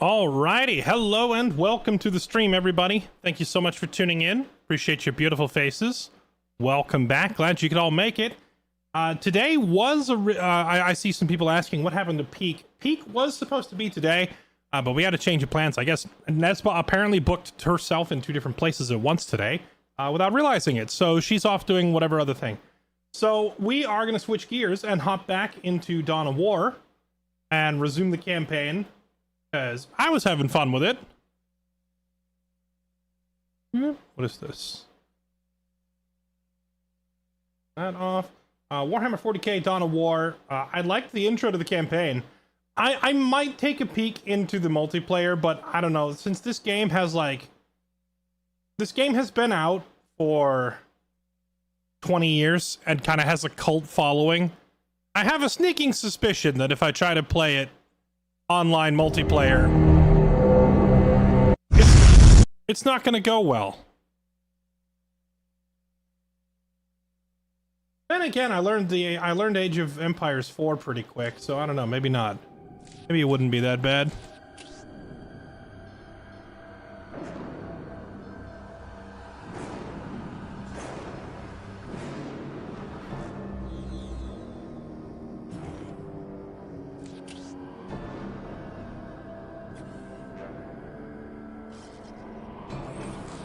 Alrighty, hello and welcome to the stream, everybody. Thank you so much for tuning in. Appreciate your beautiful faces. Welcome back. Glad you could all make it. Today was I see some people asking what happened to Peak. Peak was supposed to be today, but we had a change of plans. I guess Nesba apparently booked herself in two different places at once today without realizing it. So she's off doing whatever other thing. So we are going to switch gears and hop back into Dawn of War and resume the campaign. Because I was having fun with it. What is this? That off. Warhammer 40k Dawn of War. I liked the intro to the campaign. I might take a peek into the multiplayer, but I don't know. Since this game has this game has been out for 20 years and kind of has a cult following. I have a sneaking suspicion that if I try to play it online multiplayer, it's not going to go well. Then again, I learned Age of Empires 4 pretty quick, so I don't know, maybe not. Maybe it wouldn't be that bad.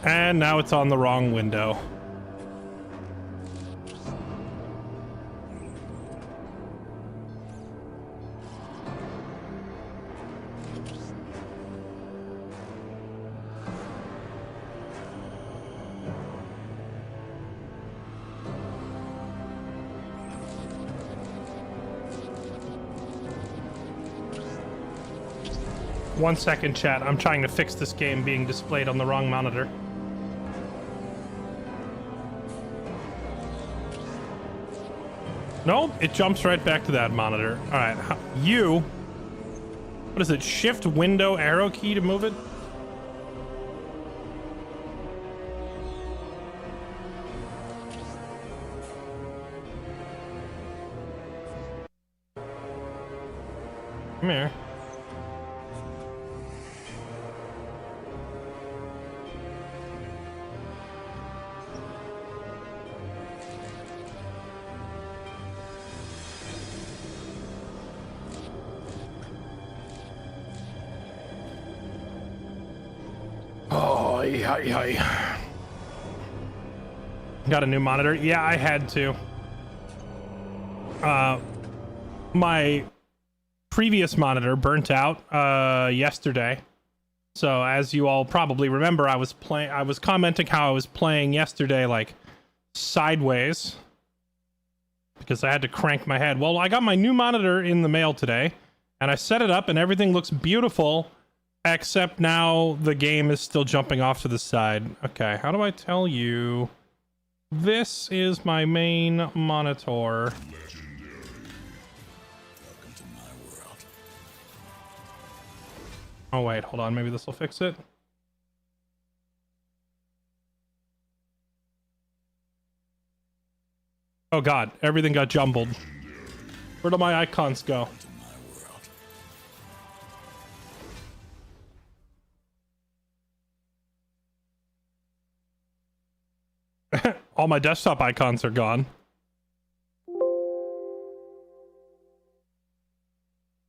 And now it's on the wrong window. One second, chat. I'm trying to fix this game being displayed on the wrong monitor. Nope, it jumps right back to that monitor. All right, what is it? Shift window arrow key to move it? Come here. Got a new monitor. Yeah, I had to. My previous monitor burnt out yesterday. So as you all probably remember, I was commenting how I was playing yesterday like sideways because I had to crank my head. Well, I got my new monitor in the mail today and I set it up and everything looks beautiful. Except now the game is still jumping off to the side. Okay, how do I tell you? This is my main monitor. Legendary. Welcome to my world. Oh wait, hold on. Maybe this will fix it. Oh god, everything got jumbled. Where do my icons go? All my desktop icons are gone.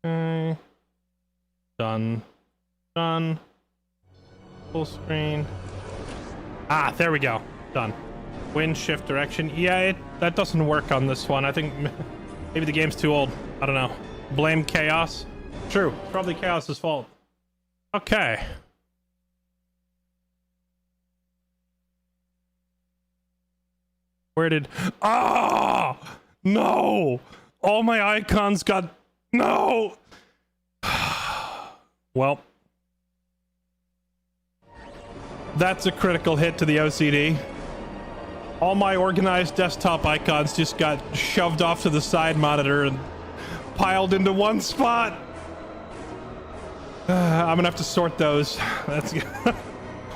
Okay. Done. Done. Full screen. Ah, there we go. Done. Win, shift, direction. Yeah, that doesn't work on this one. I think maybe the game's too old. I don't know. Blame Chaos. True. It's probably Chaos's fault. Okay. Where did... Ah! No! All my icons got... No! Well. That's a critical hit to the OCD. All my organized desktop icons just got shoved off to the side monitor and piled into one spot. I'm gonna have to sort those. That's...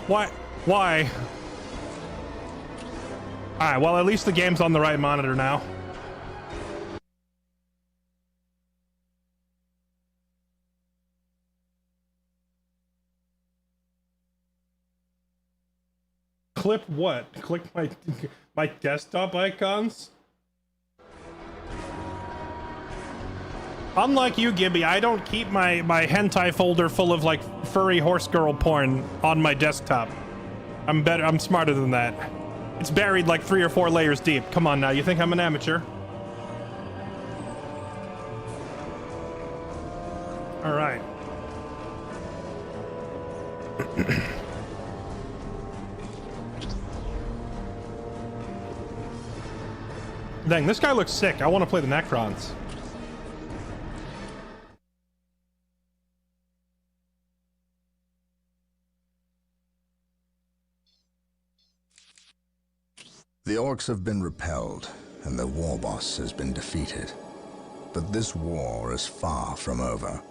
Why? Why? Alright, well, at least the game's on the right monitor now. Clip what? Click my desktop icons? Unlike you, Gibby, I don't keep my hentai folder full of like furry horse girl porn on my desktop. I'm smarter than that. It's buried like 3 or 4 layers deep. Come on now, you think I'm an amateur? All right. Dang, this guy looks sick. I want to play the Necrons. The orcs have been repelled, and their war boss has been defeated. But this war is far from over.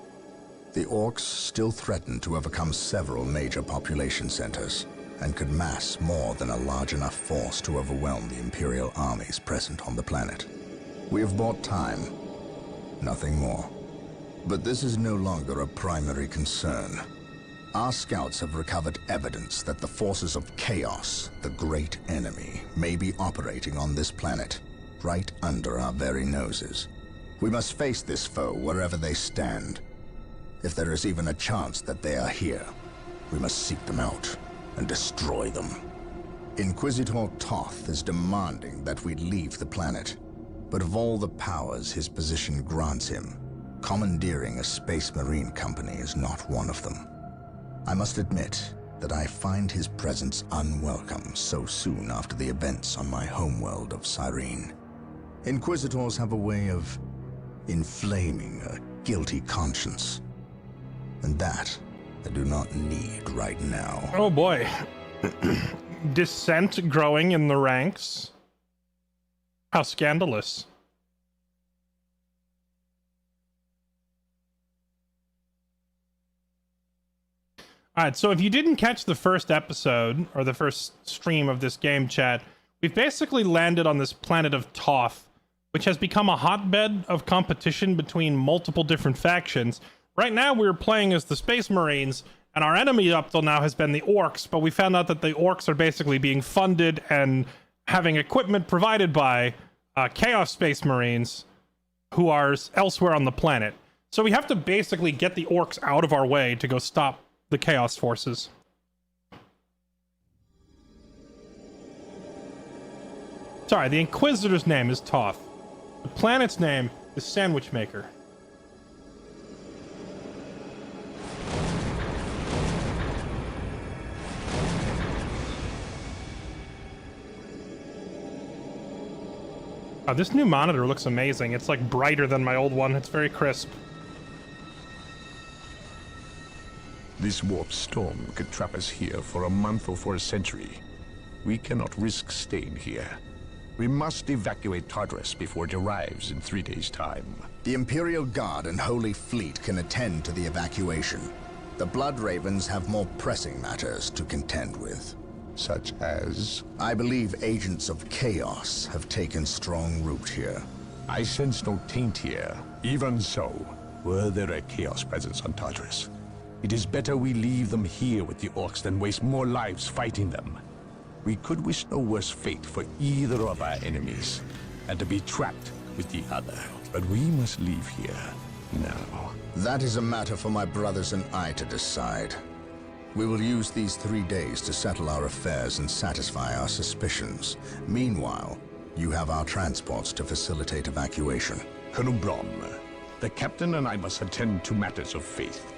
The orcs still threaten to overcome several major population centers, and could mass more than a large enough force to overwhelm the Imperial armies present on the planet. We have bought time, nothing more. But this is no longer a primary concern. Our scouts have recovered evidence that the forces of chaos, the great enemy, may be operating on this planet, right under our very noses. We must face this foe wherever they stand. If there is even a chance that they are here, we must seek them out and destroy them. Inquisitor Toth is demanding that we leave the planet, but of all the powers his position grants him, commandeering a space marine company is not one of them. I must admit that I find his presence unwelcome so soon after the events on my homeworld of Cyrene. Inquisitors have a way of inflaming a guilty conscience, and that I do not need right now. Oh boy. Dissent growing in the ranks. How scandalous. All right, so if you didn't catch the first episode, or the first stream of this game chat, we've basically landed on this planet of Toth, which has become a hotbed of competition between multiple different factions. Right now, we're playing as the Space Marines, and our enemy up till now has been the Orcs, but we found out that the Orcs are basically being funded and having equipment provided by Chaos Space Marines, who are elsewhere on the planet. So we have to basically get the Orcs out of our way to go stop the Chaos forces. Sorry, the Inquisitor's name is Toth. The planet's name is Sandwich Maker. Oh, this new monitor looks amazing. It's like brighter than my old one. It's very crisp. This warp storm could trap us here for a month or for a century. We cannot risk staying here. We must evacuate Tartarus before it arrives in 3 days' time. The Imperial Guard and Holy Fleet can attend to the evacuation. The Blood Ravens have more pressing matters to contend with. Such as? I believe agents of chaos have taken strong root here. I sense no taint here. Even so, were there a chaos presence on Tartarus, it is better we leave them here with the orcs than waste more lives fighting them. We could wish no worse fate for either of our enemies, and to be trapped with the other. But we must leave here now. That is a matter for my brothers and I to decide. We will use these 3 days to settle our affairs and satisfy our suspicions. Meanwhile, you have our transports to facilitate evacuation. Colonel Brom, the captain and I must attend to matters of faith.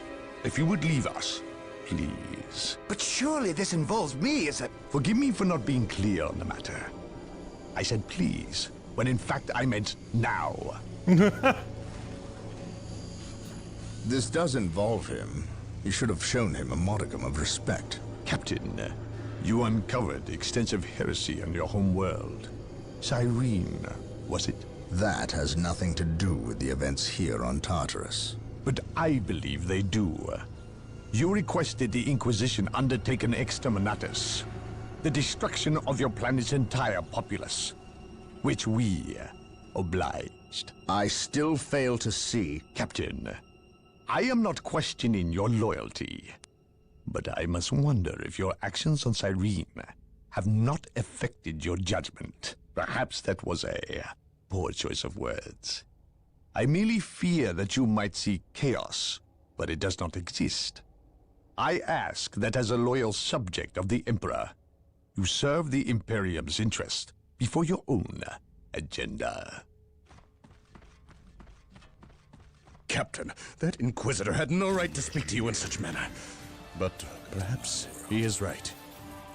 If you would leave us, please. But surely this involves me as a... Forgive me for not being clear on the matter. I said please, when in fact I meant now. This does involve him. You should have shown him a modicum of respect. Captain, you uncovered extensive heresy on your home world. Cyrene, was it? That has nothing to do with the events here on Tartarus. But I believe they do. You requested the Inquisition undertake an exterminatus, the destruction of your planet's entire populace, which we obliged. I still fail to see... Captain, I am not questioning your loyalty, but I must wonder if your actions on Cyrene have not affected your judgment. Perhaps that was a poor choice of words. I merely fear that you might see chaos, but it does not exist. I ask that as a loyal subject of the Emperor, you serve the Imperium's interest before your own agenda. Captain, that Inquisitor had no right to speak to you in such manner. But perhaps he is right.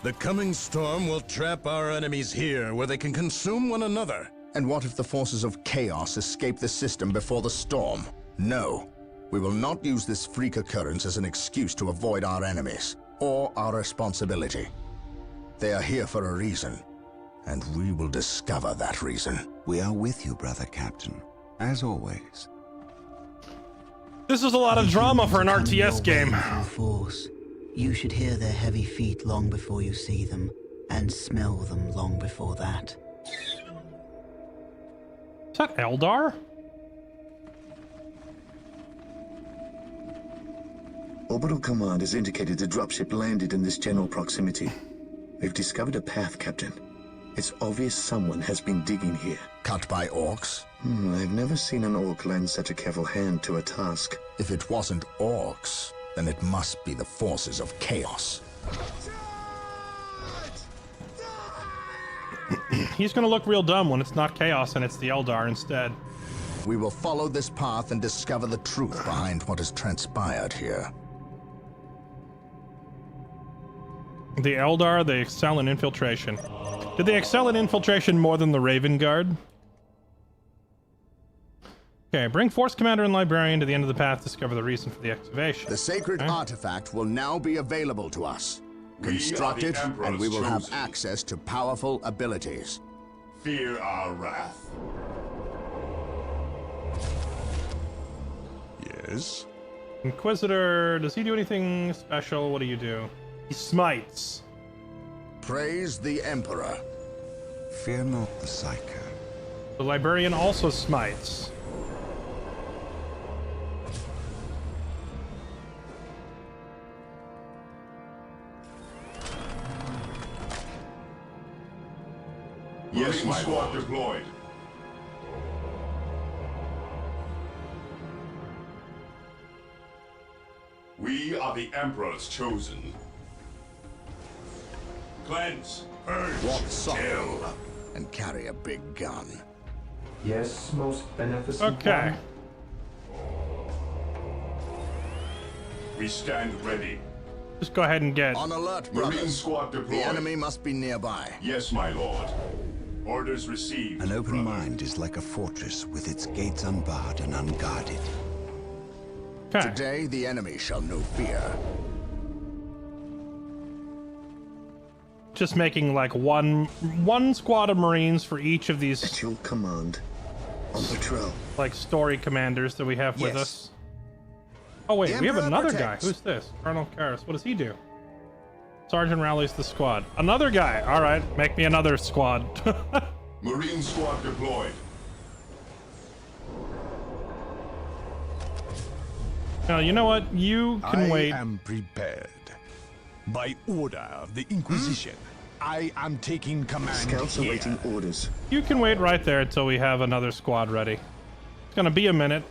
The coming storm will trap our enemies here, where they can consume one another. And what if the forces of chaos escape the system before the storm? No. We will not use this freak occurrence as an excuse to avoid our enemies, or our responsibility. They are here for a reason, and we will discover that reason. We are with you, brother Captain, as always. This is a lot of drama for an RTS game. Force. You should hear their heavy feet long before you see them, and smell them long before that. Is that Eldar? Orbital Command has indicated the dropship landed in this general proximity. They've discovered a path, Captain. It's obvious someone has been digging here. Cut by orcs? I've never seen an orc lend such a careful hand to a task. If it wasn't orcs, then it must be the forces of chaos. He's gonna look real dumb when it's not chaos and it's the Eldar instead. We will follow this path and discover the truth behind what has transpired here. The Eldar, they excel in infiltration. Did they excel in infiltration more than the Raven Guard? Okay, bring Force Commander and Librarian to the end of the path, discover the reason for the excavation. The sacred artifact will now be available to us. Construct it, and we will have access to powerful abilities. Fear our wrath. Yes? Inquisitor, does he do anything special? What do you do? He smites. Praise the Emperor. Fear not the Psycho. The Librarian also smites. Yes, my squad deployed. We are the Emperor's chosen. Cleanse, purge, Walk softly kill. and carry a big gun. Yes, most beneficent. Okay. We stand ready. Just go ahead and get... On alert, Marine brothers. squad deployed. The enemy must be nearby. Yes, my lord. Orders received. An open brother. mind is like a fortress with its gates unbarred and unguarded. Okay. Today, the enemy shall know fear. Just making like one squad of Marines for each of these At your command. On patrol. like story commanders that we have with Yes. us. Oh wait, The we have Emperor another protects. guy. Who's this? Colonel Karras. What does he do? Sergeant rallies the squad. Another guy. All right, make me another squad. Marine squad deployed. Now, you know what? You can wait. I am prepared. By order of the Inquisition, I am taking command Scouts here. awaiting orders. You can wait right there until we have another squad ready. It's gonna be a minute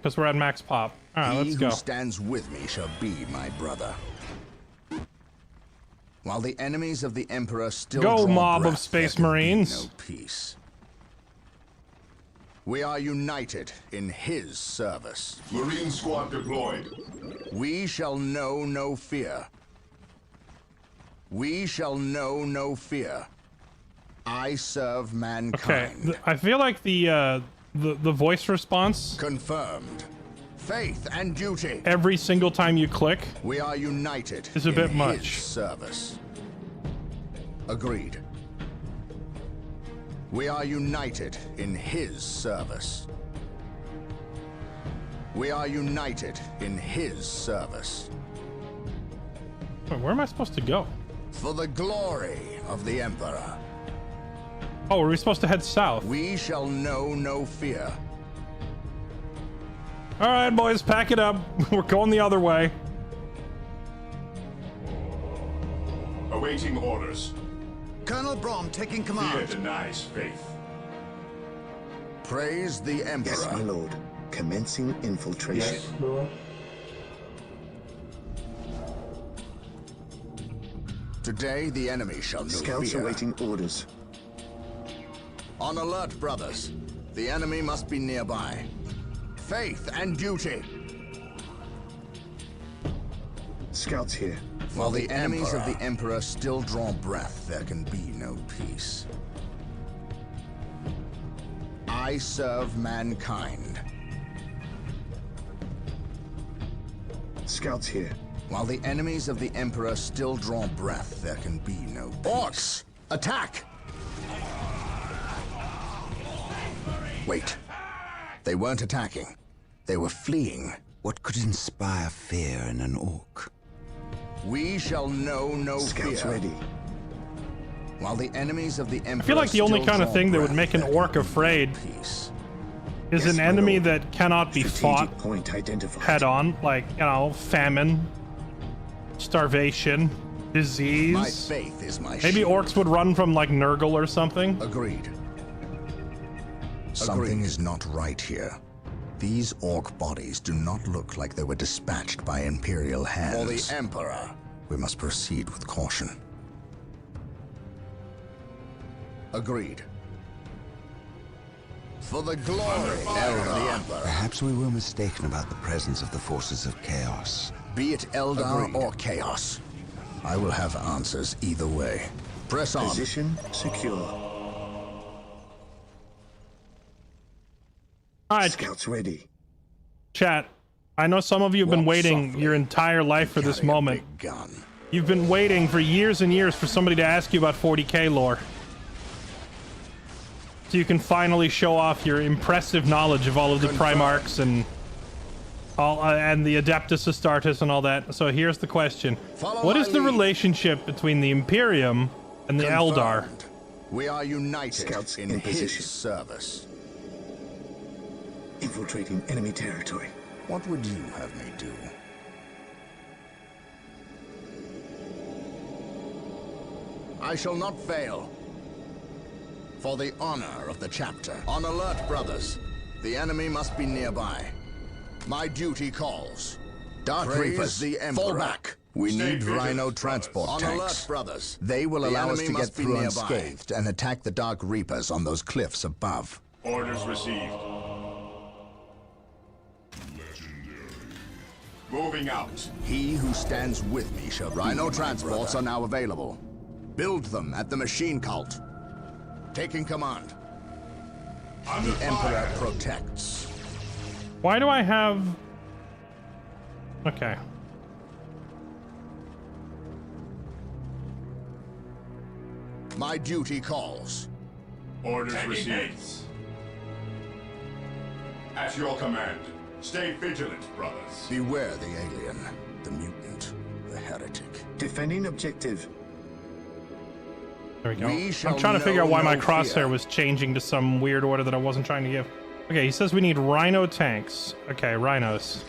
because we're at max pop. All right, He let's who go. stands with me shall be my brother. While the enemies of the Emperor still Go, draw mob of breath, Space there can be Marines. no peace. We are united in his service. Marine squad deployed. We shall know no fear. We shall know no fear. I serve Okay, mankind. I feel like the voice response Confirmed. Faith and duty. every single time you click. We are united Is a bit in much. his service. Agreed. We are united in his service. We are united in his service. Wait, where am I supposed to go? For the glory of the Emperor. Oh, are we supposed to head south? We shall know no fear. All right, boys, pack it up. We're going the other way. Awaiting orders. Colonel Braun taking Fear command. denies faith. Praise the Emperor. Yes, my lord. Commencing infiltration. Yes, Lord. Today the enemy shall know Scouts fear. awaiting orders. On alert, brothers. The enemy must be nearby. Faith and duty. Scouts here. While the enemies of the Emperor still draw breath, there can be no peace. I serve mankind. Scouts here. While the enemies of the Emperor still draw breath, there can be no peace. Orcs! Attack! Wait. They weren't attacking. They were fleeing. What could inspire fear in an orc? We shall know no Scouts fear. ready. While the enemies of the Emperor I feel like the only still kind of draw thing that would breath, make an there orc can be afraid no peace. is Yes, an my enemy lord. that cannot be Strategic fought point identified. head on, like, you know, famine, starvation, disease. My faith is my Maybe shield. orcs would run from like Nurgle or something. Agreed. Something is not right here. These orc bodies do not look like they were dispatched by Imperial hands. For the Emperor, we must proceed with caution. Agreed. For the glory of the Emperor. Perhaps we were mistaken about the presence of the forces of chaos. Be it Eldar or Chaos, I will have answers either way. Press on. Position secure. All right, Scouts ready. chat. I know some of you have been Walk waiting softly. your entire life for this Carry a moment. big gun. You've been waiting for years and years for somebody to ask you about 40k lore. So you can finally show off your impressive knowledge of all of the Primarchs and all and the Adeptus Astartes and all that. So here's the question. Follow What my is the lead. relationship between the Imperium and the Eldar? Confirmed. We are united Scouts in in his position. service. Infiltrating enemy territory. What would you have me do? I shall not fail. For the honor of the chapter. On alert, brothers. The enemy must be nearby. My duty calls. Dark Praise Reapers, the fall Emperor. back. We Stay need vigilant, Rhino brothers. transport On tanks. alert, brothers. They will The allow us enemy to get must be through nearby. unscathed and attack the Dark Reapers on those cliffs above. Orders received. Moving out. He who stands with me shall Rhino transports are now available. Build them at the machine cult. Taking command. Under The Emperor fire. protects. Why do I have... Okay. My duty calls. Orders received. At your command. Stay vigilant, brothers. Beware the alien, the mutant, the heretic. Defending objective. There we go. We I'm shall trying to figure out know why my no crosshair fear. was changing to some weird order that I wasn't trying to give. Okay, he says we need Rhino tanks. Okay, Rhinos.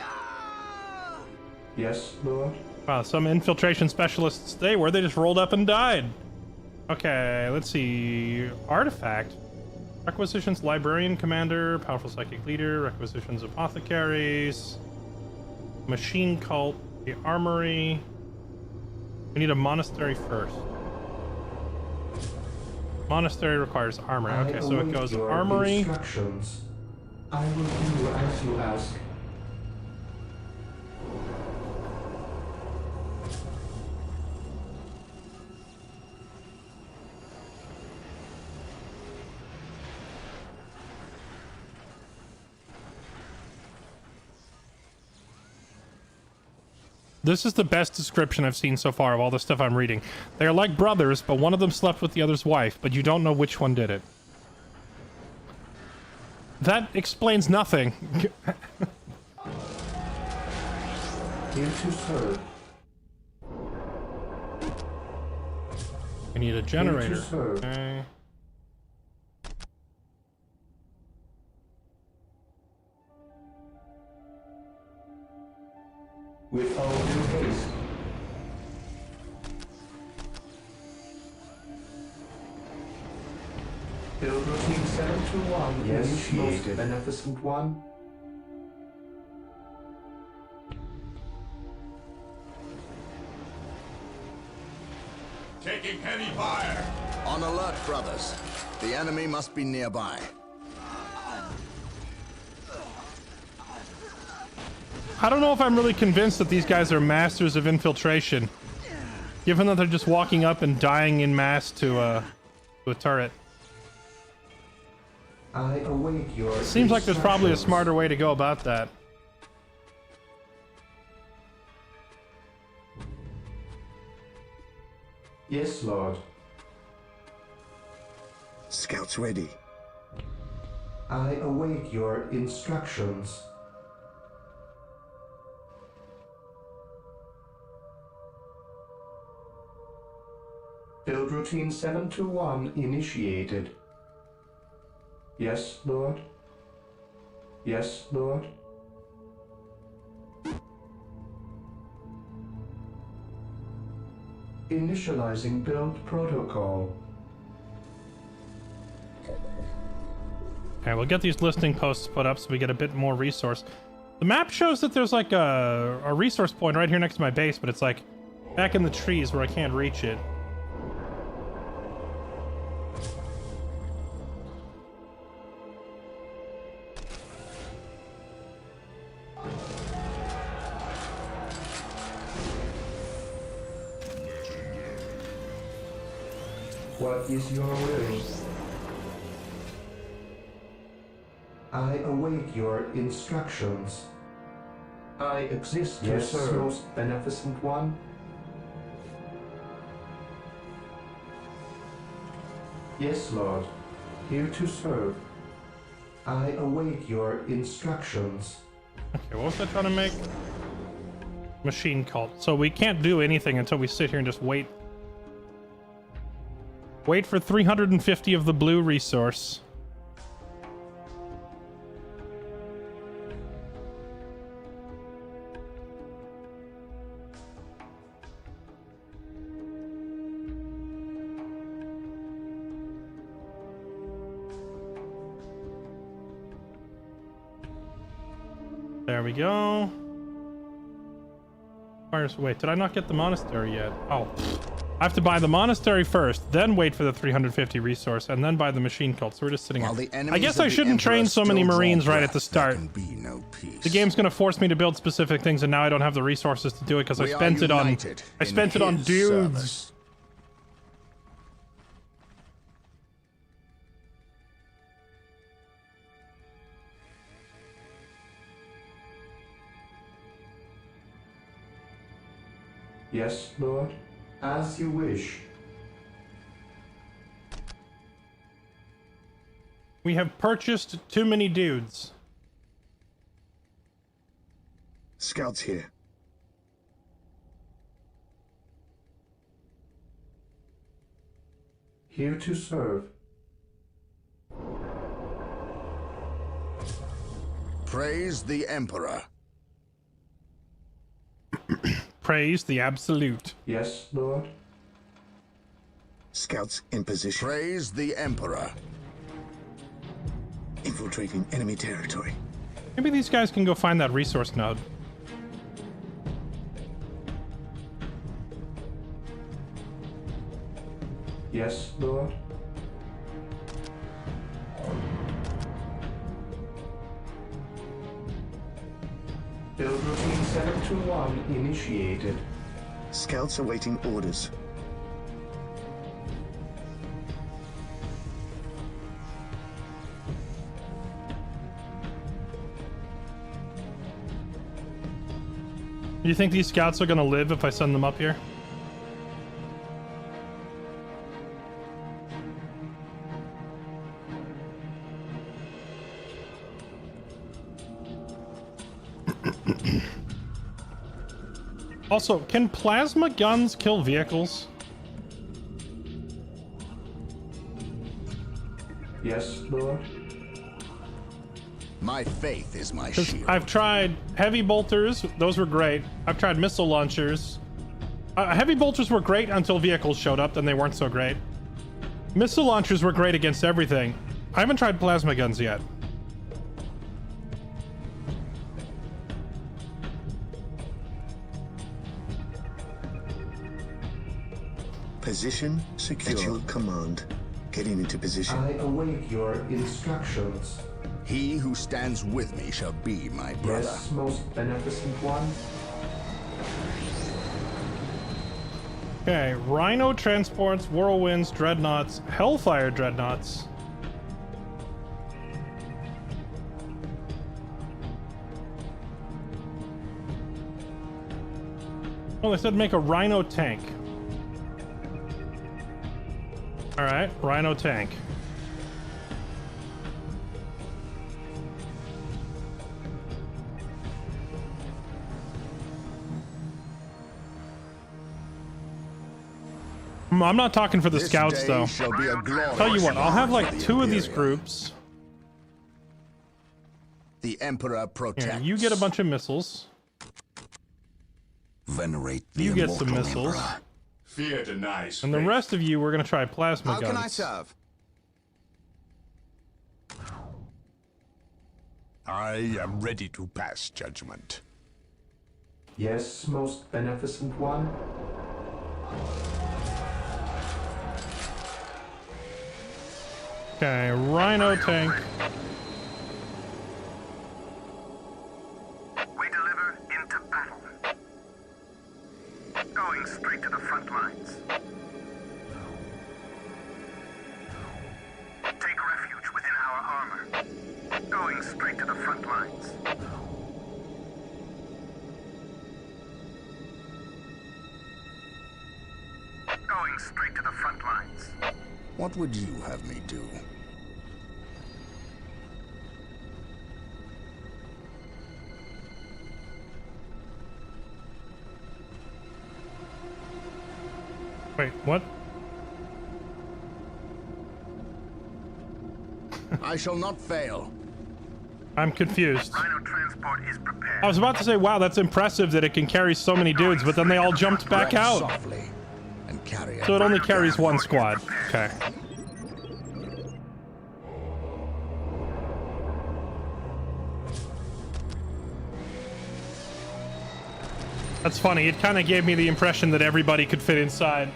Yes, Lord. Wow, some infiltration specialists, they were. They just rolled up and died. Okay, let's see. Artifact. Requisitions Librarian Commander, Powerful Psychic Leader, Requisitions Apothecaries, Machine Cult, the Armory. We need a monastery first. Monastery requires armory. Okay, so it await goes your Armory. Instructions. I will do as you ask. This is the best description I've seen so far of all the stuff I'm reading. They are like brothers, but one of them slept with the other's wife, but you don't know which one did it. That explains nothing. Here to serve. We need a generator. serve. Okay. With all due haste. Build routine 721. Yes, most beneficent one. Taking heavy fire. On alert, brothers. The enemy must be nearby. I don't know if I'm really convinced that these guys are masters of infiltration, given that they're just walking up and dying in mass to a turret. I await your Seems like there's probably a smarter way to go about that. Yes, Lord. Scouts ready. I await your instructions. Build routine 721 initiated. Yes, Lord. Yes, Lord. Initializing build protocol. Okay, we'll get these listing posts put up so we get a bit more resource. The map shows that there's like a resource point right here next to my base, but it's like back in the trees where I can't reach it. What is your will? I await your instructions. I exist to serve. Most beneficent one. Yes, Lord. Here to serve. I await your instructions. Okay, what was I trying to make? Machine cult. So we can't do anything until we sit here and just wait. Wait for 350 of the blue resource. There we go. Wait, did I not get the monastery yet? Oh, I have to buy the monastery first, then wait for the 350 resource, and then buy the machine cult. So we're just sitting here. I guess I shouldn't train so many Marines right at the start. The game's gonna force me to build specific things, and now I don't have the resources to do it because I spent it on dudes. Yes, Lord. As you wish. We have purchased too many dudes. Scouts here. Here to serve. Praise the Emperor. Praise the Absolute. Yes, Lord. Scouts in position. Praise the Emperor. Infiltrating enemy territory. Maybe these guys can go find that resource node. Yes, Lord. Build routine 721 initiated. Scouts awaiting orders. Do you think these scouts are gonna live if I send them up here? Also, can plasma guns kill vehicles? Yes, Lord. My faith is my shield. I've tried heavy bolters, those were great. I've tried missile launchers. Heavy bolters were great until vehicles showed up, then they weren't so great. Missile launchers were great against everything. I haven't tried plasma guns yet. Position secure. Command. Getting into position. I await your instructions. He who stands with me shall be my brother. Yes, most beneficent one. Okay, Rhino transports, Whirlwinds, Dreadnoughts, Hellfire Dreadnoughts. Oh, they said make a Rhino tank. Alright, Rhino tank. I'm not talking for the scouts, though. Tell you what, I'll have like 2 of these groups. The Emperor protects. Here, you get a bunch of missiles. Venerate the You get some immortal missiles. Emperor. Fear denies And the faith. rest of you, we're going to try plasma How guns. can I serve? I am ready to pass judgment. Yes, most beneficent one. Okay, Rhino tank. We deliver into battle. Going straight to the front lines. Take refuge within our armor. Going straight to the front lines. Going straight to the front lines. What would you have me do? Wait, what? I shall not fail. I'm confused. Rhino transport is prepared. I was about to say, wow, that's impressive that it can carry so many dudes, but then they all jumped back Tread out. softly and carry it. So it only carries one squad. Okay. That's funny. It kind of gave me the impression that everybody could fit inside.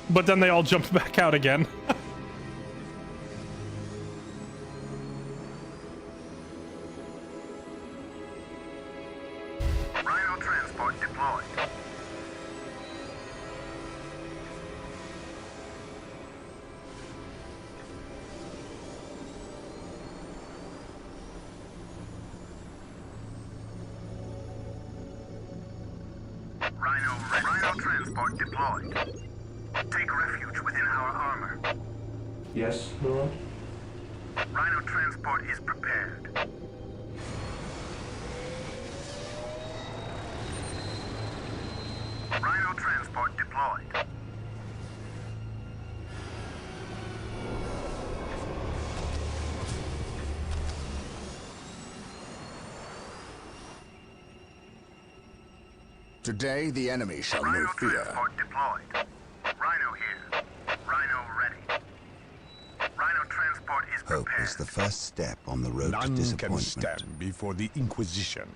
But then they all jumped back out again. Rhino transport deployed. Rhino transport deployed. Take refuge within our armor. Yes, Lord. Rhino transport is prepared. Rhino transport deployed. Today the enemy shall know Rhino fear. transport deployed. Rhino here. Rhino ready. Rhino transport is Hope prepared. is the first step on the road to None can disappointment. stand before the Inquisition.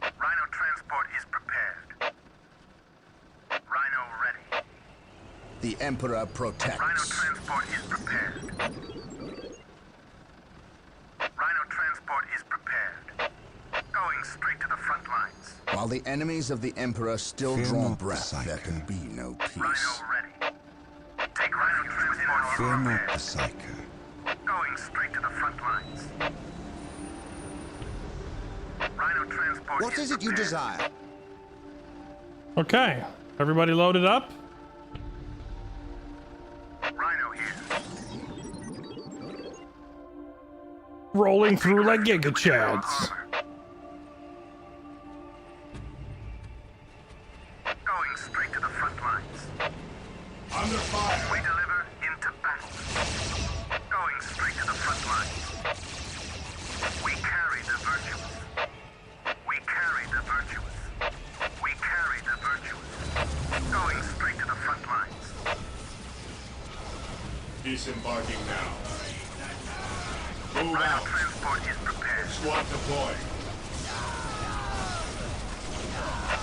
Rhino transport is prepared. Rhino ready. The Emperor protects. Rhino transport is prepared. Rhino transport is prepared. Going straight to the front lines. While the enemies of the Emperor still Fear draw not the breath, there Psyker. can be no peace. Rhino ready. Take Rhino transport Fear not prepared. the Psyker. Going straight to the front lines. Rhino transport What is it you prepared. desire? Okay. Everybody loaded up? Rhino here. Rolling through like Giga Chads. Going straight to the front lines. Under fire. We deliver into battle. Going straight to the front lines. We carry the virtuous. We carry the virtuous. We carry the virtuous. Going straight to the front Disembarking now. Move Rhino out. transport is prepared. Squad deployed.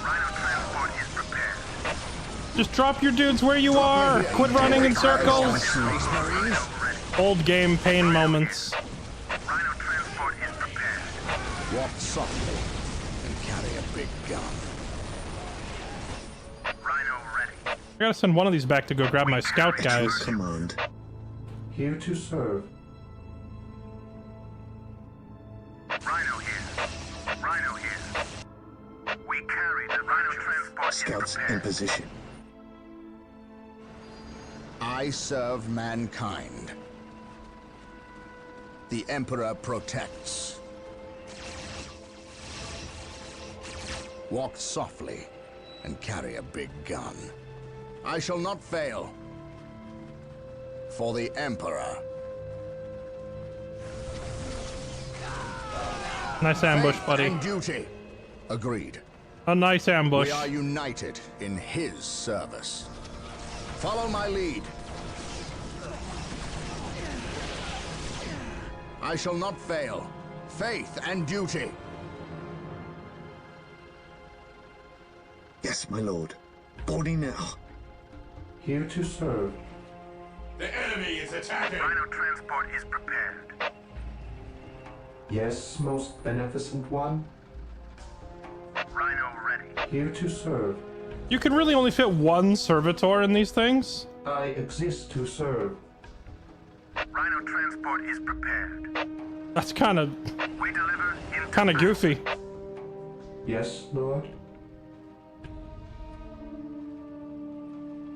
Rhino transport is prepared. Just drop your dudes where you are. Quit running in circles. Space Marines. Old game pain moments. Rhino transport is prepared. Walk softly and carry a big gun. Rhino ready. I gotta send one of these back to go grab my scout guys. Command. Here to serve. Rhino here. Rhino here. We carry the Rhino transport Scouts is in prepared. position. I serve mankind. The Emperor protects. Walk softly and carry a big gun. I shall not fail. For the Emperor. Nice ambush, Faith buddy. and duty. Agreed. A nice ambush. We are united in his service. Follow my lead. I shall not fail. Faith and duty. Yes, my lord. Boarding now. Here to serve. The enemy is attacking. Rhino transport is prepared. Yes, most beneficent one. Rhino ready. Here to serve. You can really only fit one servitor in these things. I exist to serve. Rhino transport is prepared. That's kind of We deliver in goofy. Yes, Lord.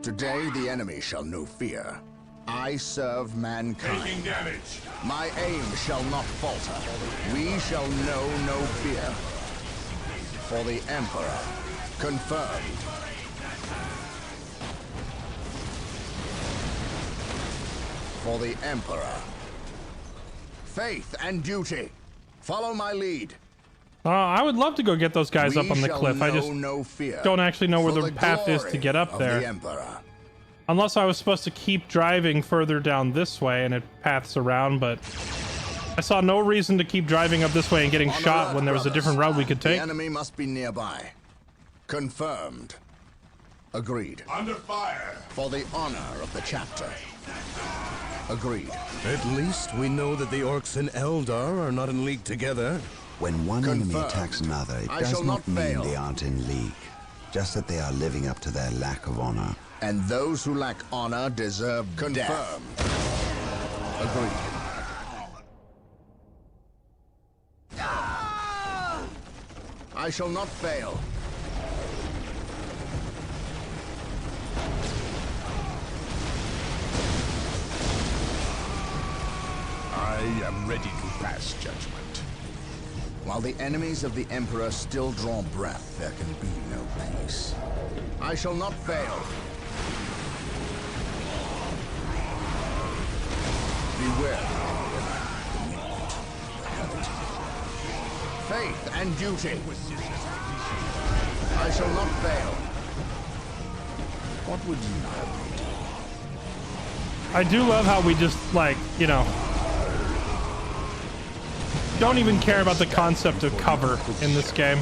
Today the enemy shall know fear. I serve mankind. Taking damage. My aim shall not falter. We shall know no fear. For the Emperor. Confirmed. For the Emperor. Faith and duty. Follow my lead. I would love to go get those guys up on the cliff. I just no fear. don't actually know where For the path is to glory get up of there. The Emperor. Unless I was supposed to keep driving further down this way and it paths around, but I saw no reason to keep driving up this way and getting On shot alert, when there was a brothers. different route we could The take. enemy must be nearby. Confirmed. Agreed. Under fire. For the honor of the chapter. Agreed. At least we know that the orcs and Eldar are not in league together. When one enemy Confirmed. attacks another, it I does shall not not mean fail. they aren't in league. Just that they are living up to their lack of honor. And those who lack honor deserve confirmed. Agreed. I shall not fail. I am ready to pass judgment. While the enemies of the Emperor still draw breath, there can be no peace. I shall not fail. Beware. Faith and duty. I shall not fail. What would you have me do? I do love how we just, like, you know, don't even care about the concept of cover in this game.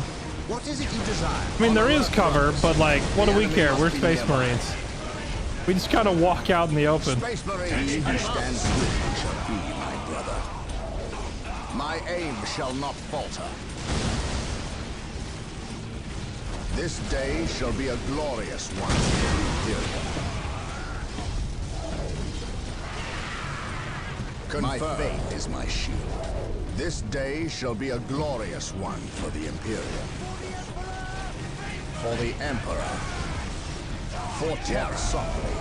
What is it you desire? I mean, there is cover, but, like, what do we care? We're Space Marines. We just kind of walk out in the open. Space Marines, who stands with me shall be my brother. My aim shall not falter. This day shall be a glorious one for the Imperial. My faith is my shield. This day shall be a glorious one for the Imperial. For the Emperor. For terror softly.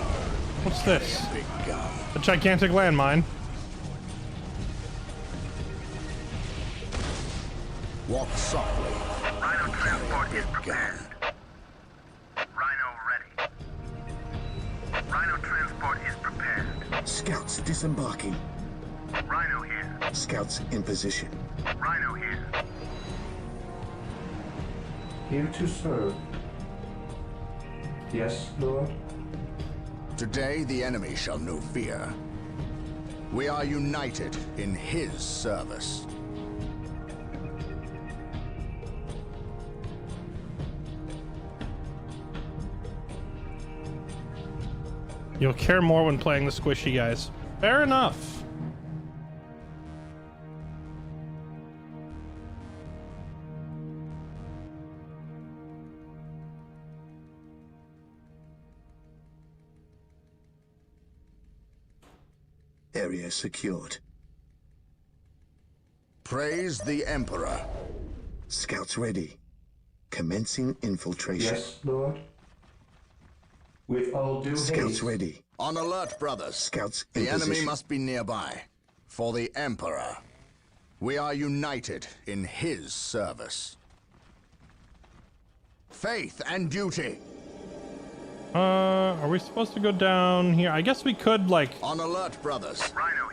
What's this? Big gun. A gigantic landmine. Walk softly. Rhino transport is Big prepared. gun. Rhino ready. Rhino transport is prepared. Scouts disembarking. Rhino here. Scouts in position. Rhino here. Here to serve. Yes, Lord. Today the enemy shall know fear. We are united in his service. You'll care more when playing the squishy guys. Fair enough. Area secured. Praise the Emperor. Scouts ready. Commencing infiltration. Yes, Lord. With all due Scouts haste. ready. On alert, brothers. Scouts in The enemy position. must be nearby. For the Emperor. We are united in his service. Faith and duty. Are we supposed to go down here? I guess we could, like... On alert, brothers.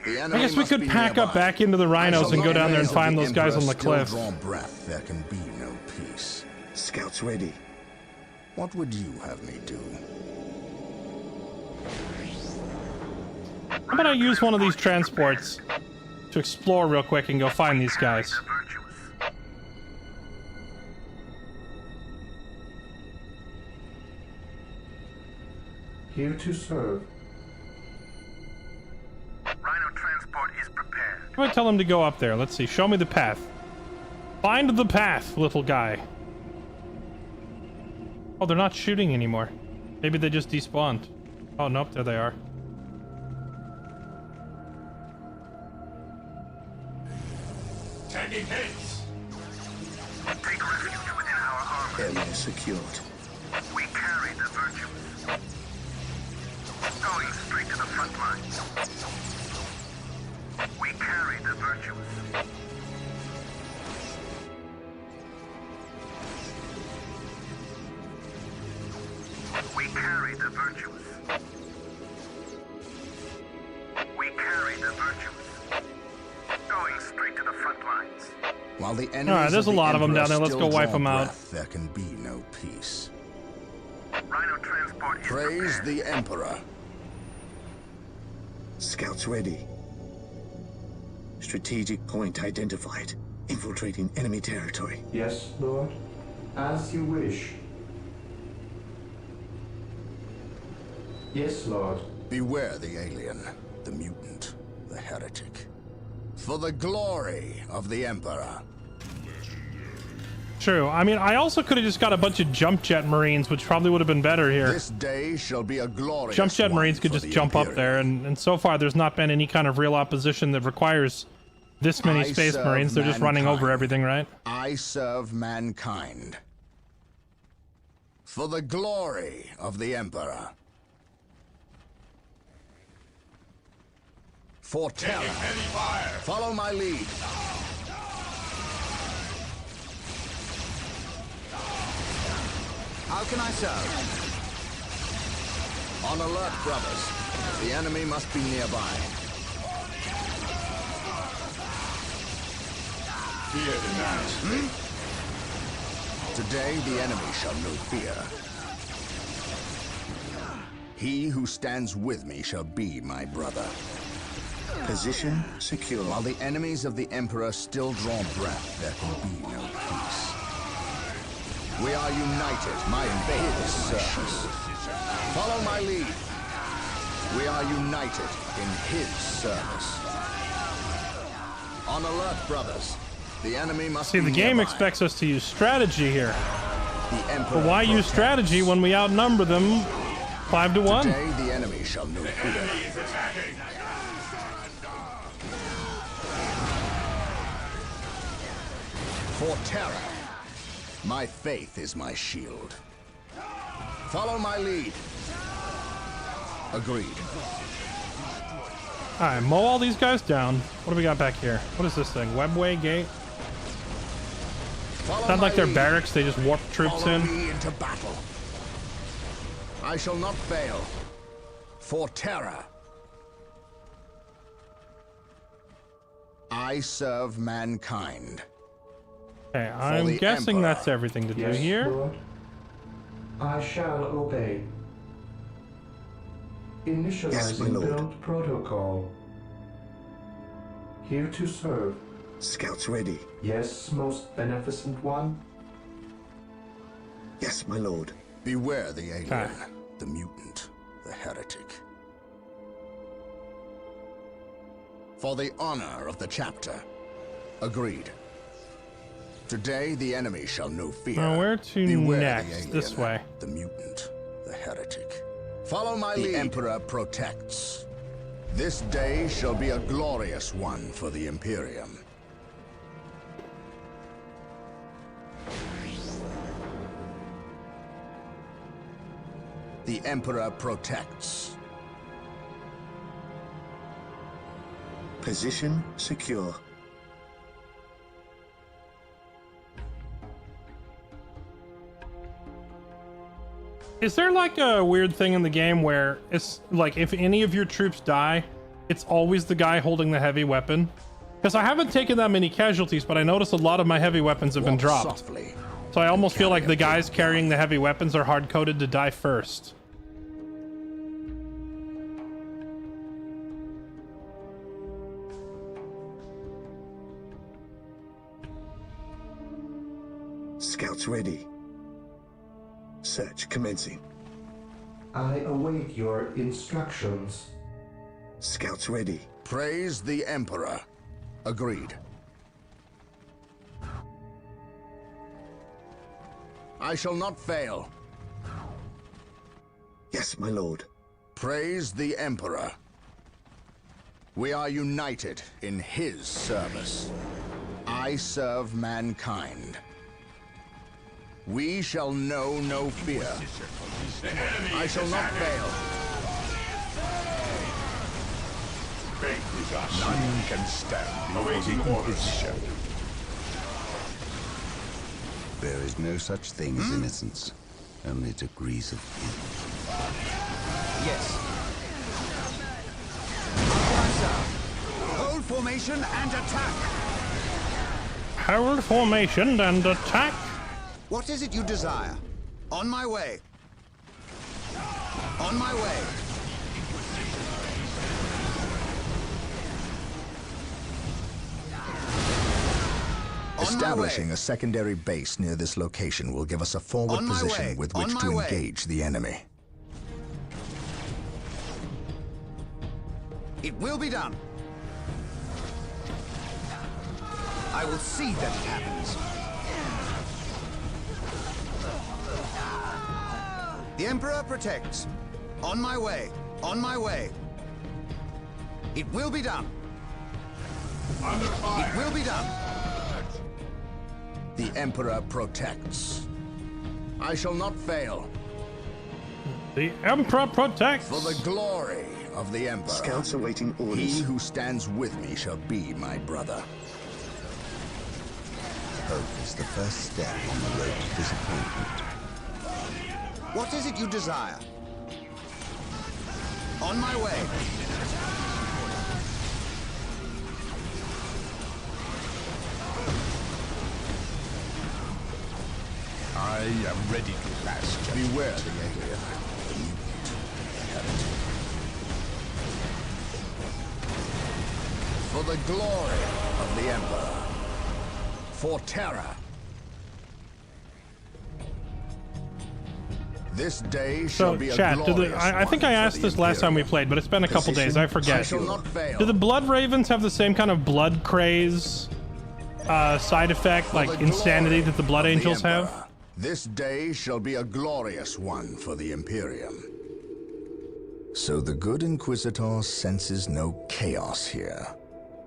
The I enemy guess we must could be pack up nearby. back into the rhinos and go down there and find those guys on the cliff. Draw breath, there can be no peace. Scouts ready. What would you have me do? How about I use one of these transports to explore real quick and go find these guys? Here to serve. Rhino transport is prepared. How about I tell them to go up there? Let's see. Show me the path. Find the path, little guy. Oh, they're not shooting anymore. Maybe they just despawned. Oh, nope. There they are. Taking hits. Take refuge within our armor. Area secured. We carry the virtues. Going straight to the front lines. We carry the virtues. We carry the virtues. We carry the virtues. Going straight to the front lines. While the enemies Alright, there's a lot of them down there. Let's go wipe them out. There can be no peace. Rhino transport is Praise prepared. the Emperor. Scouts ready. Strategic point identified. Infiltrating enemy territory. Yes, Lord. As you wish. Yes, Lord. Beware the alien, the mutant, the heretic. For the glory of the Emperor. True. I mean, I also could have just got a bunch of jump jet marines, which probably would have been better here. This day shall be a glorious Jump jet one marines could for just the jump up Imperial. there, and so far there's not been any kind of real opposition that requires this many I space serve marines. They're just running over mankind. everything, right? I serve mankind. For the glory of the Emperor. For terror. Heavy fire. Follow my lead. How can I serve? On alert, brothers. The enemy must be nearby. Fear demands. Today the enemy shall know fear. He who stands with me shall be my brother. Position secure. While the enemies of the Emperor still draw breath, there can be no peace. We are united, my faith is service. Follow my lead. We are united in his service. On alert, brothers. The enemy must See, be the game nearby. expects us to use strategy here. The Emperor But why use protects. strategy when we outnumber them 5 to 1? Today the enemy shall know fear. He's attacking. For terror. My faith is my shield. Follow my lead. Agreed. Alright, mow all these guys down. What do we got back here? What is this thing? Webway gate? Follow Sounds my like they're lead. barracks. They just warp troops Follow in. me into battle. I shall not fail. For terror. I serve mankind. Okay, I'm the guessing Emperor. that's everything to do Yes, here. Lord. I shall obey. Yes, my Initializing lord. build protocol. Here to serve. Scouts ready. Yes, most beneficent one. Yes, my lord. Beware the alien, the mutant, the heretic. For the honor of the chapter. Agreed. Today the enemy shall know fear. Now where to Beware next? the alien, This way. The mutant, the heretic. Follow my lead. The Emperor protects. This day shall be a glorious one for the Imperium. The Emperor protects. Position secure. Is there like a weird thing in the game where it's like if any of your troops die, it's always the guy holding the heavy weapon? Because I haven't taken that many casualties, but I noticed a lot of my heavy weapons have been dropped. Softly. So I almost feel like the guys carrying the heavy weapons are hard-coded to die first. Scouts ready. Search commencing. I await your instructions. Scouts ready. Praise the Emperor. Agreed. I shall not fail. Yes, my lord. Praise the Emperor. We are united in his service. I serve mankind. We shall know no fear. I shall not fail. None can stand before the Inquisition. There is no such thing as innocence, only degrees of guilt. Yes. Hold formation and attack. Hold formation and attack. What is it you desire? On my way. On my way. Establishing a secondary base near this location will give us a forward position with which to engage the enemy. It will be done. I will see that it happens. The Emperor protects. On my way. On my way. It will be done. It will be done. The Emperor protects. I shall not fail. The Emperor protects. For the glory of the Emperor. Scouts awaiting orders. He who stands with me shall be my brother. Hope is the first step on the road to disappointment. What is it you desire? On my way. I am ready to pass judgment. Beware the alien, the mutant, the heretic. For the glory of the Emperor. For terror. This day shall be a glorious I think I asked this last time we played, but it's been a couple days. I forget. I shall not fail. Do the Blood Ravens have the same kind of blood craze side effect, like insanity, that the Blood Angels have? This day shall be a glorious one for the Imperium. So the good Inquisitor senses no chaos here.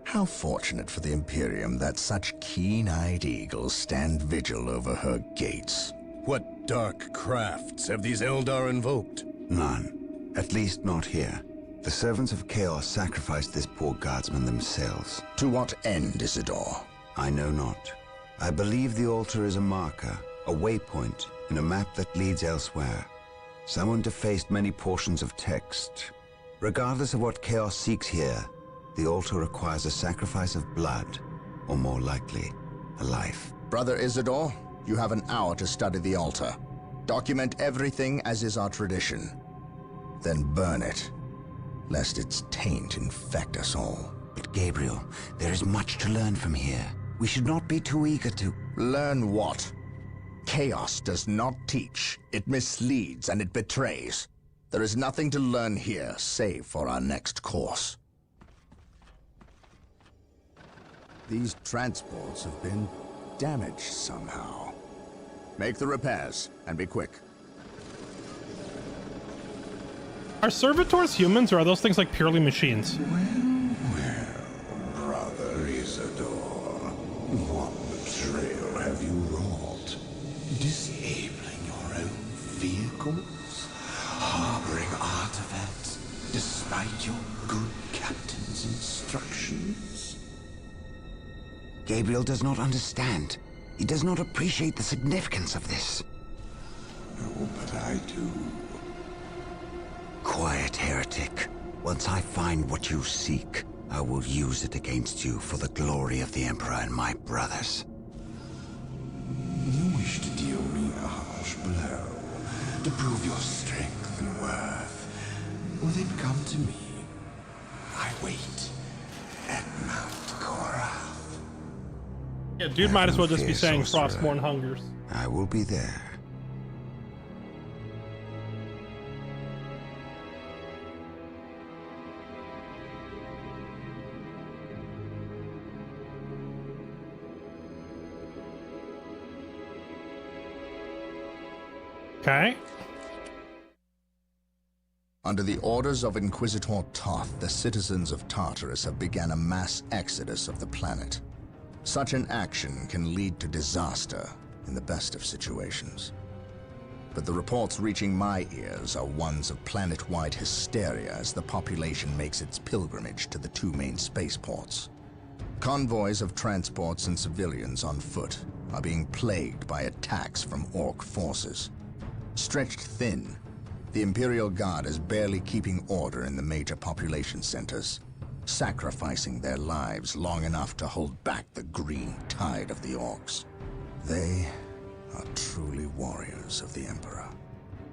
How fortunate for the Imperium that such keen-eyed eagles stand vigil over her gates. What dark crafts have these Eldar invoked? None. At least not here. The servants of Chaos sacrificed this poor guardsman themselves. To what end, Isidore? I know not. I believe the altar is a marker, a waypoint in a map that leads elsewhere. Someone defaced many portions of text. Regardless of what Chaos seeks here, the altar requires a sacrifice of blood, or more likely, a life. Brother Isidore, you have an hour to study the altar. Document everything as is our tradition. Then burn it, lest its taint infect us all. But Gabriel, there is much to learn from here. We should not be too eager to... Learn what? Chaos does not teach. It misleads and it betrays. There is nothing to learn here, save for our next course. These transports have been damaged somehow. Make the repairs, and be quick. Are servitors humans, or are those things like purely machines? Well, Brother Isidore, what betrayal have you wrought? Disabling your own vehicles? Harboring artifacts, despite your good captain's instructions? Gabriel does not understand. He does not appreciate the significance of this. Oh, but I do. Quiet, heretic. Once I find what you seek, I will use it against you for the glory of the Emperor and my brothers. You wish to deal me a harsh blow, to prove your strength and worth. Well, then come to me. I wait at Mount Korath. Yeah, dude might as well just be saying Frostborn hungers. I will be there. Okay. Under the orders of Inquisitor Toth, the citizens of Tartarus have begun a mass exodus of the planet. Such an action can lead to disaster in the best of situations. But the reports reaching my ears are ones of planet-wide hysteria as the population makes its pilgrimage to the two main spaceports. Convoys of transports and civilians on foot are being plagued by attacks from Orc forces. Stretched thin, the Imperial Guard is barely keeping order in the major population centers, sacrificing their lives long enough to hold back the green tide of the Orcs. They are truly warriors of the Emperor.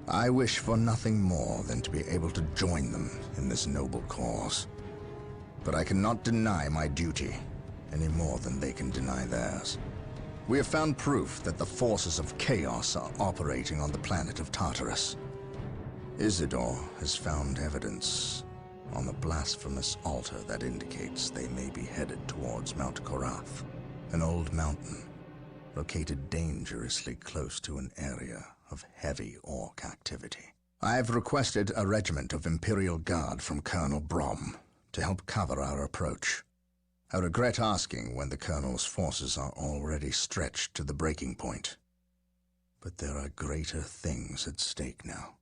I wish for nothing more than to be able to join them in this noble cause. But I cannot deny my duty any more than they can deny theirs. We have found proof that the forces of chaos are operating on the planet of Tartarus. Isidore has found evidence on the blasphemous altar that indicates they may be headed towards Mount Korath, an old mountain located dangerously close to an area of heavy Orc activity. I have requested a regiment of Imperial Guard from Colonel Brom to help cover our approach. I regret asking when the Colonel's forces are already stretched to the breaking point. But there are greater things at stake now.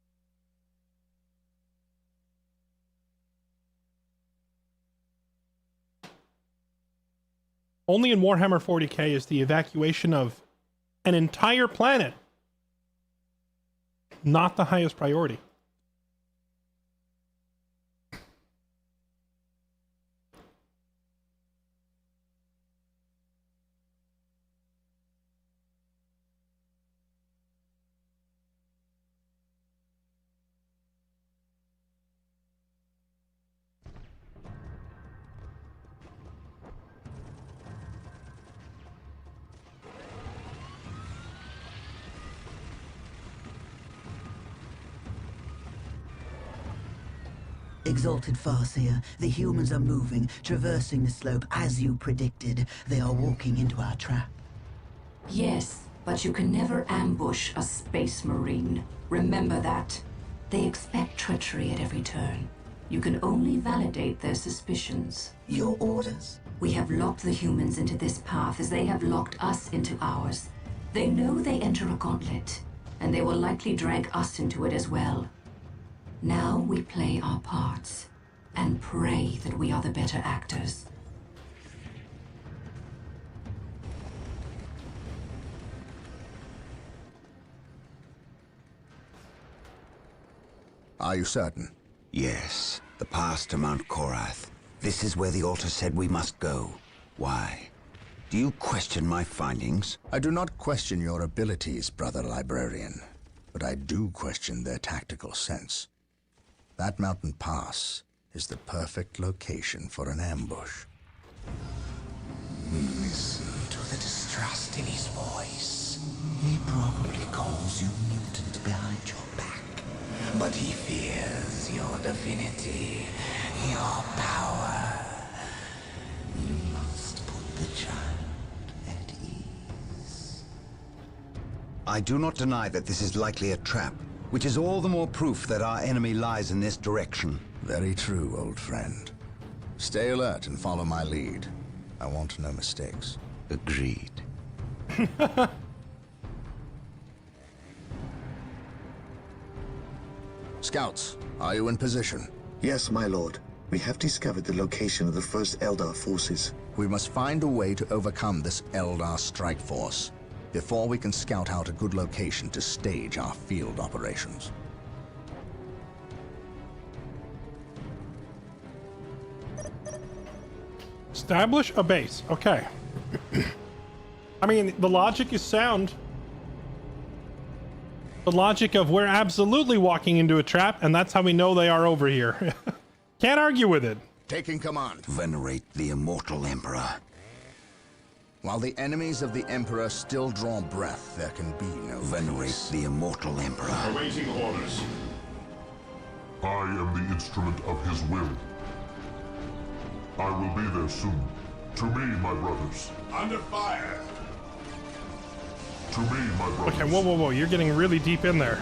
Only in Warhammer 40k is the evacuation of an entire planet not the highest priority. Exalted Farseer, the humans are moving, traversing the slope as you predicted. They are walking into our trap. Yes, but you can never ambush a space marine. Remember that. They expect treachery at every turn. You can only validate their suspicions. Your orders? We have locked the humans into this path as they have locked us into ours. They know they enter a gauntlet, and they will likely drag us into it as well. Now we play our parts, and pray that we are the better actors. Are you certain? Yes, the path to Mount Korath. This is where the altar said we must go. Why? Do you question my findings? I do not question your abilities, Brother Librarian, but I do question their tactical sense. That mountain pass is the perfect location for an ambush. Listen to the distrust in his voice. He probably calls you mutant behind your back, but he fears your divinity, your power. You must put the child at ease. I do not deny that this is likely a trap, which is all the more proof that our enemy lies in this direction. Very true, old friend. Stay alert and follow my lead. I want no mistakes. Agreed. Scouts, are you in position? Yes, my lord. We have discovered the location of the first Eldar forces. We must find a way to overcome this Eldar strike force before we can scout out a good location to stage our field operations. Establish a base. Okay. I mean, the logic is sound. The logic of we're absolutely walking into a trap, and that's how we know they are over here. Can't argue with it. Taking command. Venerate the immortal Emperor. While the enemies of the Emperor still draw breath, there can be no Venerate peace. the immortal Emperor. Awaiting orders. I am the instrument of his will. I will be there soon. To me, my brothers. Under fire. To me, my brothers. Okay, whoa, whoa, whoa. You're getting really deep in there.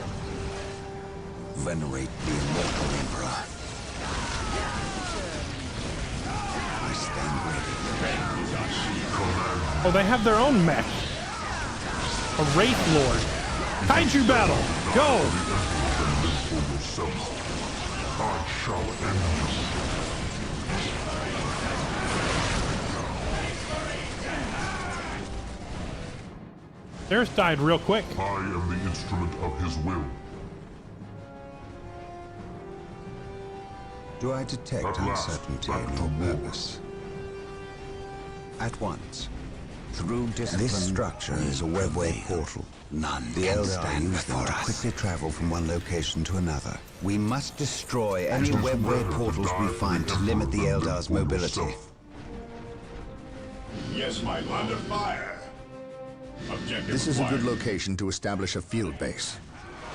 Venerate the immortal Emperor. I stand Oh, they have their own mech. A Wraith Lord. Kaiju battle. Go! I shall end you. Theirs died real quick. I am the instrument of his will. Do I detect At last, uncertainty back in to your war. purpose? At once. Through discipline, this structure is a webway portal. None the Eldar use them to quickly travel from one location to another. We must destroy any webway portals we find to limit the Eldar's mobility. Yes, my lord. Under fire. Objective This is a good acquired. location to establish a field base.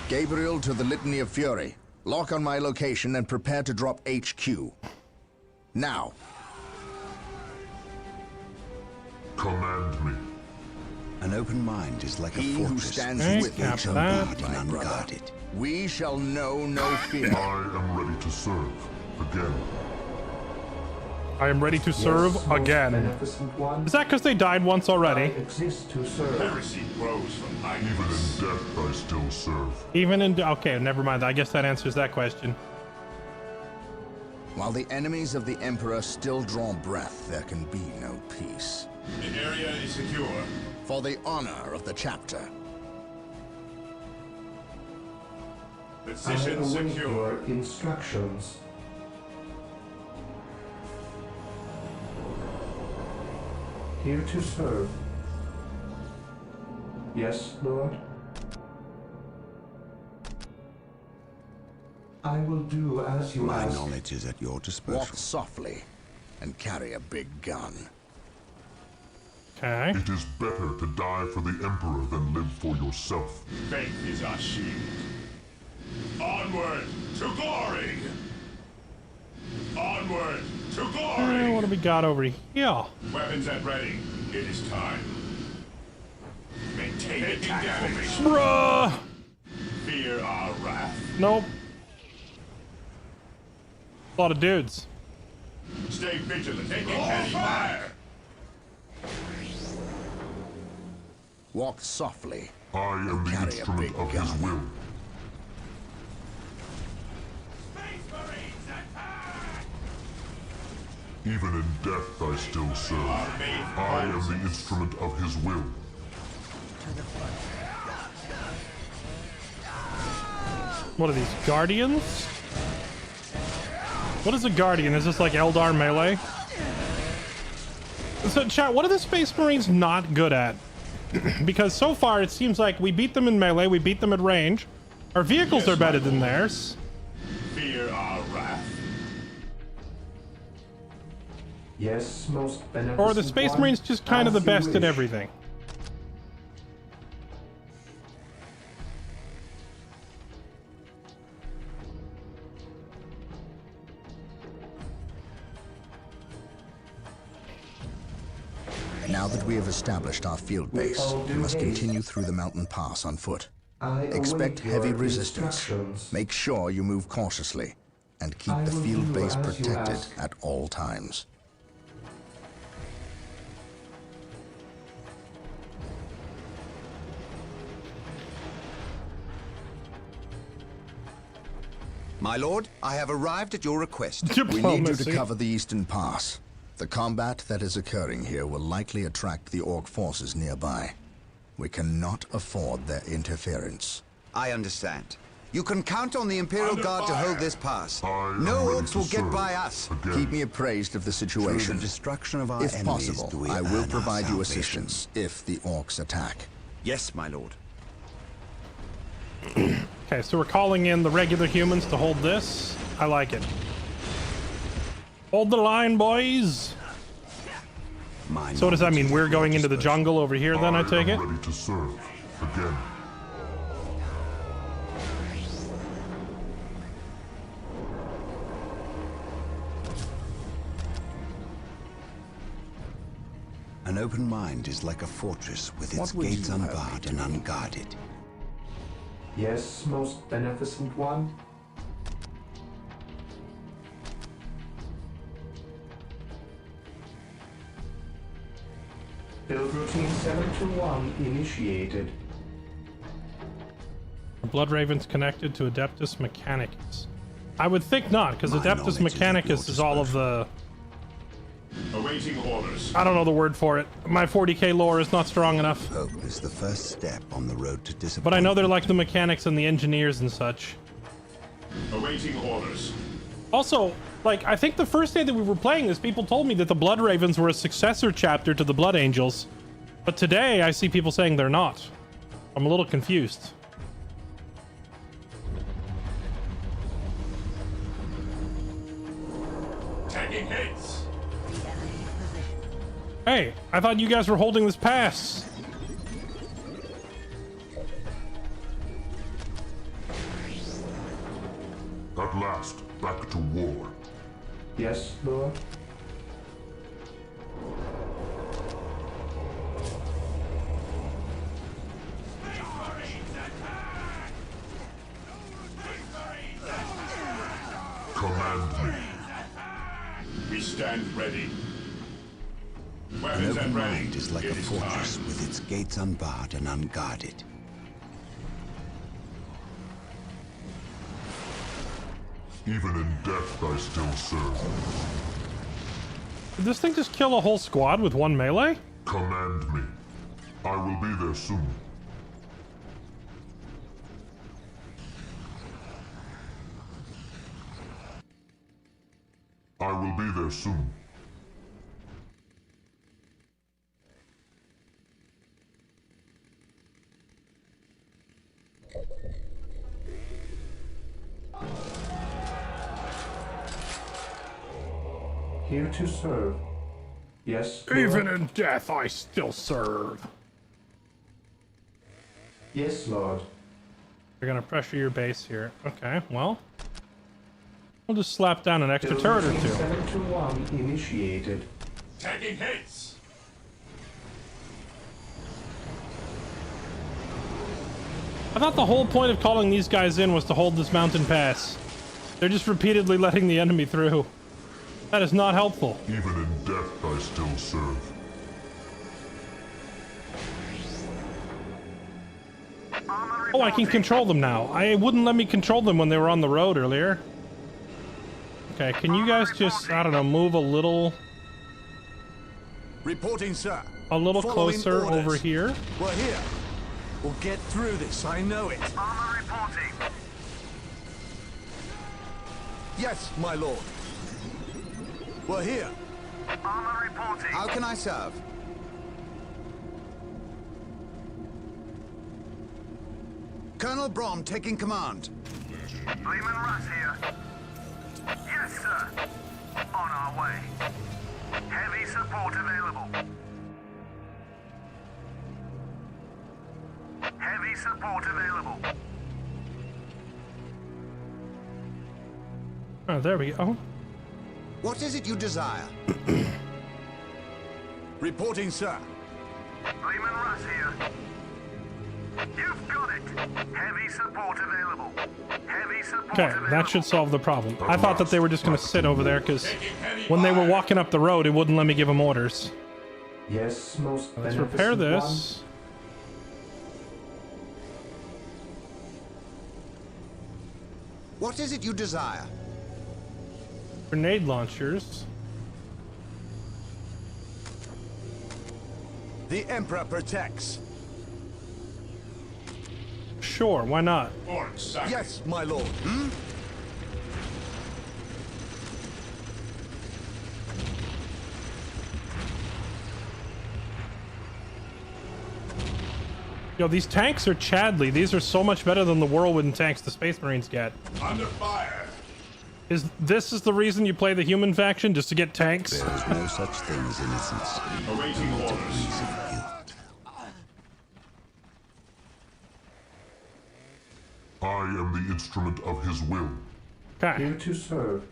Gabriel to the Litany of Fury. Lock on my location and prepare to drop HQ. Now. Command me. An open mind is like a He who fortress. stands Okay, with me copy shall that. guard, And my brother. unguarded. We shall know no fear. I am ready to serve. Again. I am ready to serve Yes, most again. beneficent one. Is that because they died once I already? exist to serve. Heresy grows from Even in death, I still serve. Even in... Okay, never mind. I guess that answers that question. While the enemies of the Emperor still draw breath, there can be no peace. The area is secure. For the honor of the chapter. I Position await secure. your instructions. Here to serve. Yes, Lord? I will do as you My ask. knowledge is at your disposal. Walk softly and carry a big gun. Okay. It is better to die for the Emperor than live for yourself. Faith is our shield. Onward to glory! Onward to glory! What do we got over here? Weapons at ready. It is time. Maintain attack formation. Bruh! Fear our wrath. Nope. A lot of dudes. Stay vigilant. Taking heavy fire. Walk softly. I am the Carry a instrument big of his gun. will. Even in death, I still serve. I am the instrument of his will. What are these, Guardians? What is a Guardian? Is this like Eldar melee? So, chat, what are the Space Marines not good at? Because so far it seems like we beat them in melee, we beat them at range. Our vehicles are better than theirs. Fear our wrath. Yes, most beneficent Or are the Space one, Marines just kind of the as you best at wish. everything? Now that we have established our field base, we must continue through the mountain pass on foot. Expect heavy resistance. Make sure you move cautiously, and keep the field base protected at all times. My lord, I have arrived at your request. We need you to cover the eastern pass. The combat that is occurring here will likely attract the Orc forces nearby. We cannot afford their interference. I understand. You can count on the Imperial Guard to hold this pass. No orcs will get by us. Keep me appraised of the situation. Through the destruction of our If enemies, possible, do we I will earn provide our you salvation. assistance if the Orcs attack. Yes, my lord. Okay, so we're calling in the regular humans to hold this. I like it. Hold the line, boys. So what does that mean? We're going into the jungle over here then, I take it? Ready to serve again. An open mind is like a fortress with its gates unbarred and unguarded. Yes, most beneficent one. Build routine 721 initiated. Are Blood Ravens connected to Adeptus Mechanicus? I would think not, because Adeptus Mechanicus is all of the... Awaiting orders. I don't know the word for it. My 40k lore is not strong enough. Hope is the first step on the road to disappointment. But I know they're like the mechanics and the engineers and such. Awaiting orders. Also, like, I think the first day that we were playing this, people told me that the Blood Ravens were a successor chapter to the Blood Angels. But today, I see people saying they're not. I'm a little confused. Tagging hits. Hey, I thought you guys were holding this pass. At last, back to war. Yes, lord. Command me. We stand ready. An Weapons open at ready. mind is like It a is fortress time. with its gates unbarred and unguarded. Even in death, I still serve. Did this thing just kill a whole squad with one melee? Command me. I will be there soon. I will be there soon. Here to serve. Yes, lord. Even in death, I still serve. Yes, lord. They're gonna pressure your base here. Okay, well. We'll just slap down an extra Build turret or routine two. 721 initiated. Tagging hits. I thought the whole point of calling these guys in was to hold this mountain pass. They're just repeatedly letting the enemy through. That is not helpful. Even in death, I still serve. Oh, I can control them now. I wouldn't let me control them when they were on the road earlier. Okay, can you guys just, I don't know, move a little Reporting, sir. Following closer orders. over here? We're here. We'll get through this, I know it. Armor reporting. Yes, my lord. We're here. Armor reporting. How can I serve? Colonel Brom taking command. Lehman Russ here. Yes, sir. On our way. support available. Oh, there we go. What is it you desire? Reporting, sir. Lehman Russ here. You've got it. Heavy support available. Heavy support Okay, available. that should solve the problem. I thought that they were just going to sit over there because when they were walking up the road, it wouldn't let me give them orders. Yes, most Let's repair beneficent this. What is it you desire? Grenade launchers. The Emperor protects. Sure, why not? Yes, my lord. Yo, these tanks are Chadley. These are so much better than the whirlwind tanks the Space Marines get. Under fire. This is the reason you play the human faction, just to get tanks? There is no such thing as innocence. Awaiting Only orders. degrees of guilt. I am the instrument of his will. Okay. Here to serve.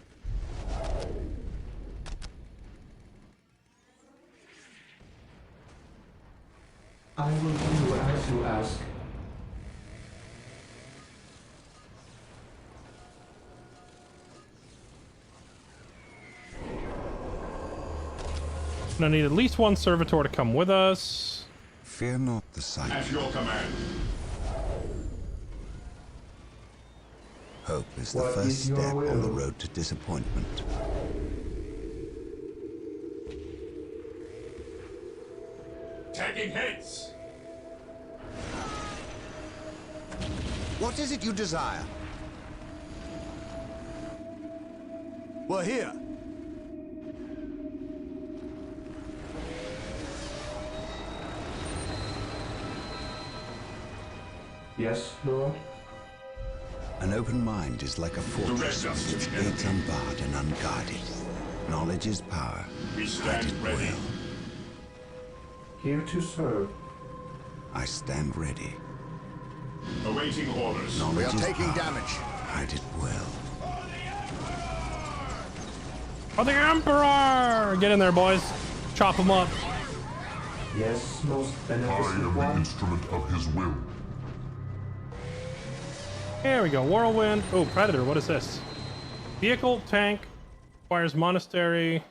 I will do as you ask. Gonna need at least one servitor to come with us. Fear not the sight. At your command. Hope is the What first is your step on the will? road to disappointment. Tagging heads. What is it you desire? We're here. Yes, Lord? An open mind is like a fortress Direct us with its to the enemy. gates unbarred and unguarded. Knowledge is power. We stand Guided ready. will. Here to serve. I stand ready. Awaiting orders. Knowledge We are is taking power. damage. Guided will. For the Emperor! Get in there, boys. Chop them up. Yes, most I am beneficent the one. instrument of his will. There we go. Whirlwind. Oh, Predator. What is this? Vehicle, tank, requires monastery.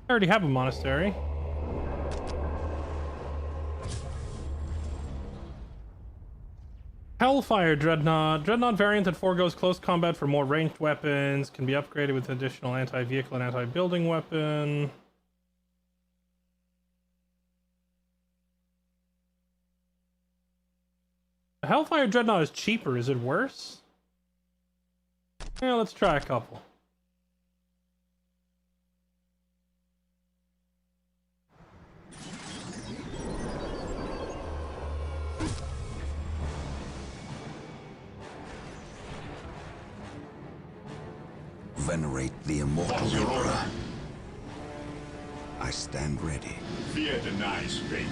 I already have a monastery. Hellfire Dreadnought. Dreadnought variant that foregoes close combat for more ranged weapons. Can be upgraded with additional anti-vehicle and anti-building weapon. The Hellfire Dreadnought is cheaper. Is it worse? Yeah, let's try a couple. Venerate the immortal Emperor. I stand ready. Fear denies faith.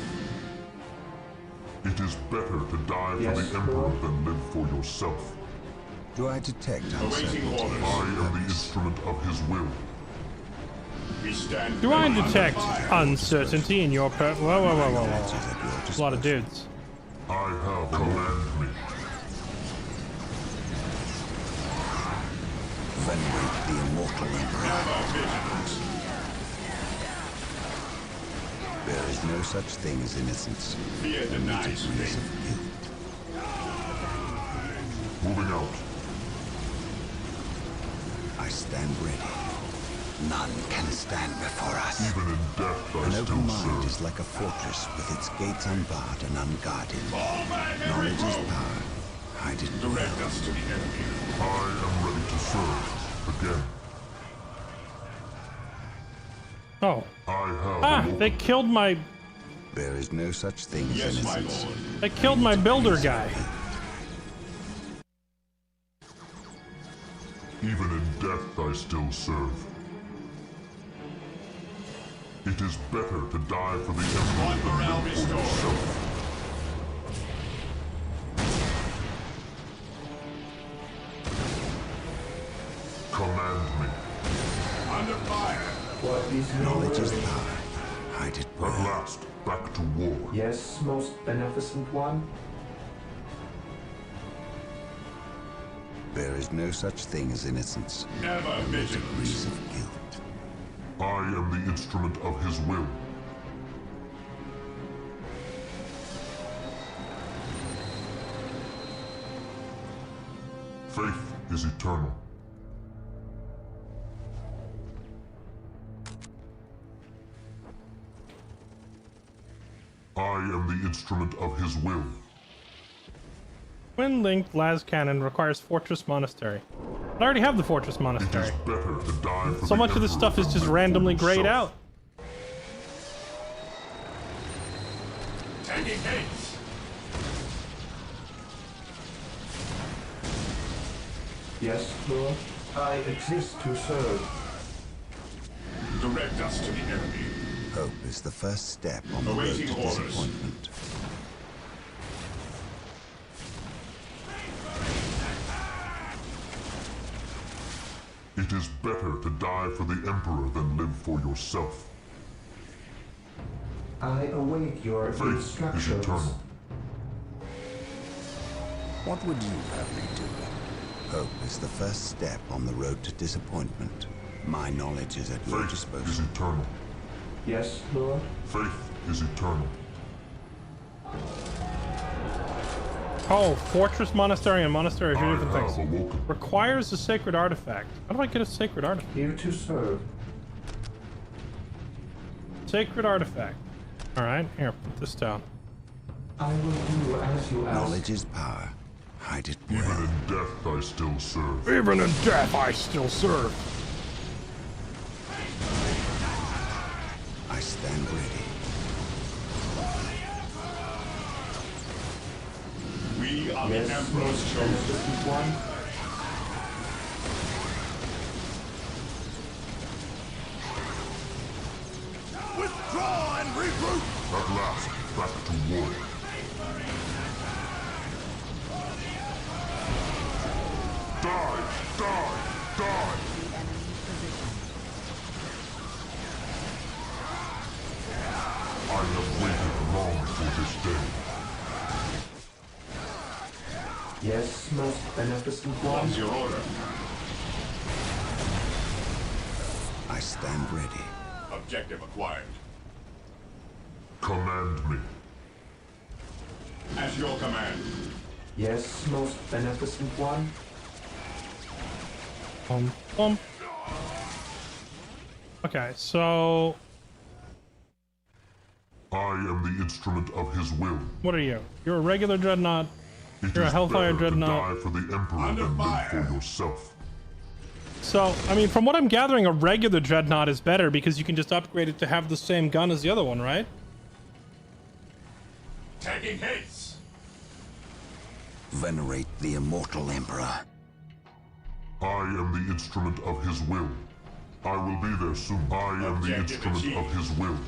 It is better to die for Yes, the Emperor Lord. than live for yourself. Do I detect Awaiting uncertainty? orders. I am the instrument of his will. We stand Do I ready. detect uncertainty in your Whoa, whoa, whoa, whoa, Answers whoa. at your There's a lot of disposal. dudes. I have command me. Venerate the immortal Emperor. There is no such thing as innocence. Fear denies Degrees faith. of guilt. Moving out. I stand ready. None can stand before us. Even in death, I An still open mind serve. is like a fortress with its gates unbarred and unguarded. Knowledge is power. Hide it well. Direct us to the enemy. I am ready to serve. Again. Oh. I have Ah, awoken. they killed my... There is no such thing as Yes, my innocence. lord. They killed my builder guy. Even in death, I still serve. It is better to die for the Emperor One than morale live for restored. yourself. What is your Knowledge is will? power. Hide it At well. last, back to war. Yes, most beneficent one. There is no such thing as innocence. Never Degrees of guilt. I am the instrument of his will. Faith is eternal. I am the instrument of his will. Twin linked las cannon requires Fortress Monastery. I already have the Fortress It Monastery. is better to die for So the much of this Emperor stuff is than just live randomly for grayed yourself. out. Taking haste. Yes, Lord. I exist to serve. Direct us to the enemy. Hope is the first step on the road Awaiting to orders. disappointment. It is better to die for the Emperor than live for yourself. I await your Faith is instructions. eternal. What would you have me do? Hope is the first step on the road to disappointment. My knowledge is at your Faith disposal. is eternal. Yes, Lord. Faith is eternal. Oh, Fortress Monastery and Monastery are two I different have things. awoken. Requires a sacred artifact. How do I get a sacred artifact? Here to serve. Sacred artifact. Alright, here, put this down. I will do as you ask. Knowledge is power. Hide it Even well. in death I still serve. Even in death, I still serve. I stand ready. We are Yes, most beneficent one. Withdraw and regroup! At last, back to war. Die! Die! Die! I have waited long for this day. Yes, most beneficent one. Your order. I stand ready. Objective acquired. Command me. At your command. Yes, most beneficent one. Okay, so I am the instrument of his will. what are you? You're a regular dreadnought. It You're a is Hellfire better Dreadnought. to die for the Emperor than live for yourself. So, I mean, from what I'm gathering, a regular dreadnought is better because you can just upgrade it to have the same gun as the other one, right? Taking haste. Venerate the immortal emperor. I am the instrument of his will. I will be there soon. I am the instrument of his will.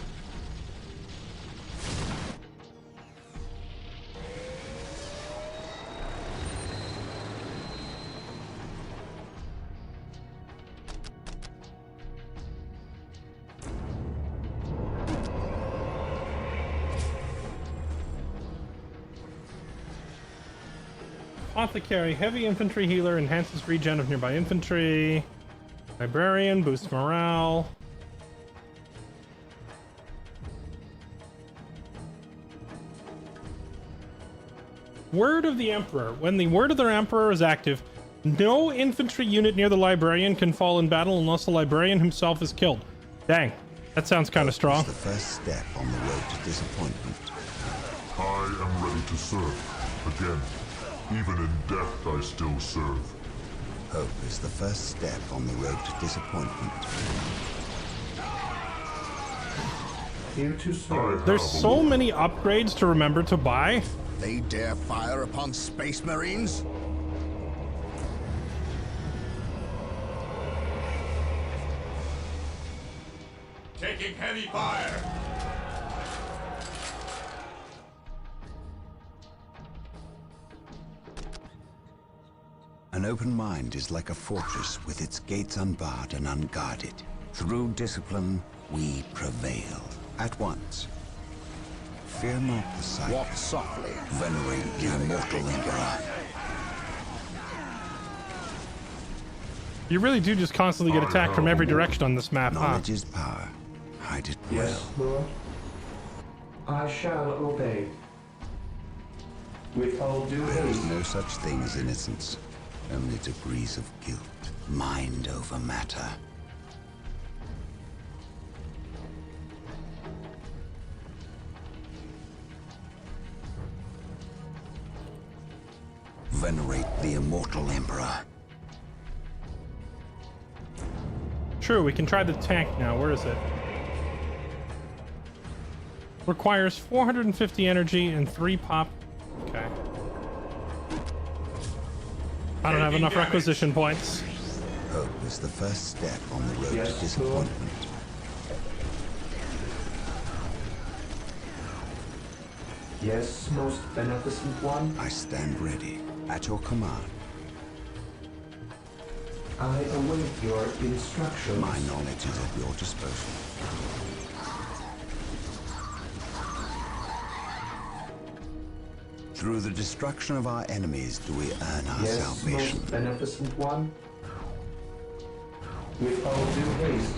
Apothecary, heavy infantry healer, enhances regen of nearby infantry. Librarian, boosts morale. Word of the Emperor. When the word of the Emperor is active, no infantry unit near the librarian can fall in battle unless the librarian himself is killed. Dang, that sounds kind of strong. It's the first step on the road to disappointment. I am ready to serve. Again, even in death I still serve. Hope is the first step on the road to disappointment. Here to serve. There's so many upgrades to remember to buy. They dare fire upon Space Marines? Taking heavy fire. An open mind is like a fortress with its gates unbarred and unguarded. Through discipline, we prevail. At once. Fear not the sight. Walk softly. Venerate the immortal Emperor. You really do just constantly get attacked from every direction on this map, huh? Knowledge is power. Hide it well. Yes, Lord. I shall obey. With all due There is haste. no such thing as innocence. Only degrees of guilt. Mind over matter. Venerate the immortal Emperor. True, we can try the tank now. Where is it? Requires 450 energy and 3 pop. Okay. I don't have enough requisition points. Hope is the first step on the road to disappointment. Yes, most beneficent one. I stand ready. At your command. I await your instructions. My knowledge is at your disposal. Through the destruction of our enemies do we earn our Yes, salvation. most beneficent one. With all due haste.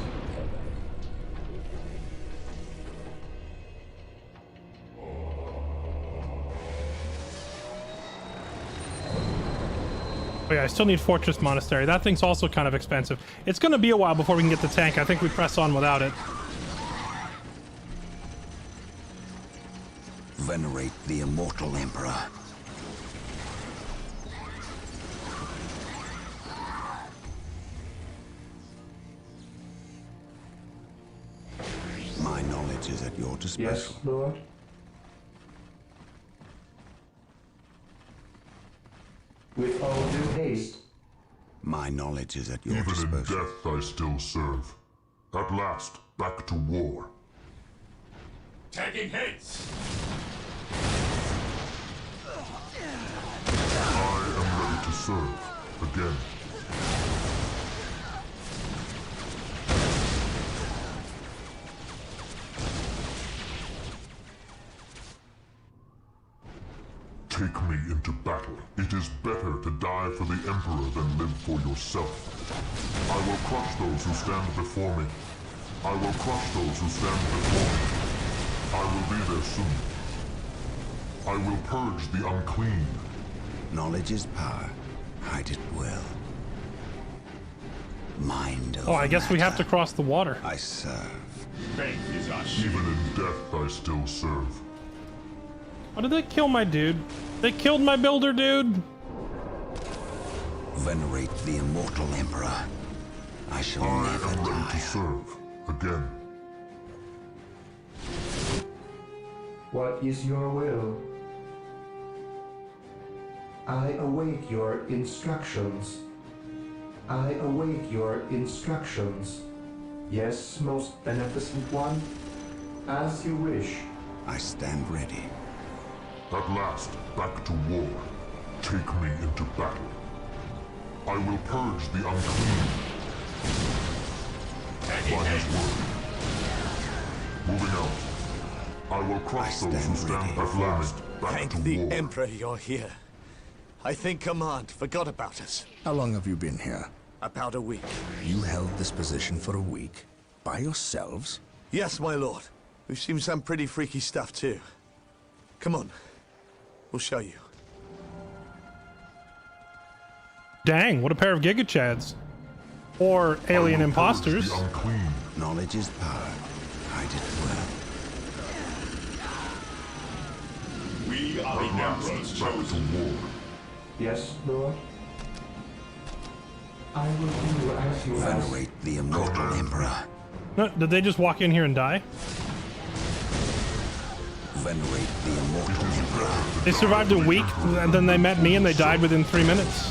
Oh yeah, I still need Fortress Monastery. That thing's also kind of expensive. It's going to be a while before we can get the tank. I think we press on without it. Venerate the immortal Emperor. My knowledge is at your disposal. Yes, Lord. With all due haste. My knowledge is at your Even in disposal. death I still serve. At last, back to war. Taking hits! I am ready to serve. Again. Take me into battle. It is better to die for the Emperor than live for yourself. I will crush those who stand before me. I will crush those who stand before me. I will be there soon. I will purge the unclean. Knowledge is power. Hide it well. Mind over Oh, I guess we have matter. to cross the water. I serve. Faith is our shield. Even in death I still serve. Why did they kill my dude? They killed my builder dude. Venerate the immortal Emperor. I shall I never am ready die. to serve. Again. What is your will? I await your instructions. I await your instructions. Yes, most beneficent one. As you wish. I stand ready. At last, back to war. Take me into battle. I will purge the unclean. By his word. Moving out. I will crush those who stand before me. Back Thank to the war. Emperor you're here. I think Command forgot about us. How long have you been here? About a week. You held this position for a week? By yourselves? Yes, my lord. We've seen some pretty freaky stuff too. Come on. We'll show you. Dang, what a pair of Giga Chads. Or alien I will purge imposters. the unclean. Knowledge is power. Hide it well. We are At last, back to war. Yes, Lord. I will do as you ask. Venerate the immortal Emperor. No, did they just walk in here and die? Venerate the immortal Emperor. They survived a week, and then they met me and they died within 3 minutes.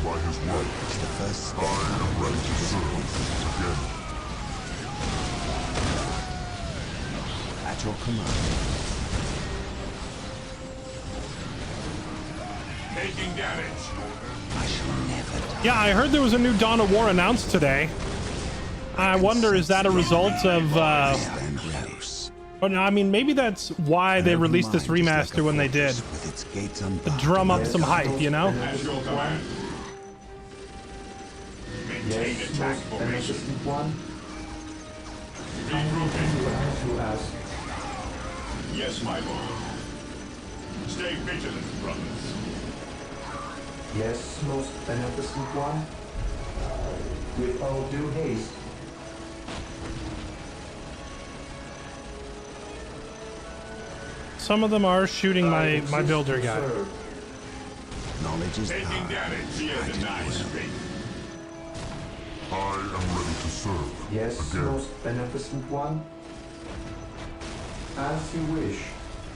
By his word. It's the first step I on am the road ready to to disappointment. serve. Again. At your command. Taking damage. Yeah, I heard there was a new Dawn of War announced today. I wonder, is that a result of, oh, no, I mean, maybe that's why they released this remaster when they did. To drum up some hype, you know? Yes, most beneficent one. I will do as you ask. Yes, my lord. Stay vigilant, brothers. Yes, most beneficent one. With all due haste. Some of them are shooting my builder guy. Knowledge is Taking power. damage via the nice fate. I am ready to serve. Yes, again. most beneficent one. As you wish.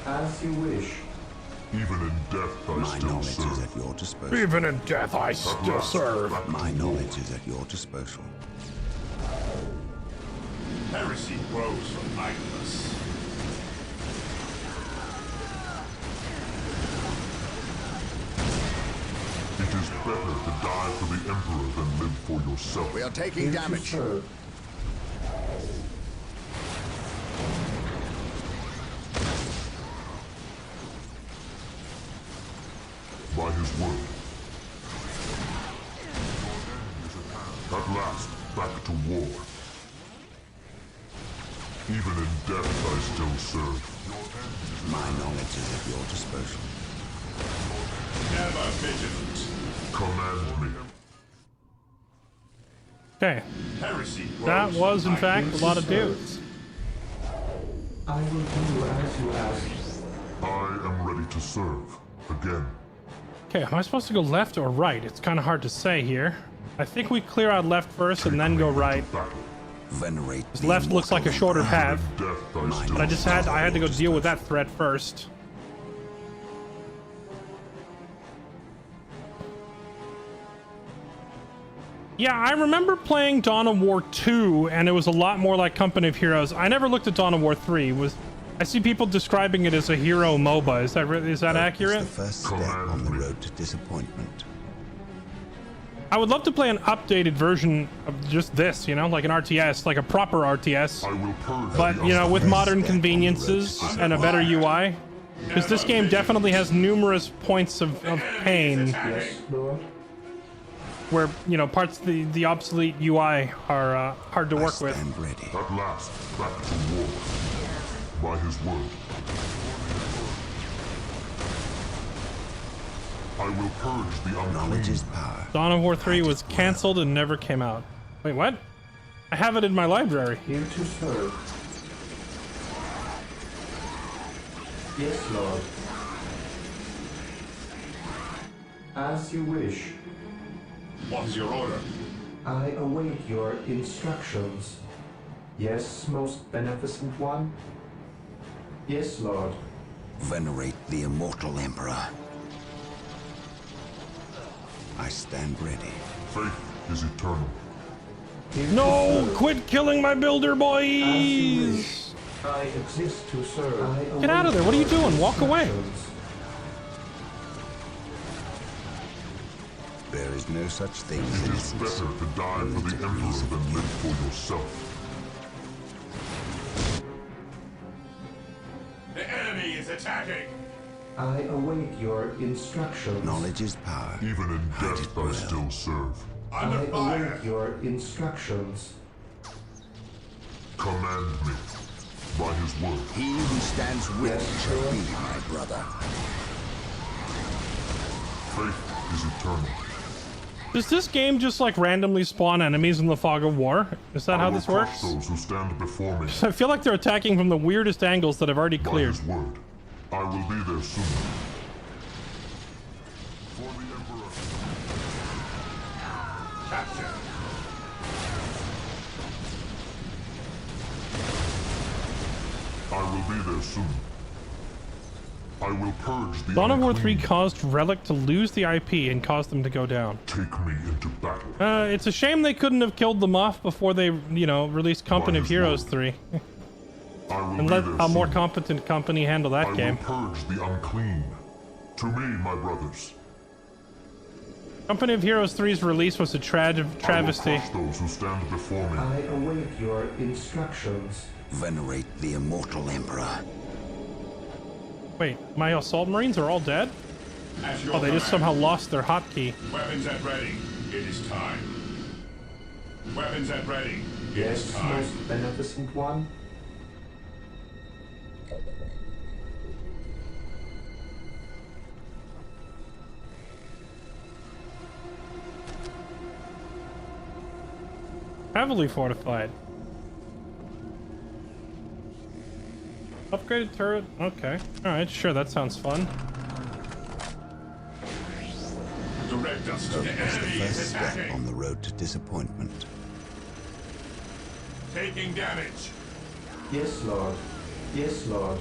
As you wish. Even in death, I My still knowledge serve. is at your disposal. Even in death, I still serve. My knowledge is at your disposal. Heresy grows from idleness. It is better to die for the Emperor than live for yourself. We are taking damage. By his word. At last, back to war. Even in death, I still serve. My knowledge is at your disposal. Never vigilant. Command me. Okay. Heresy grows That was, in from fact, a idleness. lot of dudes. I will do as you ask. I am ready to serve. Again. Okay, am I supposed to go left or right? It's kind of hard to say here. I think we clear out left first and then go right. Venerate. Because left looks like a shorter path. Death, I still But I had to go deal with that threat first. Yeah, I remember playing Dawn of War 2, and it was a lot more like Company of Heroes. I never looked at Dawn of War 3. I see people describing it as a hero MOBA. Is that accurate? The first step on the road to disappointment. I would love to play an updated version of just this, you know, like an RTS, like a proper RTS. I will purge But, you know, with modern conveniences and a better UI. Because this game definitely has numerous points of pain. Yes, Lord. Where, you know, parts of the obsolete UI are hard to work with. Stand ready. At last, back to war. By his word. I will purge the unclean. Knowledge is power. Dawn of War 3 was cancelled and never came out. Wait, what? I have it in my library. Here to serve. Yes, Lord. As you wish. What is your order? I await your instructions. Yes, most beneficent one. Yes, Lord. Venerate the immortal Emperor. I stand ready. Faith is eternal. No! Quit killing my builder, boys! I exist to serve. Get out of there. What are you doing? Walk away. There is no such thing as It is innocence. better to die for the Emperor than live for yourself. The enemy is attacking. I await your instructions. Knowledge is power. Even in death, I still serve. I await your instructions. Command me. By his word. He who stands with me shall be my brother. Faith is eternal. Does this game just like randomly spawn enemies in the fog of war? Is that how this I will works? crush those who stand before me. I feel like they're attacking from the weirdest angles that I've already By cleared. his word. I will be there soon. For the Emperor. Capture. I will be there soon. I will purge the Dawn of War 3 unclean. caused Relic to lose the IP and caused them to go down. Take me into battle. It's a shame they couldn't have killed them off before they, you know, released Company of Heroes 3. I will And be let there a more soon. competent company handle that I game. will purge the unclean. To me, my brothers. Company of Heroes 3's release was a travesty. I will crush those who stand before me. I await your instructions. Venerate the immortal Emperor. Wait, my assault marines are all dead? At Oh, they just somehow lost their hotkey. Weapons at ready. It is time. Weapons at ready. It is Yes, time. most beneficent one. Heavily fortified. Upgraded turret? Okay. Alright, sure, that sounds fun. Direct us to Hope the is the enemy first is step attacking. on the road to disappointment. Taking damage. Yes, Lord. Yes, Lord.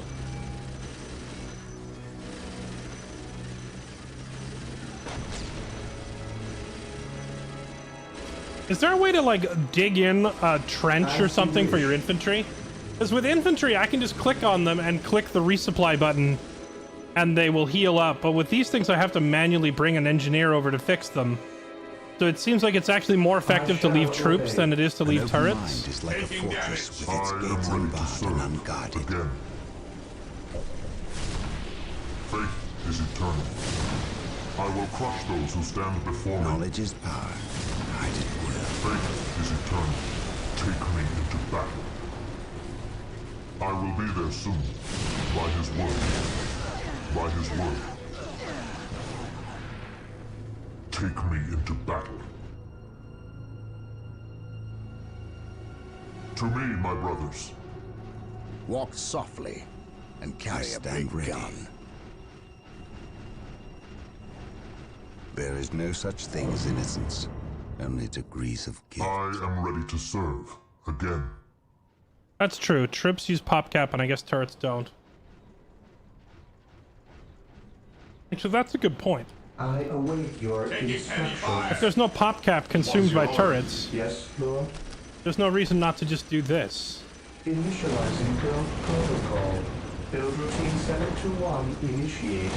Is there a way to, like, dig in a trench or something for your infantry? Because with infantry, I can just click on them and click the resupply button, and they will heal up. But with these things, I have to manually bring an engineer over to fix them. So it seems like it's actually more effective to leave troops than it is to leave turrets. Mind is like a Taking fortress damage. with its gates unbarred and unguarded. Again. Faith is eternal. I will crush those who stand before me. Knowledge is power. Hide it will. Faith is eternal. Take me into battle. I will be there soon. By his word. By his word. Take me into battle. To me, my brothers. Walk softly and carry a stand big ready. gun. There is no such thing as innocence, only degrees of guilt. I am ready to serve. Again. That's true. Troops use PopCap, and I guess turrets don't. Actually, that's a good point. I await your instructions. If there's no PopCap consumed by turrets, Yes, Lord. there's no reason not to just do this. Initializing build protocol. Build routine 721 initiated.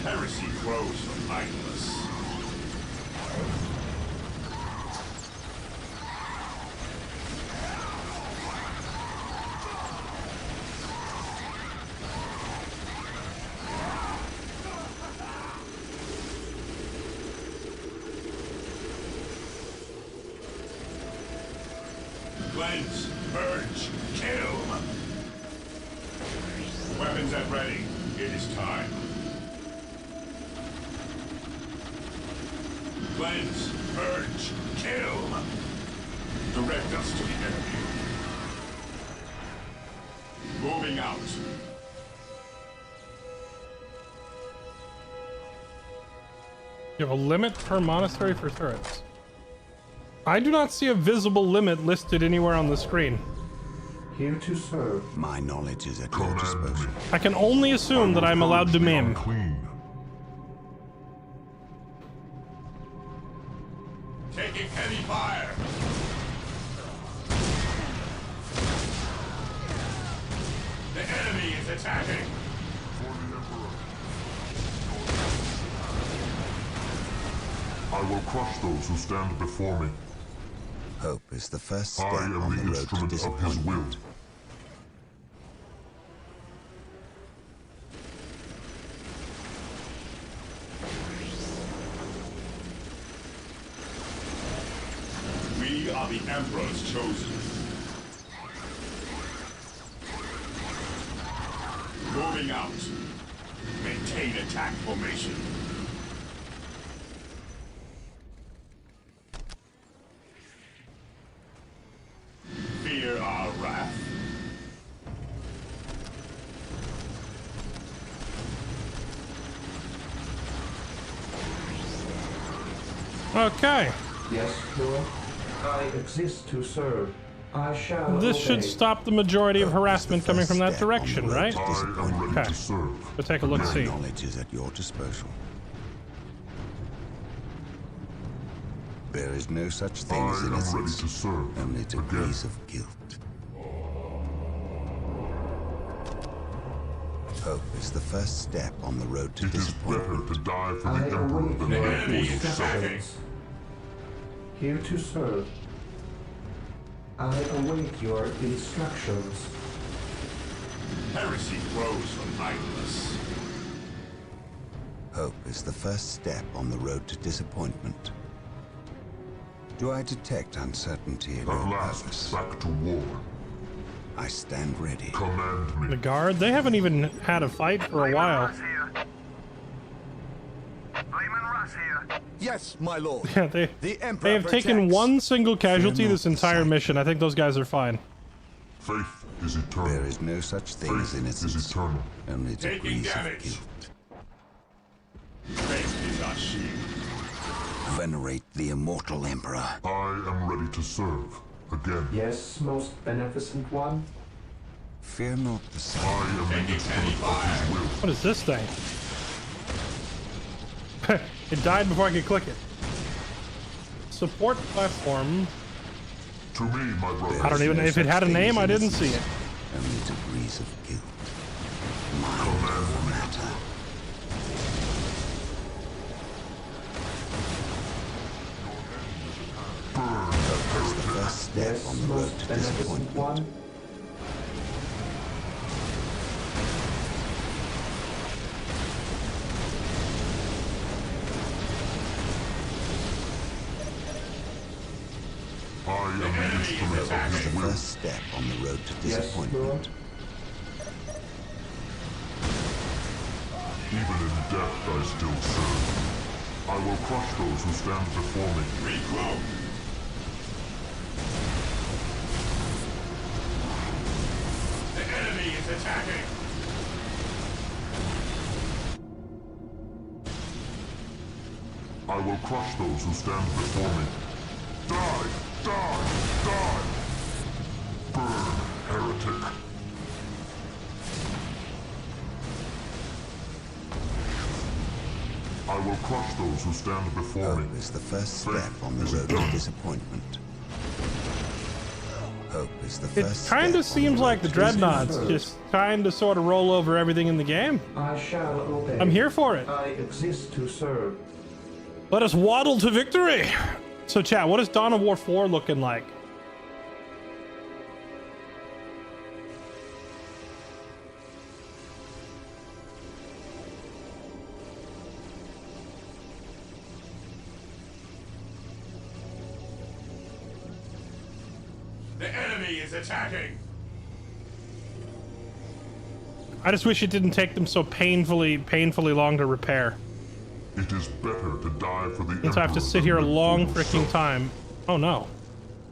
Heresy grows from idleness. Cleanse, purge, kill. Weapons at ready. It is time. Cleanse, purge, kill. Direct us to the enemy. Moving out. You have a limit per monastery for turrets. I do not see a visible limit listed anywhere on the screen. Here to serve. My knowledge is at your disposal. I can only assume that I'm allowed to mim. Clean. Taking heavy fire. The enemy is attacking. I will crush those who stand before me. Hope is the first step I am on the the road to instrument of his will. disappointment. We are the Emperor's chosen. Moving out. Maintain attack formation. Fear our wrath. Okay. Yes, Lord. I exist to serve. I shall This obey. should stop the majority of harassment coming from that direction, right? I am ready Okay. to serve. Let's take a look, My see. knowledge is at your disposal. There is no such thing I as am ready innocence, to serve. only degrees of guilt. Hope is the first step on the road to disappointment. Better to die for I the Emperor await than your live for yourself. instructions. Here to serve. I await your instructions. Heresy grows from idleness. Hope is the first step on the road to disappointment. Do I detect uncertainty in your purpose? Back to war. I stand ready. Command me. The guard, they haven't even had a fight for a while. Yes, my lord. Yeah, they have taken one single casualty this entire mission. I think those guys are fine. Faith is eternal. There is no such thing as innocence. Is eternal. Only Taking degrees of damage. guilt. Faith is our shield. Venerate the immortal Emperor. I am ready to serve. Again. Yes, most beneficent one. Fear not the sight. I am the instrument of his will. What is this thing? It died before I could click it. Support platform. To me, my brother. I don't even know if it had a name. I didn't see it. Only degrees of guilt. Mind over matter. That's the first step Yes, on the road most to beneficent disappointment. one. I am the instrument of That's his the will. first step on the road to Yes, disappointment. Lord. Even in death I still serve. I will crush those who stand before me. Regroup! The enemy is attacking! I will crush those who stand before me. Die! Die! Die! Burn, heretic! I will crush those who stand before me. Hope is the first step on the road to disappointment. Hope is the It first kind of step on seems the like the road to Dreadnoughts just kind of sort of roll over everything in the game. I shall obey. I'm here for it. I exist to serve. Let us waddle to victory. So chat, what is Dawn of War 4 looking like? The enemy is attacking! I just wish it didn't take them so painfully long to repair. It is better to die for the Since I have to sit here a long freaking time. Oh no.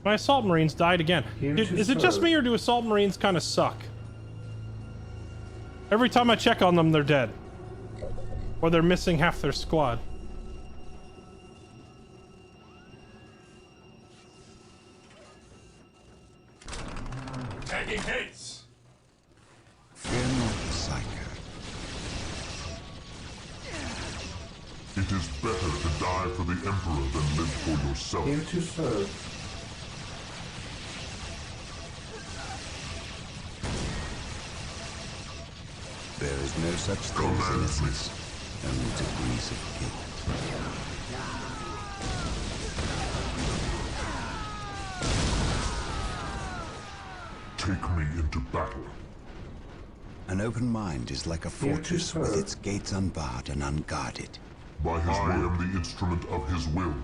My assault marines died again. Is it just me or do assault marines kind of suck? Every time I check on them, they're dead. Or they're missing half their squad. Taking hits! Fear not the Psyker. It is better to die for the Emperor than live for yourself. Here to serve. There is no such thing as innocence. Only degrees of guilt. Take me into battle. An open mind is like a fortress with its gates unbarred and unguarded. By his I am the instrument of his will.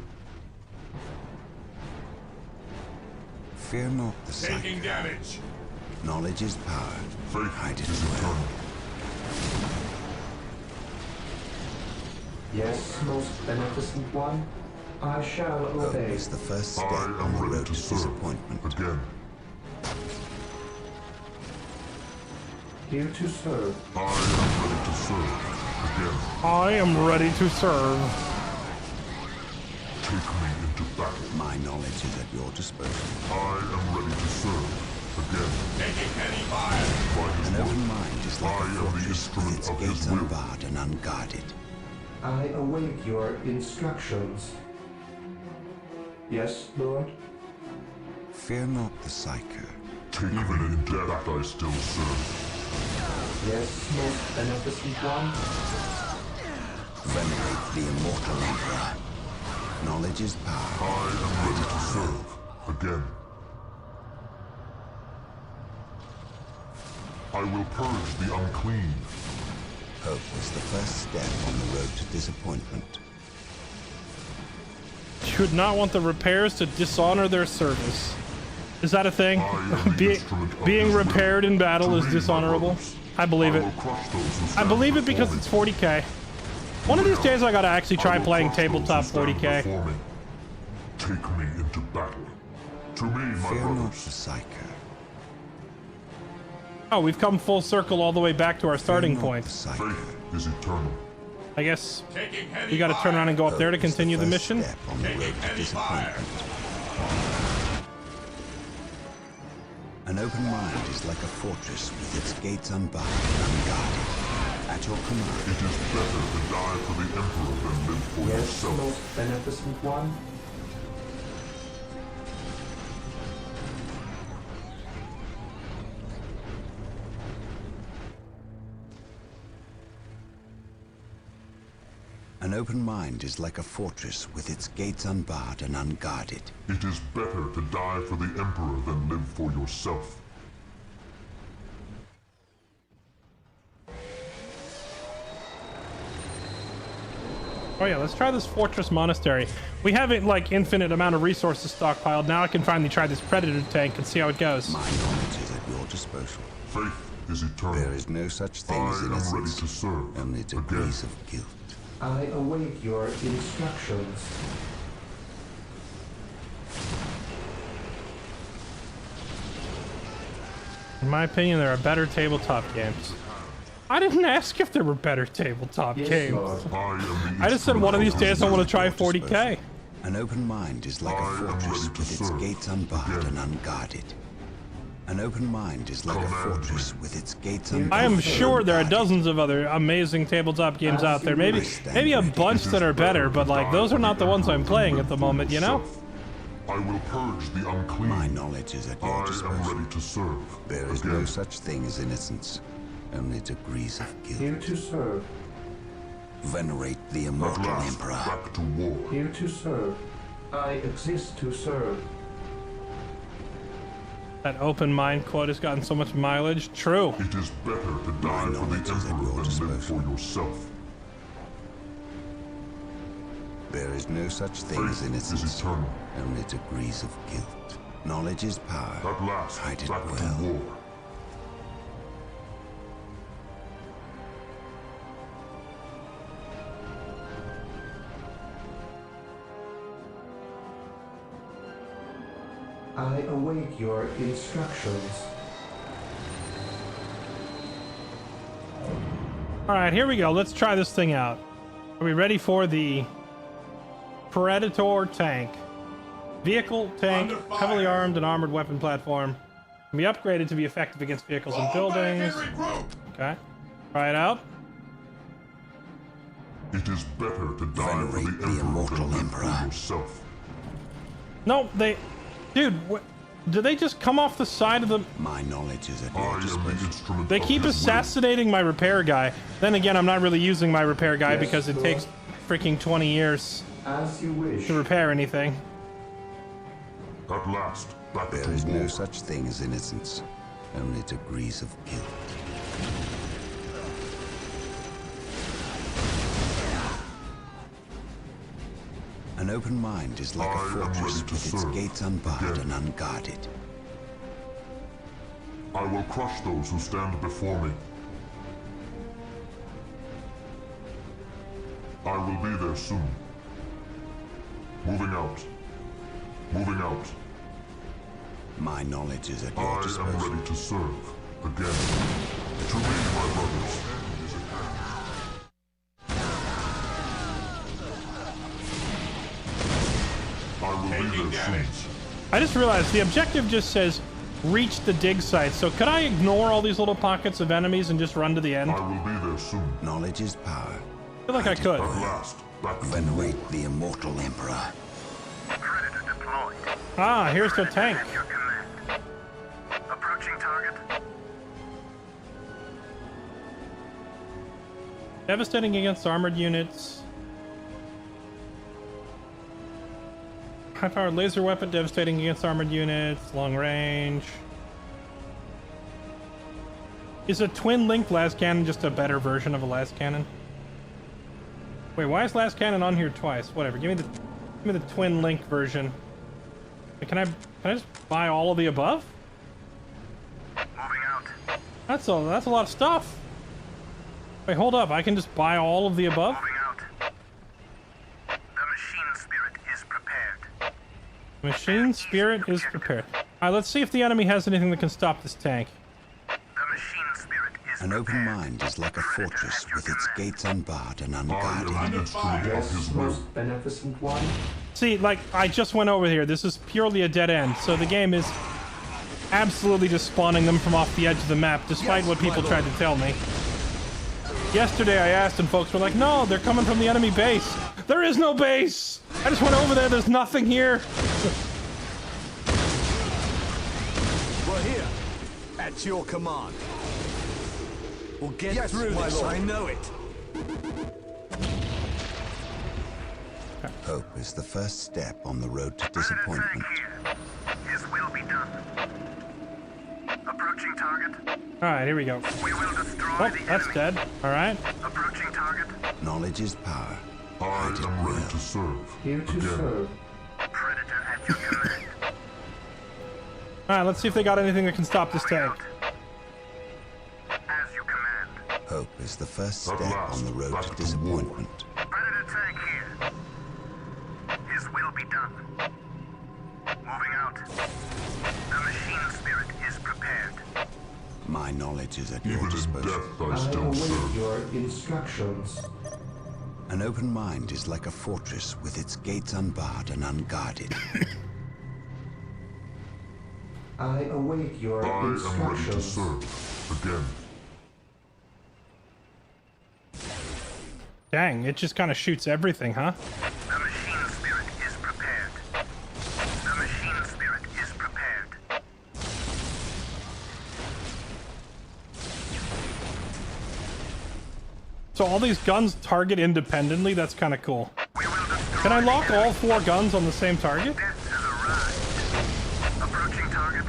Fear not the Taking Psyker. damage! Knowledge is power. Faith Hide it is well. eternal. Yes, most beneficent one. I shall Hope obey. is the first step I on am the ready road to to serve. disappointment. Again. Here to serve. I am ready to serve. Again. I am ready to serve. Take me into battle. My knowledge is at your disposal. I am ready to serve. Again. Taking heavy fire! By his An will. open mind is like I a am the fortress with instrument its of gates his will. unbarred and unguarded. I await your instructions. Yes, Lord? Fear not the Psyker. Even in death I still serve. Yes, most beneficent one. Venerate the immortal Emperor. Knowledge is power. I am ready to serve again. I will purge the unclean. Hope is the first step on the road to disappointment. You would not want the repairs to dishonor their service. Is that a thing? Being repaired in battle is dishonorable? I believe it. I believe it because it's 40k. One of these days I gotta actually try playing tabletop 40k. Take me into battle. To me, my Fear not brothers. the Psyker. Oh, we've come full circle all the way back to our starting point. Faith is eternal. I guess we gotta turn around and go up there to continue the mission. On the road to disappointment. An open mind is like a fortress with its gates unbarred and unguarded. At your command. It is better to die for the Emperor than live for Yes, yourself. most beneficent one. An open mind is like a fortress with its gates unbarred and unguarded. It is better to die for the Emperor than live for yourself. Oh yeah, let's try this Fortress Monastery. We have it like infinite amount of resources stockpiled. Now I can finally try this Predator tank and see how it goes. My knowledge is at your disposal. Faith is eternal. There is no such thing as I am innocence. ready to serve. Only degrees of guilt. I await your instructions. In my opinion, there are better tabletop games. I didn't ask if there were better tabletop games. I just said one of these days I want to try 40k. An open mind is like a fortress with its gates unbarred and unguarded. An open mind is like a fortress with its gates unbarred. I am sure there are dozens of other amazing tabletop games out there. Maybe a bunch that are better, but like those are not the ones I'm playing at the moment, you know? I will purge the unclean. My knowledge is at your disposal. I am ready to serve. There is no such thing as innocence. Only degrees of guilt. Here to serve. Venerate the immortal Emperor. Back to war. Here to serve. I exist to serve. That open mind quote has gotten so much mileage. True. It is better to die for the Emperor than live for yourself. There is no such thing as innocence. Is eternal. Only degrees of guilt. Knowledge is power. At last, hide it back well. to war. I await your instructions. All right, here we go. Let's try this thing out. Are we ready for the Predator tank? Vehicle, tank, heavily armed and armored weapon platform. Can be upgraded to be effective against vehicles and buildings. Okay. Try it out. It is better to die for the Emperor than live for yourself. No, they... Dude, what... Do they just come off the side of the... My knowledge is at your disposal. They keep assassinating my repair guy. Then again, I'm not really using my repair guy because it takes freaking 20 years As you wish. to repair anything. At last, back There to is war. no such thing as innocence. Only degrees of guilt. An open mind is like a fortress with its gates unbarred and unguarded. I will crush those who stand before me. I will be there soon. Moving out. Moving out. My knowledge is at your I disposal. am ready to serve. Again. To me, my brothers. I will be there soon. I just realized the objective just says reach the dig site. So could I ignore all these little pockets of enemies and just run to the end? I will be there soon. Knowledge is power. I feel like I could. At last, back to Venerate the immortal Emperor. Predator deployed. Ah, here's the tank. Your command. Approaching target. Devastating against armored units. High-powered laser weapon, devastating against armored units, long range. Is a twin-link las cannon just a better version of a las cannon? Wait, why is las cannon on here twice? Whatever. Give me the twin-link version. Can I just buy all of the above? Moving out. That's a lot of stuff. Wait, hold up. I can just buy all of the above? Moving out. The machine spirit is prepared. Machine spirit is prepared. Alright, let's see if the enemy has anything that can stop this tank. The machine spirit is An open mind is like a fortress with its gates unbarred and unguarded. Yes, most beneficent one. See, like, I just went over here. This is purely a dead end, so the game is absolutely just spawning them from off the edge of the map, despite what people tried to tell me. Yesterday I asked and folks were like, no, they're coming from the enemy base. There is no base! I just went over there, there's nothing here. We're here, at your command. We'll get through this, I know it. Hope is the first step on the road to disappointment. His will be done. Approaching target. Alright, here we go. We will destroy Oh, the that's enemy. dead. Alright. Approaching target. Knowledge is power. I am ready to serve. Here to serve. Predator at your command. Alright, let's see if they got anything that can stop this tank. As you command. Hope is the first step on the road to disappointment. Predator tank here. His will be done. Moving out. The machine spirit is prepared. My knowledge is at your Even in disposal. death, I I still await serve. your instructions. An open mind is like a fortress with its gates unbarred and unguarded. I await your I am ready to instructions. serve. Again. Dang, it just kind of shoots everything, huh? The machine spirit is prepared. The machine spirit is prepared. So all these guns target independently? That's kind of cool. Can I lock all 4 guns on the same target? Approaching target.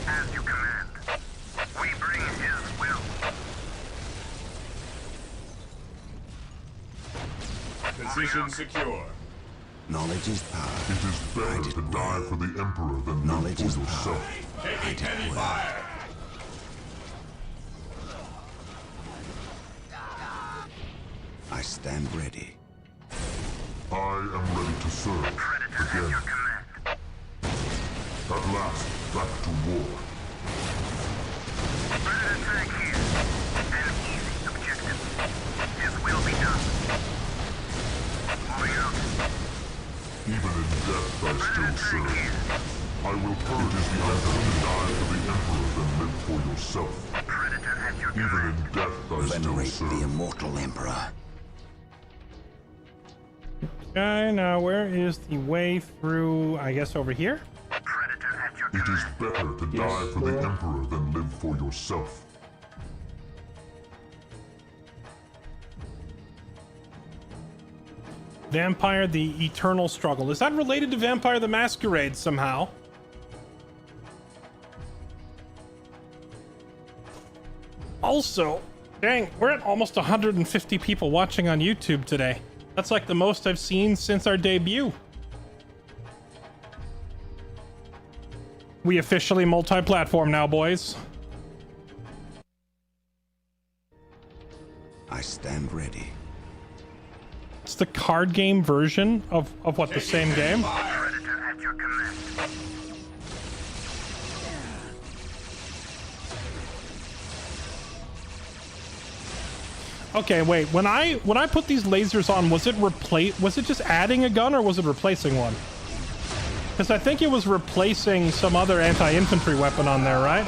As you command. We bring his will. Position secure. Knowledge is power. It is better to die for the Emperor than live Knowledge for is yourself. Taking heavy fire. I stand ready. I am ready to serve. Again. At last, back to war. Predator tank here. An easy objective. His will be done. Moving out. Even in death, I still serve. I will purge the better to die for the Emperor than live for yourself. Predator at your Even in death, I still Venerate serve. the immortal Emperor. Okay, now where is the way through? I guess over here? It is better to die for the Emperor than live for yourself. Vampire the Eternal Struggle. Is that related to Vampire the Masquerade somehow? Also, dang, we're at almost 150 people watching on YouTube today. That's like the most I've seen since our debut. We officially multi-platform now, boys. I stand ready. It's the card game version of what, the same game? Predator at your command. Okay, wait. When I put these lasers on, was it just adding a gun or was it replacing one? Because I think it was replacing some other anti-infantry weapon on there, right?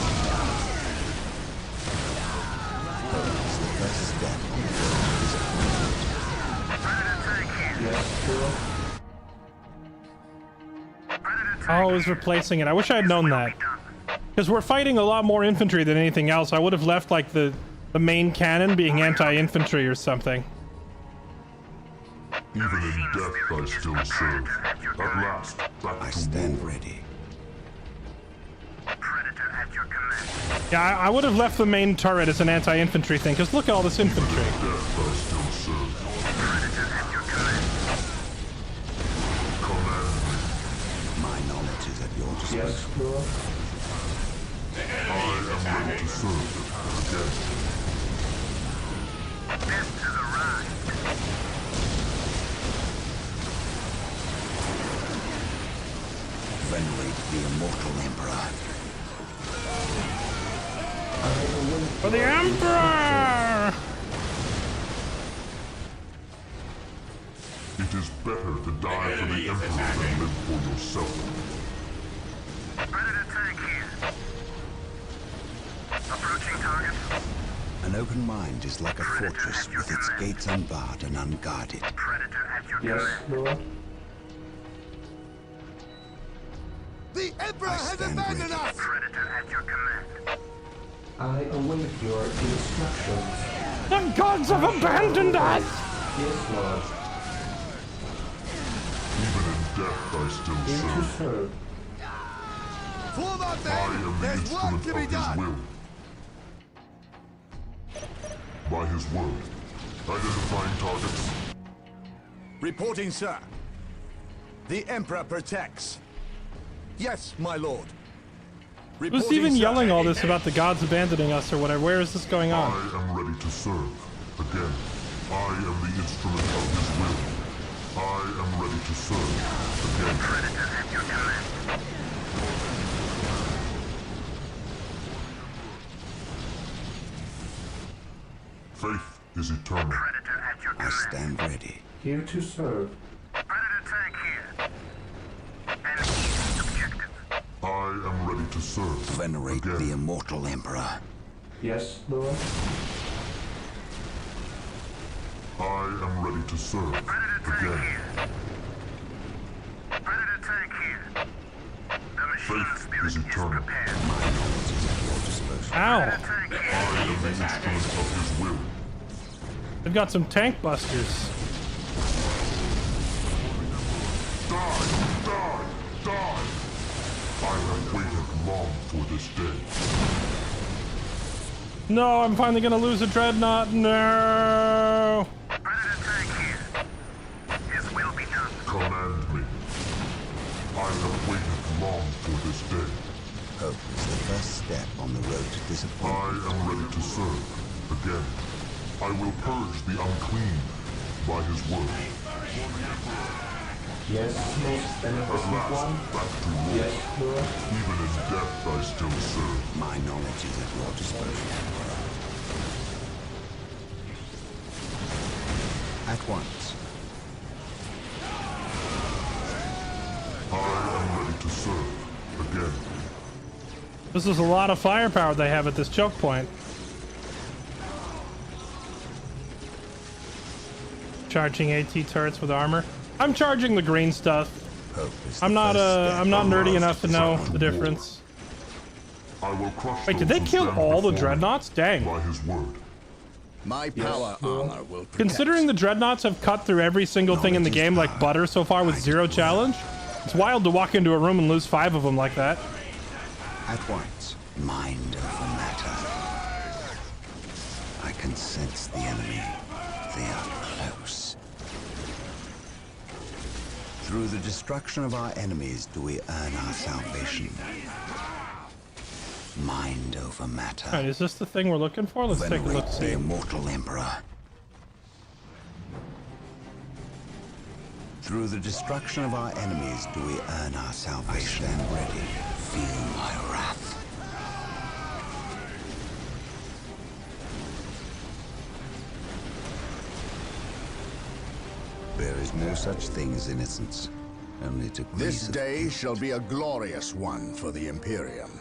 Oh, it was replacing it. I wish I had known that. Because we're fighting a lot more infantry than anything else. I would have left like the the main cannon being anti-infantry or something. Even in death I still serve. At last, back I to stand war. ready. Predator at your command. Yeah, I would have left the main turret as an anti-infantry thing, because look at all this infantry. Death I still serve. Predator at your command. Command me. My knowledge is at your disposal. Yes, Lord. I am ready to serve. Again. Death has arrived. Venerate the immortal Emperor. For the Emperor! It is better to die for the Emperor than live for yourself. Predator tank here. Approaching target. An open mind is like a fortress with its gates unbarred and unguarded. Predator at your Yes, command. Lord. The Emperor has stand abandoned ready. us! Predator at your command. I await your instructions. The gods have abandoned us! Yes, Lord. Even in death I still Here to serve. serve. Form up I then! am the There's work instrument to be of his done! will. By his word. Identifying targets. Reporting, sir. The Emperor protects. Yes, my lord. Who's Reporting, even sir. yelling all this about the gods abandoning us or whatever? Where is this going on? I am ready to serve. Again, I am the instrument of his will. I am ready to serve. Again. Predator at your command. Faith is eternal. Predator at your I command. stand ready. Here to serve. Predator tank here. An easy objective. I am ready to serve. Venerate Again. the immortal Emperor. Yes, Lord. I am ready to serve. Predator tank Again. here. Predator tank here. The machine Faith spirit is is eternal. prepared. My knowledge is at your disposal. Ow! Predator tank I here. am the instrument of his will. They've got some tank busters. Die! Die! Die! I have waited long for this day. No, I'm finally gonna lose a dreadnought. No! Predator tank here. His will be done. Command me. I have waited long for this day. Hope is the first step on the road to I disappointment. am ready to serve. Again. I will purge the unclean by his word. Yes, most At beneficent last, one. back to war. Yes, Lord. Even in death I still serve. My knowledge is at your disposal. At once. I am ready to serve. Again. This is a lot of firepower they have at this choke point. Charging AT turrets with armor. I'm charging the green stuff. Hope is the I'm not first step I'm not on the nerdy road enough to know the difference. I will crush Wait, did they those who kill stand all the before me dreadnoughts? Dang. by his word. My power armor will protect. Considering the dreadnoughts have cut through every single thing in the game like butter so far with zero challenge, it's wild to walk into a room and lose 5 of them like that. At once. Mind over matter. I can sense the enemy. They are close. Through the destruction of our enemies do we earn our salvation. Mind over matter. Alright, is this the thing we're looking for? Let's take a Venerate look. the See. immortal Emperor. Through the destruction of our enemies do we earn our salvation. I stand ready. Feel my wrath. There is no such thing as innocence. Only to This day shall be a glorious one for the Imperium.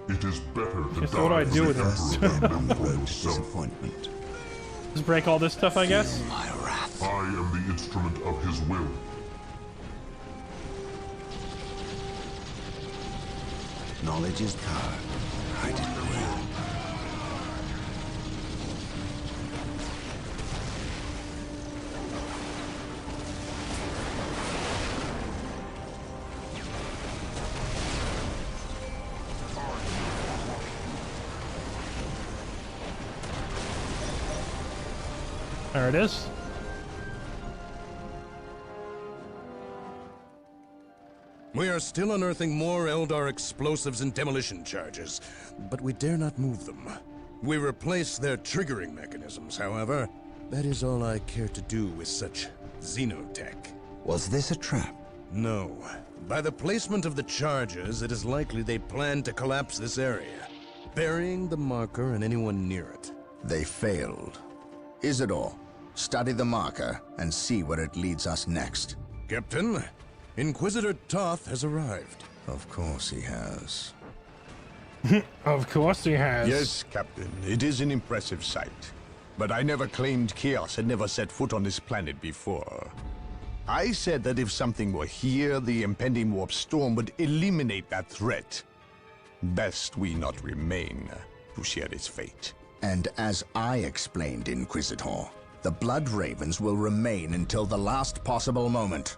It is better to Okay, so die what do I for do the with Emperor this? than on the live for road to yourself. disappointment. Just break all this stuff, I guess. My wrath. I am the instrument of his will. Knowledge is power. Hide it well. There it is. We are still unearthing more Eldar explosives and demolition charges, but we dare not move them. We replace their triggering mechanisms, however. That is all I care to do with such xenotech. Was this a trap? No. By the placement of the charges, it is likely they plan to collapse this area, burying the marker and anyone near it. They failed. Isidore, study the marker and see where it leads us next. Captain, Inquisitor Toth has arrived. Of course he has. Of course he has. Yes, Captain. It is an impressive sight. But I never claimed Chaos had never set foot on this planet before. I said that if something were here, the impending warp storm would eliminate that threat. Best we not remain to share its fate. And as I explained, Inquisitor, the Blood Ravens will remain until the last possible moment.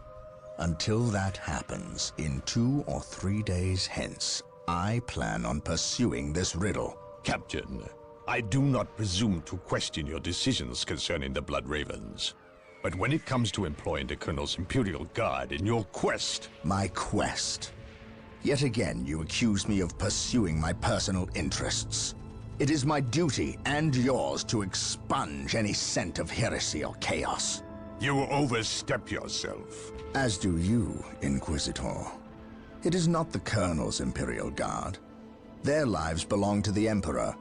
Until that happens, in 2 or 3 days hence, I plan on pursuing this riddle. Captain, I do not presume to question your decisions concerning the Blood Ravens. But when it comes to employing the Colonel's Imperial Guard in your quest... My quest? Yet again you accuse me of pursuing my personal interests. It is my duty, and yours, to expunge any scent of heresy or chaos. You overstep yourself. As do you, Inquisitor. It is not the Colonel's Imperial Guard. Their lives belong to the Emperor.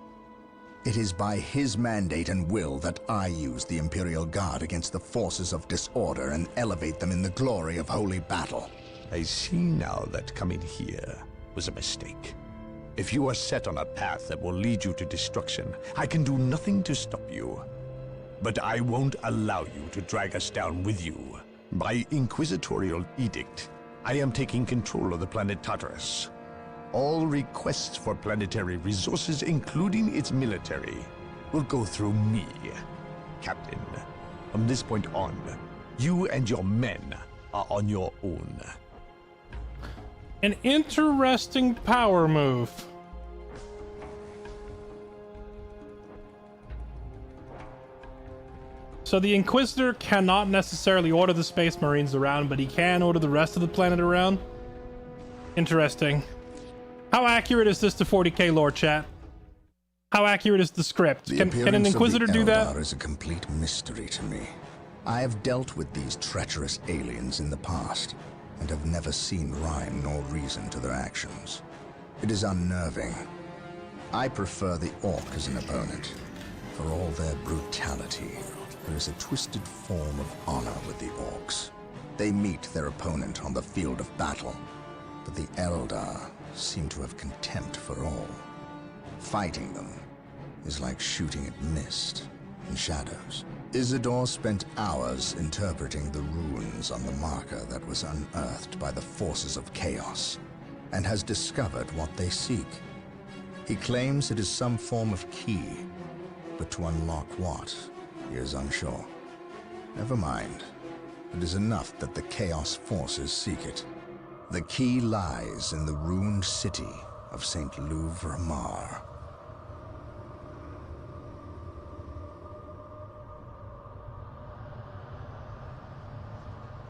It is by his mandate and will that I use the Imperial Guard against the forces of disorder and elevate them in the glory of holy battle. I see now that coming here was a mistake. If you are set on a path that will lead you to destruction, I can do nothing to stop you. But I won't allow you to drag us down with you. By inquisitorial edict, I am taking control of the planet Tartarus. All requests for planetary resources, including its military, will go through me, Captain. From this point on, you and your men are on your own. An interesting power move. So the Inquisitor cannot necessarily order the Space Marines around, but he can order the rest of the planet around. Interesting. How accurate is this to 40k lore, chat? How accurate is the script? Can an Inquisitor do that? The Eldar is a complete mystery to me. I have dealt with these treacherous aliens in the past, and have never seen rhyme nor reason to their actions. It is unnerving. I prefer the Orc as an opponent. For all their brutality, there is a twisted form of honor with the Orcs. They meet their opponent on the field of battle, but the Eldar seem to have contempt for all. Fighting them is like shooting at mist and shadows. Isidore spent hours interpreting the runes on the marker that was unearthed by the forces of chaos, and has discovered what they seek. He claims it is some form of key, but to unlock what, he is unsure. Never mind. It is enough that the chaos forces seek it. The key lies in the ruined city of St. Louvre-Mar.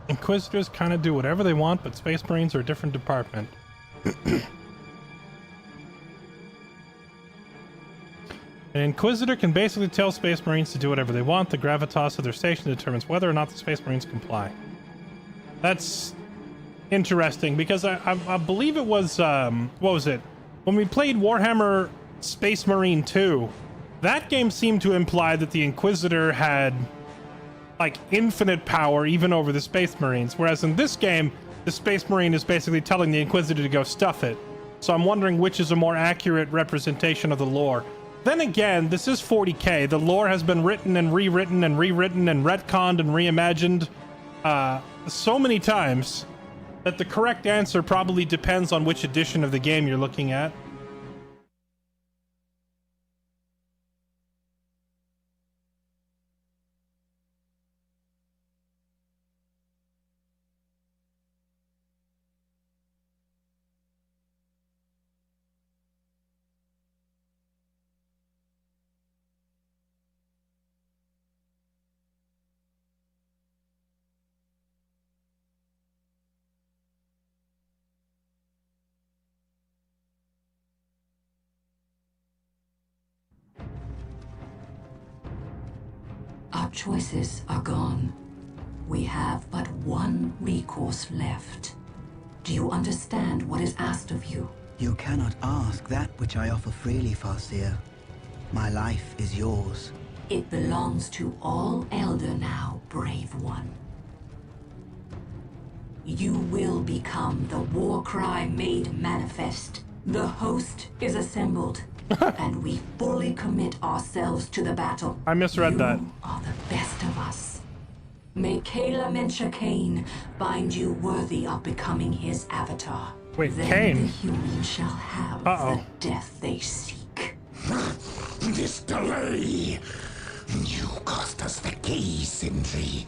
Inquisitors kind of do whatever they want, but Space Marines are a different department. An Inquisitor can basically tell Space Marines to do whatever they want. The gravitas of their station determines whether or not the Space Marines comply. That's interesting, because I believe it was, what was it? When we played Warhammer Space Marine 2, that game seemed to imply that the Inquisitor had, like, infinite power even over the Space Marines, whereas in this game, the Space Marine is basically telling the Inquisitor to go stuff it. So I'm wondering which is a more accurate representation of the lore. Then again, this is 40k. The lore has been written and rewritten and rewritten and retconned and reimagined so many times that the correct answer probably depends on which edition of the game you're looking at. Our choices are gone. We have but one recourse left. Do you understand what is asked of you? You cannot ask that which I offer freely, Farseer. My life is yours. It belongs to all Elder now, brave one. You will become the war cry made manifest. The host is assembled, and we fully commit ourselves to the battle. I misread that. You are the best of us. May Kayla Mencha Khaine find you worthy of becoming his avatar. Wait, then Khaine? the humans shall have the death they seek. This delay! You cost us the key, Sindri.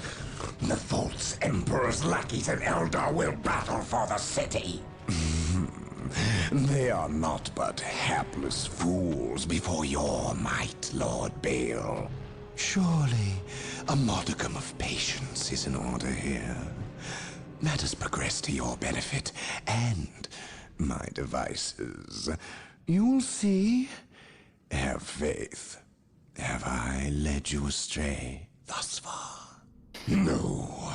The false Emperor's lackeys and Eldar will battle for the city. They are not but hapless fools before your might, Lord Bale. Surely, a modicum of patience is in order here. Let us progress to your benefit and my devices. You'll see. Have faith. Have I led you astray thus far? No.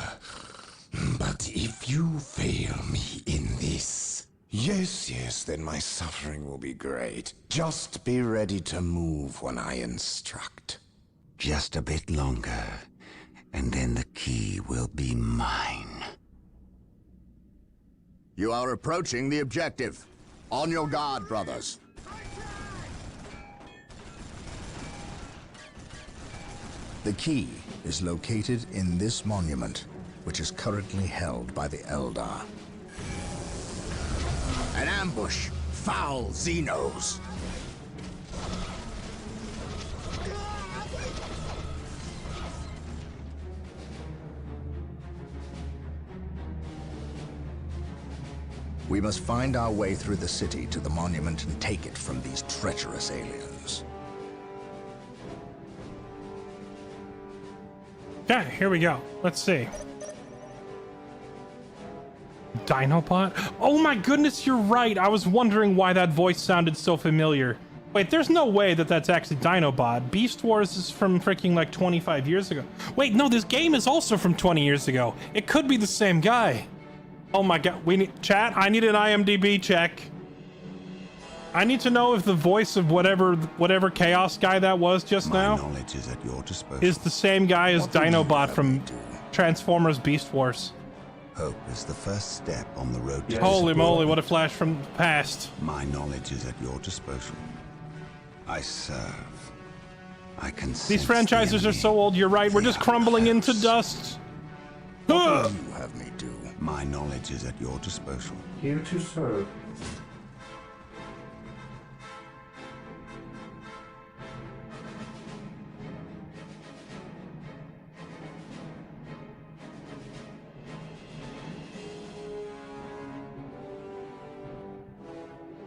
But if you fail me in this... Yes, then my suffering will be great. Just be ready to move when I instruct. Just a bit longer, and then the key will be mine. You are approaching the objective. On your guard, brothers. The key is located in this monument, which is currently held by the Eldar. An ambush! Foul Xenos! We must find our way through the city to the monument and take it from these treacherous aliens. Okay, here we go. Let's see. Dinobot? Oh my goodness, you're right. I was wondering why that voice sounded so familiar. Wait, there's no way that that's actually Dinobot. Beast Wars is from freaking like 25 years ago. Wait, no, this game is also from 20 years ago. It could be the same guy. Oh my god, we need... Chat, I need an IMDb check. I need to know if the voice of whatever Chaos guy that was just now knowledge is at your disposal. is the same guy as Dinobot from Transformers Beast Wars. Hope is the first step on the road to Holy moly, what a flash from the past. My knowledge is at your disposal. I serve. I can These franchises are so old, you're right, we're just crumbling into dust. What will you have me do? My knowledge is at your disposal. Here to serve.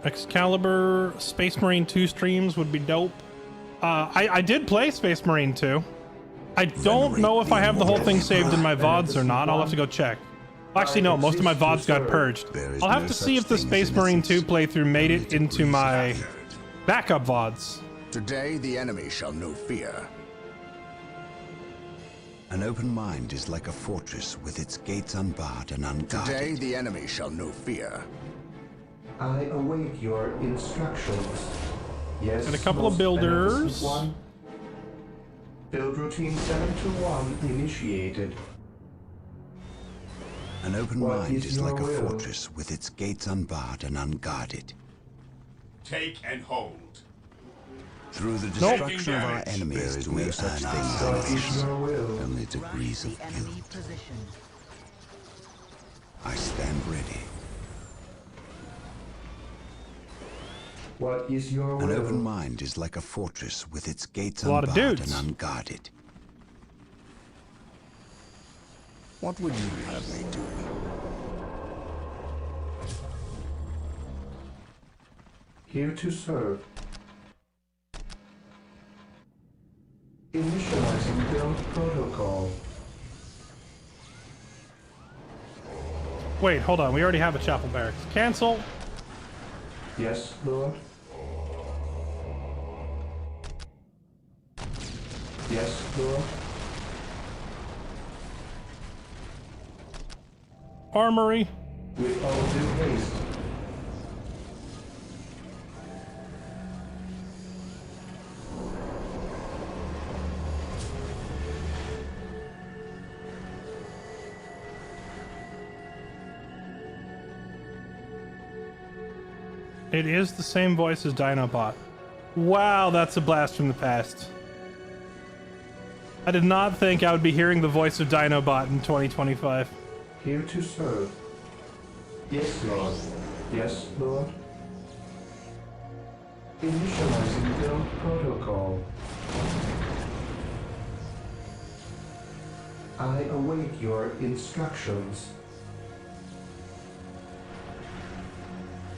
Excalibur, Space Marine 2 streams would be dope. I did play Space Marine 2. I don't know if I have the whole thing saved in my VODs or not. I'll have to go check. Actually, no, most of my VODs got purged. I'll have to see if the Space Marine 2 playthrough made it into my backup VODs. Today, the enemy shall know fear. An open mind is like a fortress with its gates unbarred and unguarded. Today, the enemy shall know fear. I await your instructions. Yes. And a couple of builders. One. Build routine 721 initiated. An open mind is like a fortress with its gates unbarred and unguarded. Take and hold. Through the destruction of our enemies, do we earn our salvation? Only degrees of guilt. I stand ready. What is your will? An open mind is like a fortress with its gates A lot of unbarred dudes. and unguarded. What would you have me do? Here to serve. Initializing build protocol. Wait, hold on. We already have a chapel barracks. Cancel. Yes, Lord. Yes, Lord. armory. With all due haste. It is the same voice as Dinobot. Wow, that's a blast from the past. I did not think I would be hearing the voice of Dinobot in 2025. Here to serve. Yes, Lord. Yes, Lord. Initializing build protocol. I await your instructions.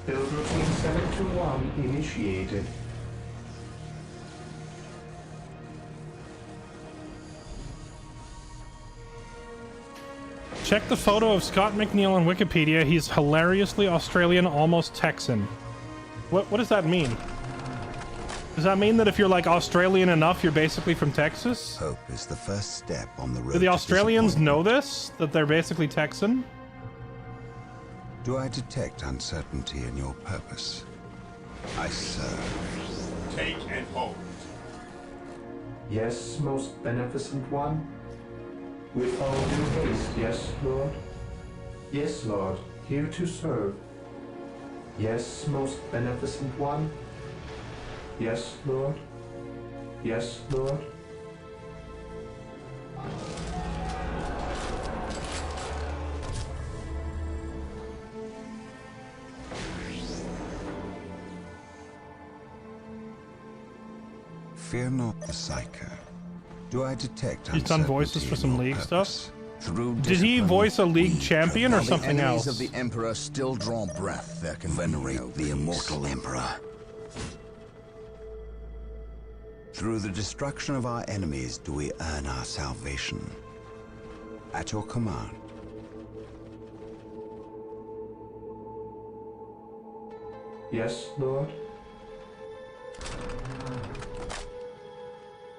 Build routine 721 initiated. Check the photo of Scott McNeil on Wikipedia. He's hilariously Australian, almost Texan. What does that mean? Does that mean that if you're like Australian enough, you're basically from Texas? Hope is the first step on the road. Do the Australians know this? That they're basically Texan? Do I detect uncertainty in your purpose? I serve. Take and hold. Yes, most beneficent one. With all due haste, yes, Lord. Yes, Lord, here to serve. Yes, most beneficent one. Yes, Lord. Yes, Lord. Fear not the Psyker. Do I detect He's done voices for some League purpose? Through Did he voice a League champion or while something the enemies else? of the Emperor still draw breath, there can Venerate be no the peace. immortal Emperor. Through the destruction of our enemies do we earn our salvation. At your command. Yes, Lord.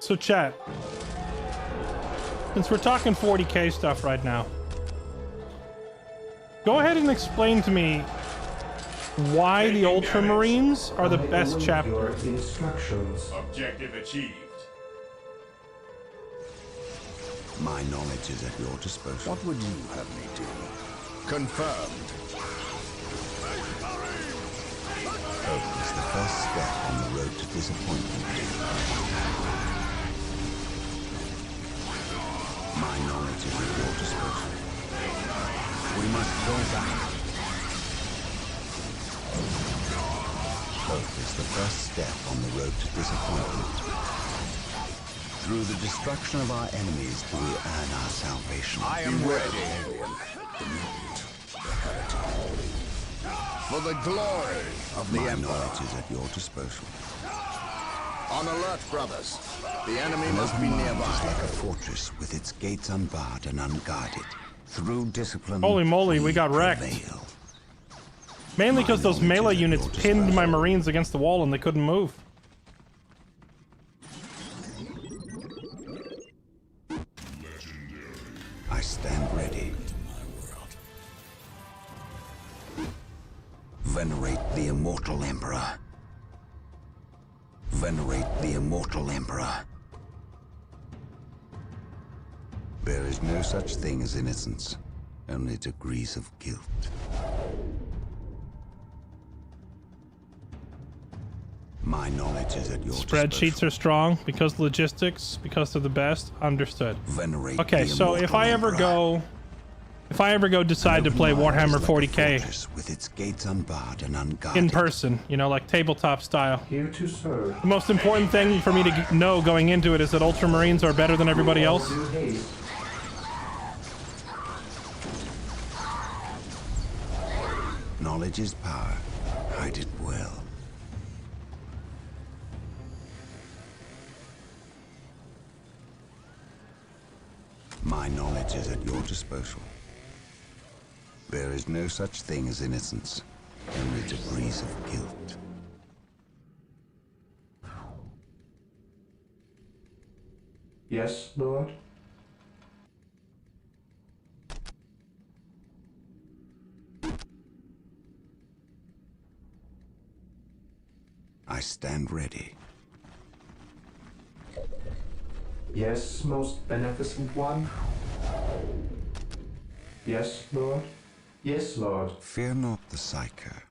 So chat, since we're talking 40k stuff right now, go ahead and explain to me why the Ultramarines are the best chapter. Your instructions. Objective achieved. My knowledge is at your disposal. What would you have me do? Confirmed. Hope is the first step on the road to disappointment. My knowledge is at your disposal. We must go back. Hope is the first step on the road to disappointment. Through the destruction of our enemies do we earn our salvation. I am ready, alien. The mutant, the heretic. For the glory of the My Emperor. knowledge is at your disposal. On alert, brothers. The enemy An must be open mind is nearby. like a fortress with its gates unbarred and unguarded. Through discipline, Holy moly, we got wrecked. prevail. Mainly because those melee units pinned my Marines against the wall and they couldn't move. I stand ready. Venerate the immortal Emperor. Venerate the immortal Emperor. There is no such thing as innocence, only degrees of guilt. My knowledge is at your Spreadsheets are strong because logistics, because they're the best. Understood. Venerate Okay, the so if I ever immortal go, decide to play Warhammer 40k with its gates unbarred and unguarded. in person, you know, like tabletop style. Here to serve. The most important thing for me to know going into it is that Ultramarines are better than everybody else. Due haste. Knowledge is power. Hide it well. My knowledge is at your disposal. There is no such thing as innocence, only degrees of guilt. Yes, Lord. I stand ready. Yes, most beneficent one. Yes, Lord. Yes, Lord. Fear not the Psyker.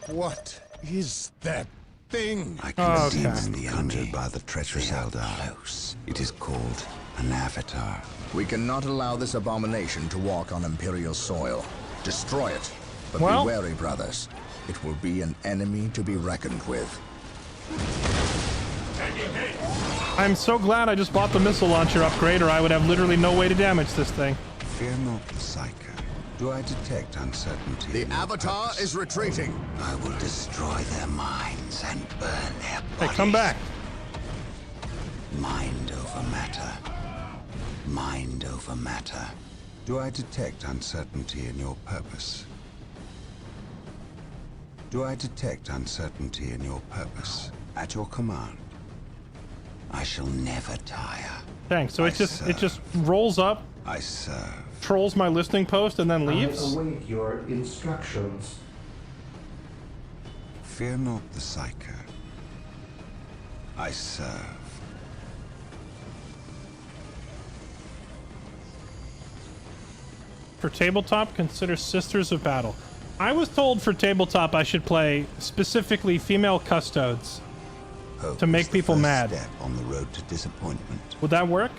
What is that thing? I can sense the conjured by the treacherous Eldar. It is called an avatar. We cannot allow this abomination to walk on Imperial soil. Destroy it. But Well, be wary, brothers. It will be an enemy to be reckoned with. I'm so glad I just bought the missile launcher upgrade, or I would have literally no way to damage this thing. Fear not the Psyker. Do I detect uncertainty? The Avatar is retreating. I will destroy their minds and burn their bodies. Hey, come back. Mind over matter. Mind over matter. Do I detect uncertainty in your purpose? Do I detect uncertainty in your purpose? At your command. I shall never tire. Thanks. So it just rolls up. I serve. Trolls my listening post and then leaves. I await your instructions. Fear not the Psyker. I serve. For tabletop, consider Sisters of Battle. I was told for tabletop I should play specifically female custodes to make people mad. Step on the road to disappointment. Would that work?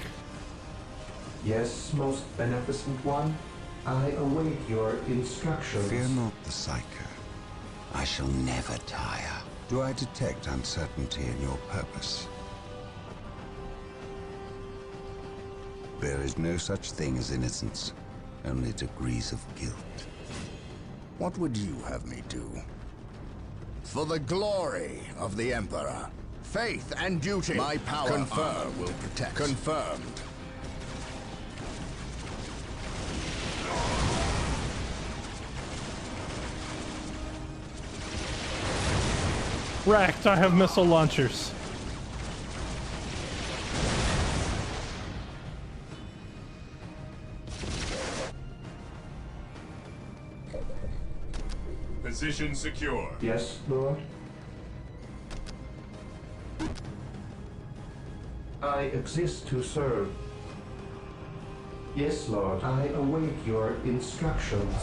Yes, most beneficent one. I await your instructions. Fear not the Psyker. I shall never tire. Do I detect uncertainty in your purpose? There is no such thing as innocence, only degrees of guilt. What would you have me do? For the glory of the Emperor. Faith and duty. My power confirmed. Will protect. Confirmed. Wrecked, I have missile launchers. Position secure. Yes, Lord. I exist to serve. Yes, Lord. I await your instructions.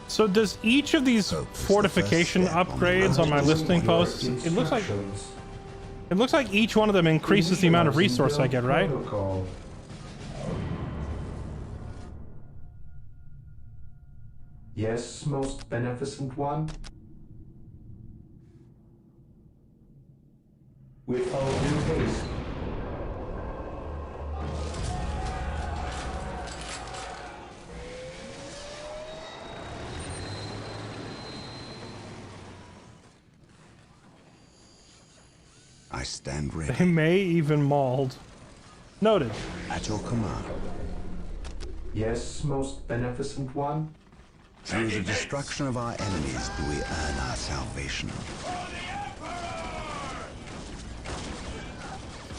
So does each of these fortification upgrades on my listening posts, it looks like each one of them increases the amount of resource I get, right? Yes, most beneficent one. With all due haste. I stand ready. They may even mauled. Noted. At your command. Yes, most beneficent one. Through the destruction of our enemies do we earn our salvation.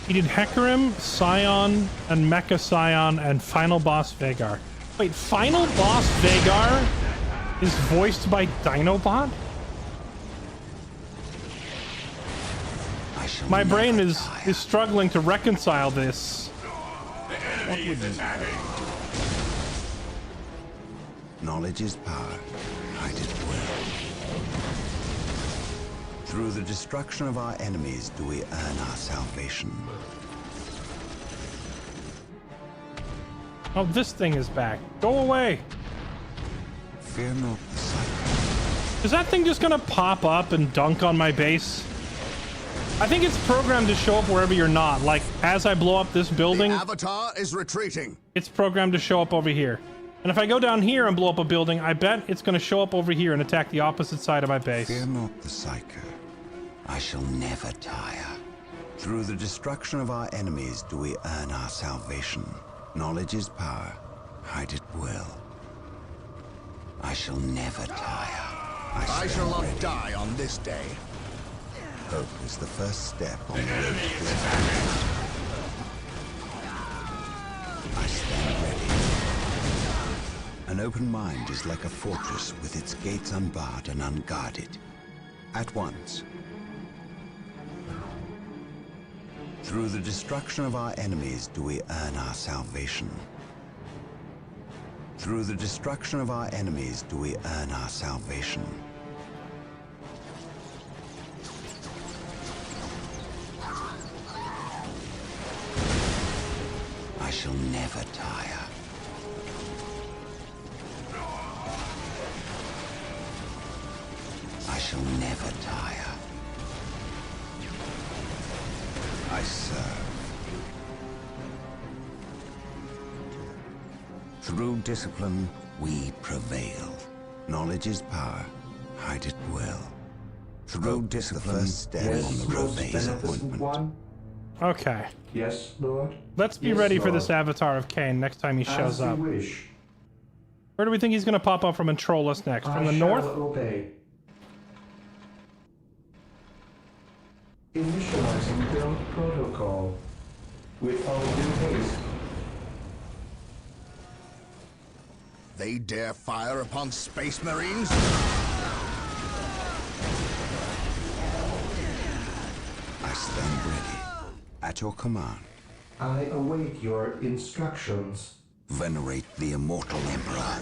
He did Hecarim, Scion, and Mecha Scion, and Final Boss Vagar. Wait, Final Boss Vagar is voiced by Dinobot? My brain is struggling to reconcile this. What would you Knowledge is power. Hide it well. Through the destruction of our enemies do we earn our salvation. Oh, this thing is back. Go away. Fear not the Psyker. Is that thing just gonna pop up and dunk on my base? I think it's programmed to show up wherever you're not. Like, as I blow up this building, The Avatar is retreating. it's programmed to show up over here. And if I go down here and blow up a building, I bet it's going to show up over here and attack the opposite side of my base. Fear not the Psyker. I shall never tire. Through the destruction of our enemies do we earn our salvation. Knowledge is power. Hide it well. I shall never tire. I shall not die on this day. Hope is the first step on the road to disappointment. An open mind is like a fortress with its gates unbarred and unguarded. At once. Through the destruction of our enemies do we earn our salvation. Through the destruction of our enemies do we earn our salvation. I shall never tire. I shall never tire. I serve. Through discipline, we prevail. Knowledge is power. Hide it well. Through discipline, the first step on the road to disappointment. Okay. Yes, Lord. Let's be Yes, ready for Lord. this avatar of Khaine next time he shows As you up. wish. Where do we think he's going to pop up from and troll us next? From the I shall north? obey. Initializing build protocol. With all due haste. They dare fire upon Space Marines? I stand ready. At your command. I await your instructions. Venerate the immortal Emperor.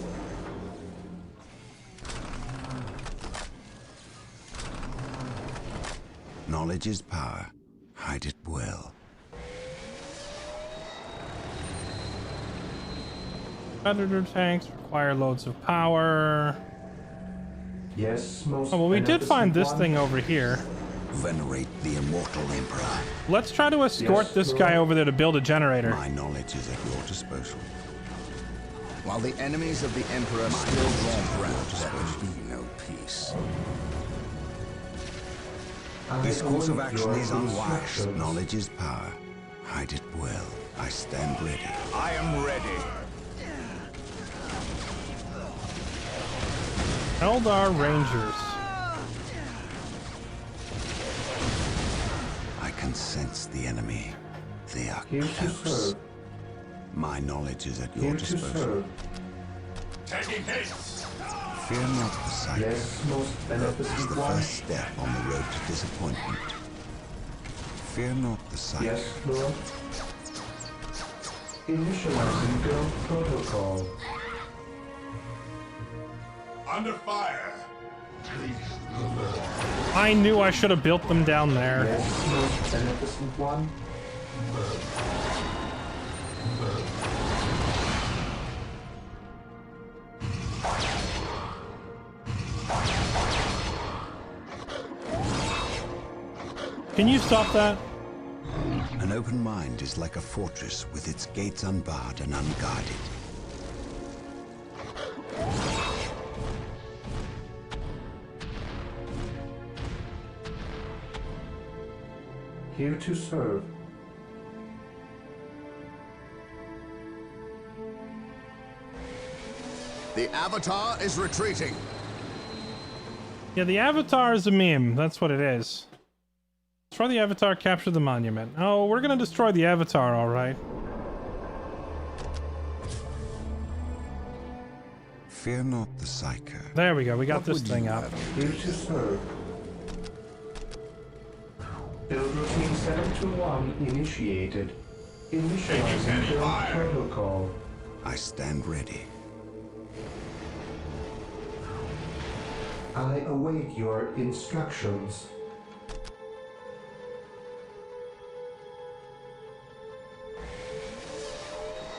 Knowledge is power. Hide it well. Predator tanks require loads of power. Yes, most Oh, well, we did find this beneficent thing one. over here. Venerate the immortal Emperor. Let's try to escort Yes, this Lord. guy over there to build a generator. My knowledge is at your disposal. While the enemies of the Emperor still draw breath, there will be no peace. I This course of await action your is unwise. instructions. Knowledge is power. Hide it well. I stand ready. I am ready. Eldar Rangers. I can sense the enemy. They are Here to close. serve. My knowledge is at your Here to disposal. serve. Taking haste. Fear not the sight. Yes, most It's beneficent the one. first step on the road to disappointment. Fear not the sight. Yes, Lord. Initializing build protocol. Under fire. I knew I should have built them down there. Yes, most beneficent one. Can you stop that? An open mind is like a fortress with its gates unbarred and unguarded. Here to serve. The Avatar is retreating. Yeah, the Avatar is a meme. That's what it is. Destroy the Avatar, capture the monument. Oh, we're gonna destroy the Avatar, alright. Fear not the psycho. There we go, we got this thing up. Here to serve. Build routine 721 initiated. Initializing build protocol. I stand ready. I await your instructions.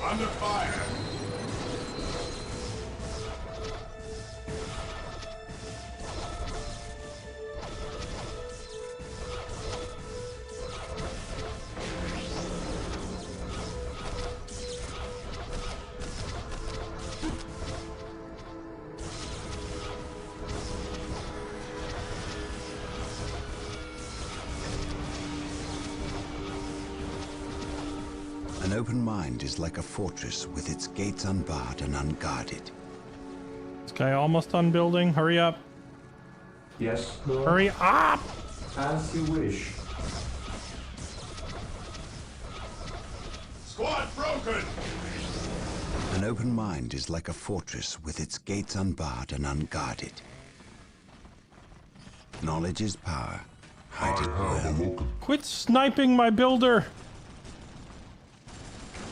Under fire. An open mind is like a fortress with its gates unbarred and unguarded. This guy almost done building. Hurry up. Yes, Lord. Hurry up! As you wish. Squad broken. An open mind is like a fortress with its gates unbarred and unguarded. Knowledge is power. Hide it well. Quit sniping my builder!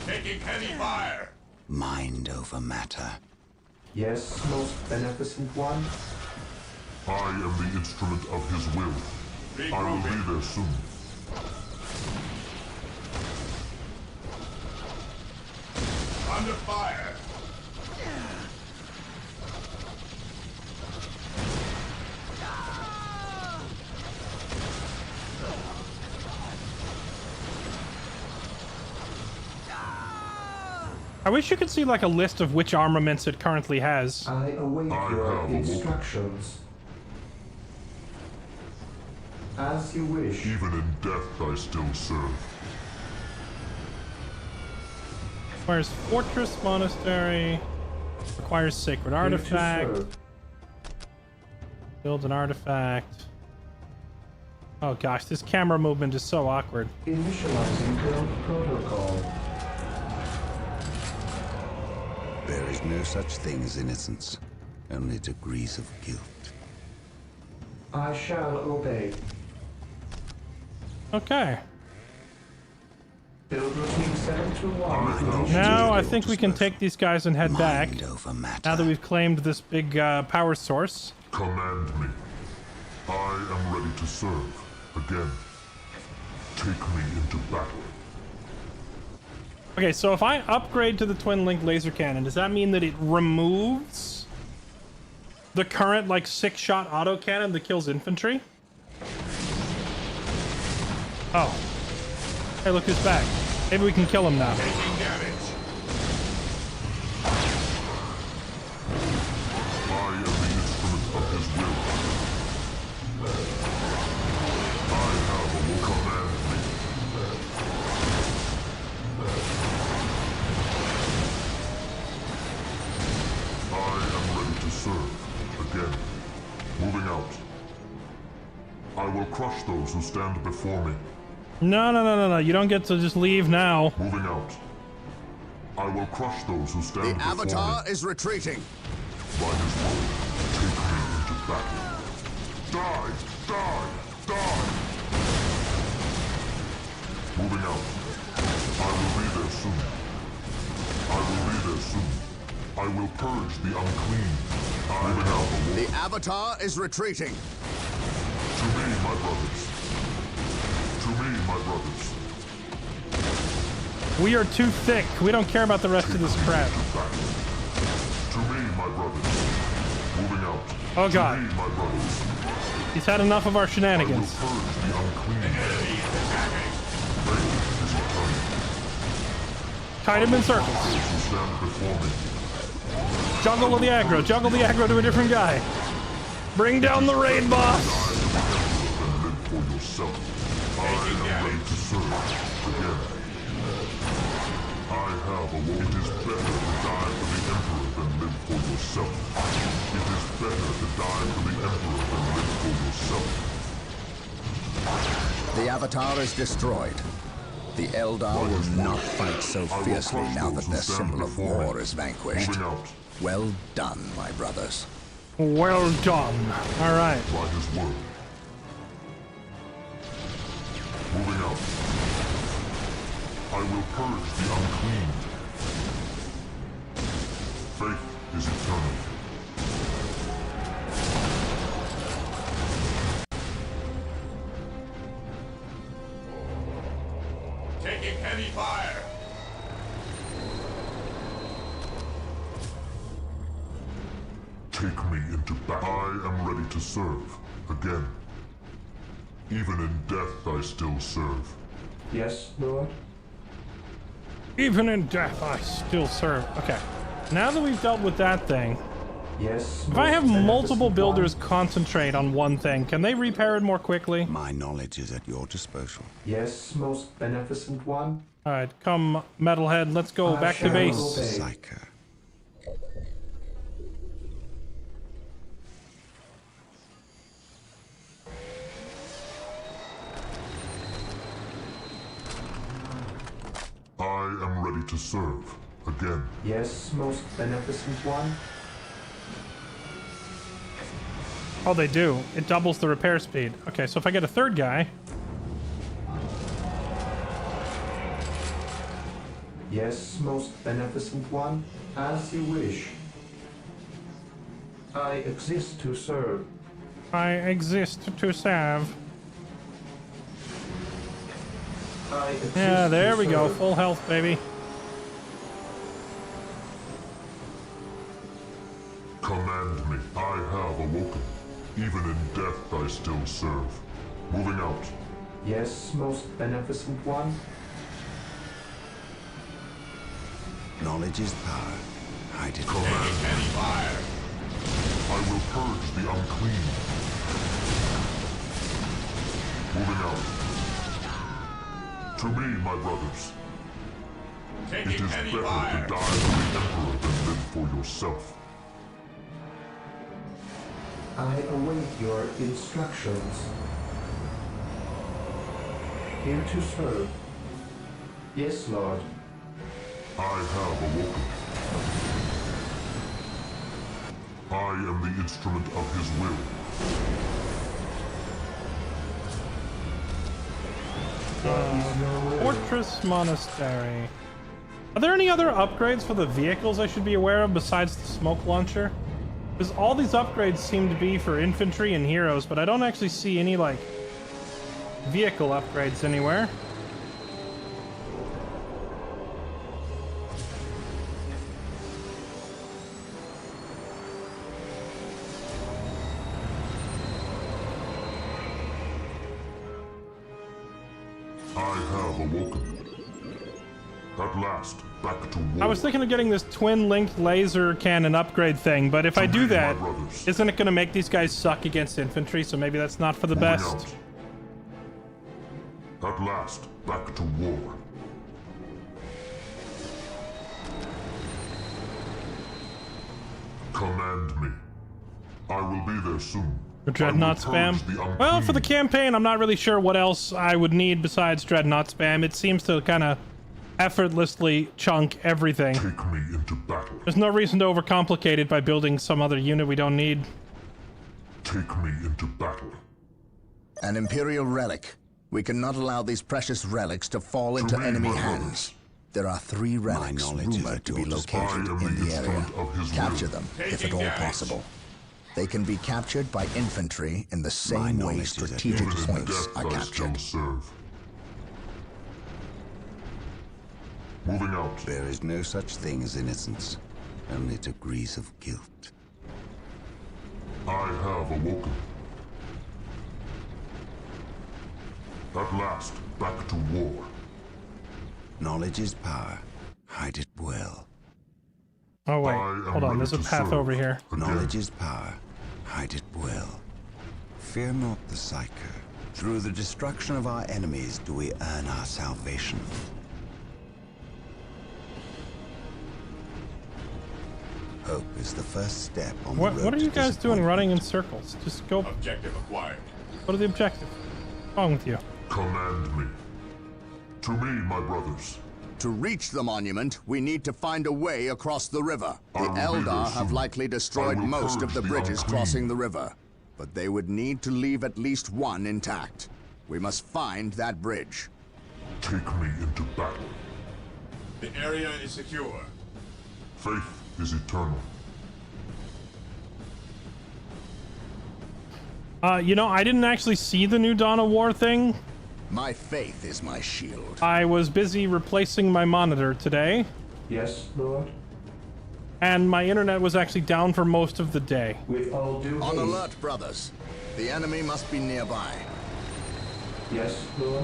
Taking heavy fire! Mind over matter. Yes, most beneficent one. I am the instrument of his will. I will be there soon. Under fire! I wish you could see like a list of which armaments it currently has. I await your instructions. As you wish. Even in death I still serve. Requires fortress, monastery. Requires sacred artifact. Build an artifact. Oh gosh, this camera movement is so awkward. Initializing build protocol. There is no such thing as innocence, only degrees of guilt. I shall obey. Okay. Build routine 721. Now I think we can take these guys and head back. Now that we've claimed this big power source. Command me. I am ready to serve. Again. Take me into battle. Okay, so if I upgrade to the twin-link laser cannon, does that mean that it removes the current, like, 6-shot autocannon that kills infantry? Oh. Hey, look who's back. Maybe we can kill him now. Taking damage. I am the instrument of his will. I have a will. Command me. I am ready to serve. Again. Moving out. I will crush those who stand before me. No. You don't get to just leave now. Moving out. I will crush those who stand before me. The Avatar is retreating. By his will, take me into battle. Die! Die! Die! Moving out. I will be there soon. I will be there soon. I will purge the unclean. Moving out. The Avatar is retreating. To me, my brothers. To me, my brothers. We are too thick. We don't care about the rest of this crap. To me, my brothers. Moving out. Oh god. To me, my brothers. He's had enough of our shenanigans. I will purge the unclean. Kite him in circles. Those who stand before me. Juggle the aggro. Juggle the aggro to a different guy. Bring down the raid boss. Live for yourself. I am ready to serve. Again. I have a will. It is better to die for the Emperor than live for yourself. It is better to die for the Emperor than live for yourself. The Avatar is destroyed. The Eldar will not fight so fiercely now that their symbol of war is vanquished. Well done, my brothers. Well done. All right. By his word. Moving out. I will purge the unclean. Faith is eternal. Taking heavy fire. Take me into battle. I am ready to serve. Again. Even in death, I still serve. Yes, Lord? Even in death, I still serve. Okay. Now that we've dealt with that thing, yes. If I have multiple builders concentrate on one thing, can they repair it more quickly? My knowledge is at your disposal. Yes, most beneficent one. Alright, come, Metalhead, let's go back to base. Psycho. I am ready to serve. Again. Yes, most beneficent one. Oh, they do. It doubles the repair speed. Okay, so if I get a third guy... Yes, most beneficent one. As you wish. I exist to serve. I exist to serve. Yeah, there we go. Full health, baby. Command me. I have awoken. Even in death I still serve. Moving out. Yes, most beneficent one. Knowledge is power. Hide it. Command me. Fire. I will purge the unclean. Moving out. To me, my brothers. It is better to die for the Emperor than live for yourself. I await your instructions. Here to serve. Yes, Lord. I have awoken. I am the instrument of his will. Fortress Monastery. Are there any other upgrades for the vehicles I should be aware of besides the smoke launcher? Because all these upgrades seem to be for infantry and heroes, but I don't actually see any, like, vehicle upgrades anywhere. I have awoken. At last, back to war. I was thinking of getting this twin-linked laser cannon upgrade thing, but if I do that, isn't it going to make these guys suck against infantry, so maybe that's not for the best. At last, back to war. Command me. I will be there soon. For Dreadnought spam? Well, for the campaign, I'm not really sure what else I would need besides Dreadnought spam. It seems to kind of effortlessly chunk everything. Take me into battle. There's no reason to overcomplicate it by building some other unit we don't need. Take me into battle. An Imperial relic. We cannot allow these precious relics to fall into enemy hands. There are 3 relics rumored to be located in the area. Capture them, if at all possible. They can be captured by infantry in the same way strategic points are captured. Moving out. There is no such thing as innocence, only degrees of guilt. I have awoken. At last, back to war. Knowledge is power. Hide it well. Oh wait, hold on, there's a path over here. Knowledge is power. Hide it well. Fear not the Psyker. Through the destruction of our enemies do we earn our salvation. Hope is the first step on the road What are you to guys doing running in circles? Just go... Objective acquired. Go to the objective. What's wrong with you? Command me. To me, my brothers. To reach the monument, we need to find a way across the river. The Eldar have likely destroyed most of the bridges crossing the river, but they would need to leave at least one intact. We must find that bridge. Take me into battle. The area is secure. Faith is eternal. You know, I didn't actually see the new Dawn of War thing. My faith is my shield. I was busy replacing my monitor today. Yes, Lord. And my internet was actually down for most of the day. With all due On haste. alert, brothers. The enemy must be nearby. Yes, Lord.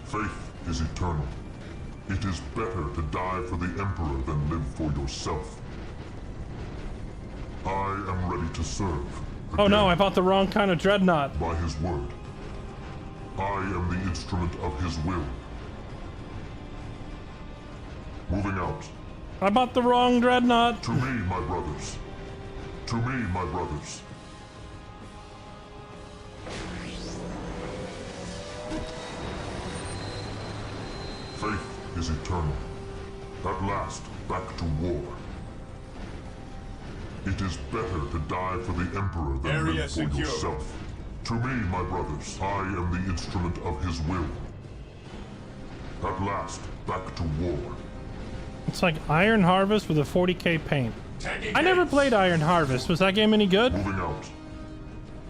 Faith is eternal. It is better to die for the Emperor than live for yourself. I am ready to serve. Oh no, I bought the wrong kind of dreadnought. By his word. I am the instrument of his will. Moving out. I bought the wrong dreadnought. To me, my brothers. To me, my brothers. Faith is eternal. At last, back to war. It is better to die for the Emperor than live for yourself. To me, my brothers, I am the instrument of his will. At last, back to war. It's like Iron Harvest with a 40k paint. I never played Iron Harvest. Was that game any good? Moving out.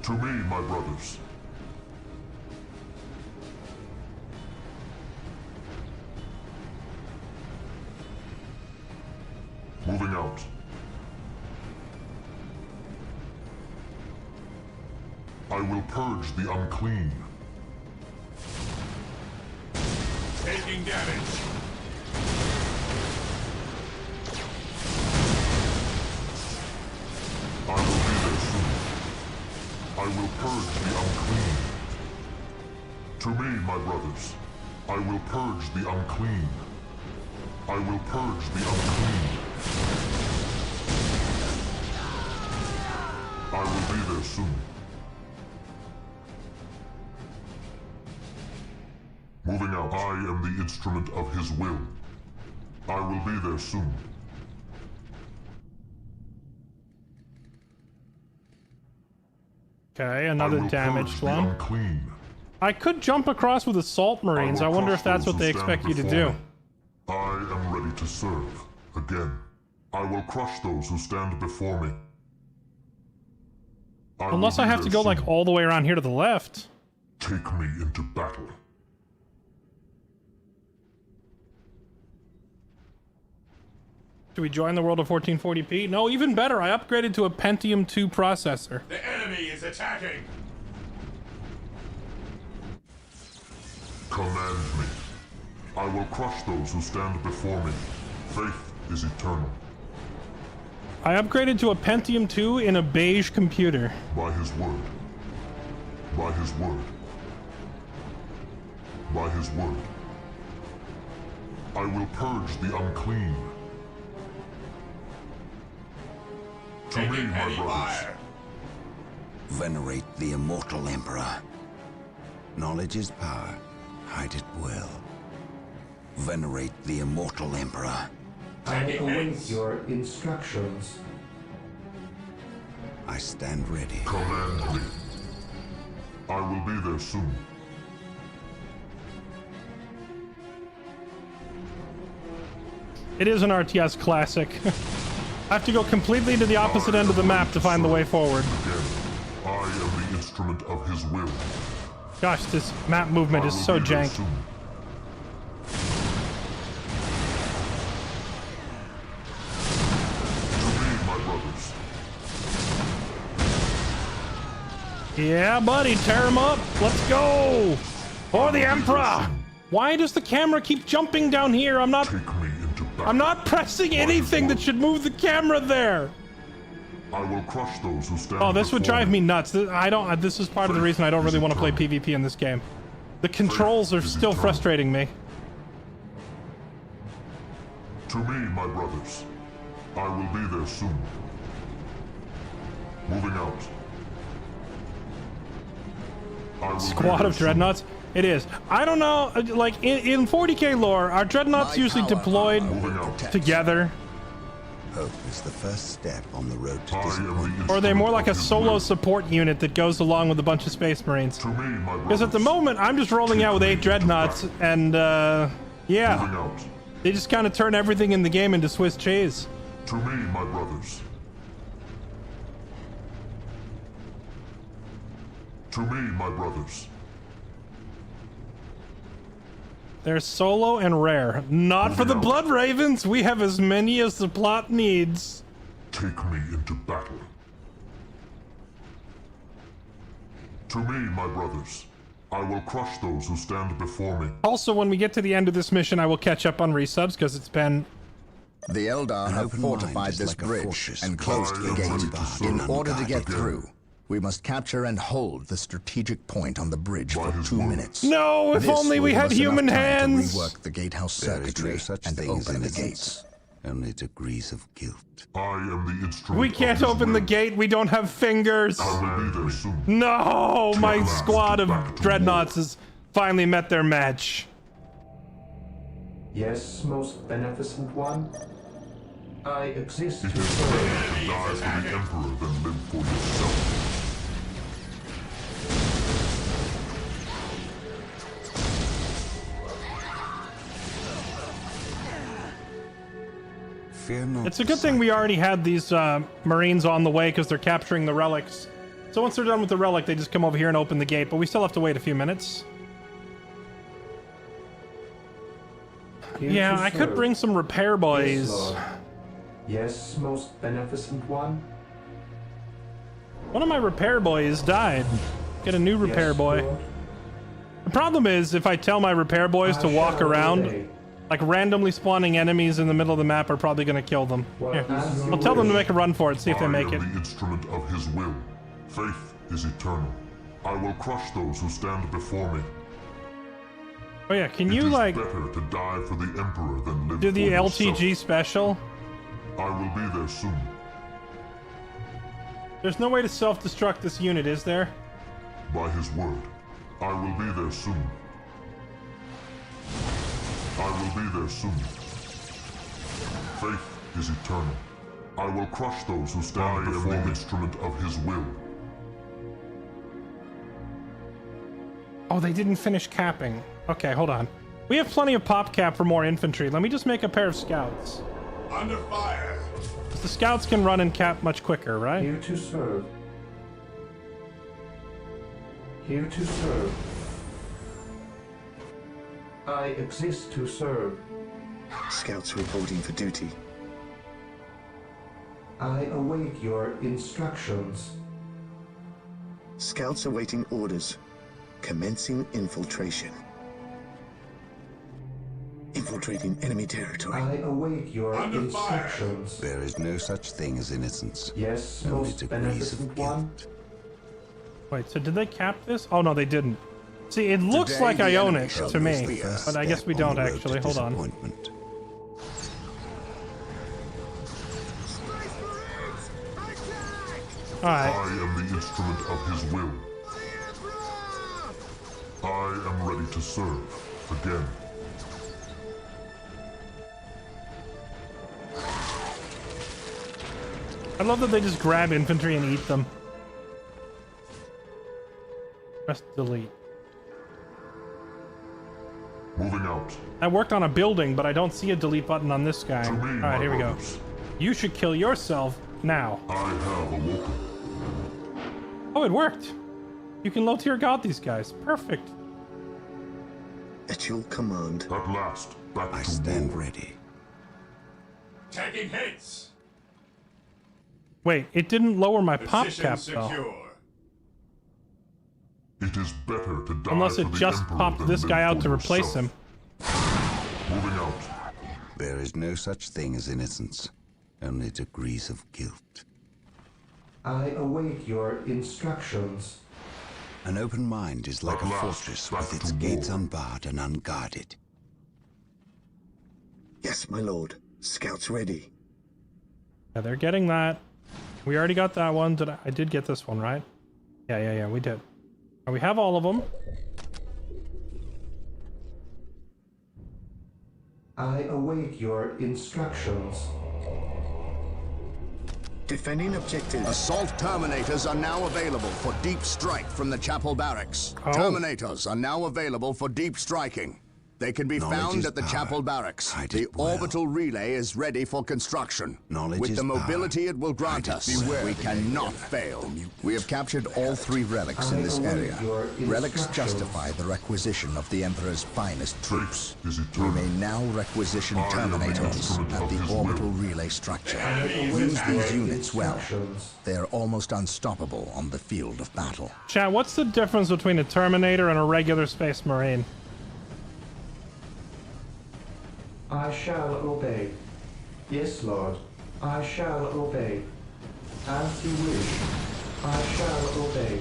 To me, my brothers. Moving out. I will purge the unclean. Taking damage. I will be there soon. I will purge the unclean. To me, my brothers, I will purge the unclean. I will purge the unclean. I will be there soon. Moving out. I am the instrument of his will. I will be there soon. Okay, another damaged one. Unclean. I could jump across with assault marines. I wonder if that's what they expect you to do. I am ready to serve. Again. I will crush those who stand before me. Unless I have to go like all the way around here to the left. Take me into battle. Should we join the world of 1440p? No, even better. I upgraded to a Pentium 2 processor. The enemy is attacking. Command me. I will crush those who stand before me. Faith is eternal. I upgraded to a Pentium 2 in a beige computer. By his word. By his word. By his word. I will purge the unclean. To me, my brothers. Venerate the immortal Emperor. Knowledge is power. Hide it well. Venerate the immortal Emperor. I await your instructions. I stand ready. Command me. I will be there soon. It is an RTS classic. I have to go completely to the opposite end of the map to find the way forward. Again, I am the instrument of his will. Gosh, this map movement is so jank. Yeah, buddy, tear him up. Let's go. For the Emperor. Why does the camera keep jumping down here? I'm not pressing anything that should move the camera there. I will crush those who stand. Oh, this would drive me nuts. This is part of the reason I don't really want to play PvP in this game. The controls are still frustrating me. To me, my brothers. I will be there soon. Moving out. Squad of dreadnoughts. It is. I don't know, like in 40k lore, are dreadnoughts usually deployed together? Hope is the first step on the road to disappointment. Or are they more like a solo support unit that goes along with a bunch of space marines? Because at the moment, I'm just rolling out with 8 dreadnoughts, and yeah, they just kind of turn everything in the game into Swiss cheese. To me, my brothers. To me, my brothers. They're solo and rare. Not for the Blood Ravens. We have as many as the plot needs. Take me into battle. To me, my brothers. I will crush those who stand before me. Also, when we get to the end of this mission, I will catch up on resubs because it's been... The Eldar have fortified this bridge and closed the gate. In order to get through, we must capture and hold the strategic point on the bridge for 2 minutes. No, if only we had human hands! To rework the gatehouse circuitry and open the gates. Only degrees of guilt. I am the instrument. We can't open the gate. We don't have fingers. I will be there soon. No, my squad of dreadnoughts has finally met their match. Yes, most beneficent one. I exist It to is serve. better to die for the Emperor than live for yourself. Fear not. It's a good thing we already had these Marines on the way because they're capturing the relics. So once they're done with the relic, they just come over here and open the gate, but we still have to wait a few minutes. Yeah, I could bring some repair boys. Yes, Lord. Yes, most beneficent one. One of my repair boys died. Get a new repair Yes, boy. Lord. The problem is, if I tell my repair boys to walk around, like randomly spawning enemies in the middle of the map are probably going to kill them. Here, I'll tell them to make a run for it, see if they make it. I am the instrument of his will. Faith is eternal. I will crush those who stand before me. Oh yeah, can you like better to die for the Emperor than live do the for LTG yourself. special? I will be there soon. There's no way to self-destruct this unit, is there? By his word, I will be there soon. I will be there soon. Faith is eternal. I will crush those who stand before me. I am the instrument of his will. Oh, they didn't finish capping. Okay, hold on. We have plenty of pop cap for more infantry. Let me just make a pair of scouts. Under fire. The scouts can run and cap much quicker, right? Here to serve. Here to serve. I exist to serve. Scouts reporting for duty. I await your instructions. Scouts awaiting orders. Commencing infiltration. Infiltrating enemy territory. I await your instructions. There is no such thing as innocence. Yes, only most degrees of beneficent guilt. one. Wait, so did they cap this? Oh no, they didn't. See, it looks Today, like I the own enemy it shall to lose me, the first but I guess step we on don't the road to actually. Hold on. disappointment. Alright. I am the instrument of his will. I am ready to serve again. I love that they just grab infantry and eat them. Press delete. Moving out. I worked on a building, but I don't see a delete button on this guy. Alright, here we go. You should kill yourself now. I have awoken. Oh, it worked. You can low tier god these guys. Perfect. At your command. At last, back I to stand war. ready. Taking hits. Wait, it didn't lower my pop Position cap though. secure. It is better to die Unless for it the just Emperor popped than this live guy out for to replace yourself. him. Moving out. There is no such thing as innocence, only degrees of guilt. I await your instructions. An open mind is like At a last, fortress back with its to gates war. unbarred and unguarded. Yes, my lord. Scouts ready. Yeah, they're getting that. We already got that one. I did get this one, right? Yeah, we did. And we have all of them. I await your instructions. Defending objectives. Assault Terminators are now available for deep strike from the Chapel Barracks. Oh. Terminators are now available for deep striking. They can be Knowledge found is at the power. Chapel Barracks. Hide The it well. orbital relay is ready for construction. Knowledge With is the power. mobility it will grant Hide it us, well. we cannot fail. We have captured all 3 relics in this area. Relics justify the requisition of the Emperor's finest troops. Is We eternal. may now requisition I am the Terminators instrument at of his the will. orbital relay structure. await Use these your units well. instructions. They are almost unstoppable on the field of battle. Chat, what's the difference between a Terminator and a regular Space Marine? I shall obey. Yes, Lord. I shall obey. As you wish. I shall obey.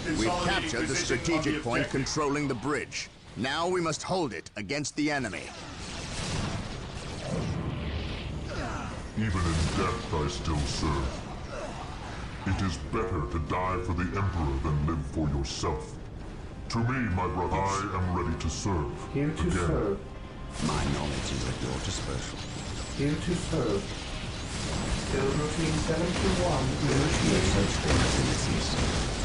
We've Consolidating captured the position on strategic the point objective. controlling the bridge. Now we must hold it against the enemy. Even in death I still serve. It is better to die for the Emperor than live for yourself. To me, my brother, I am ready to serve. Here to Again. serve. My knowledge is at your disposal. Here to serve. Build routine 721. No such thing as innocence.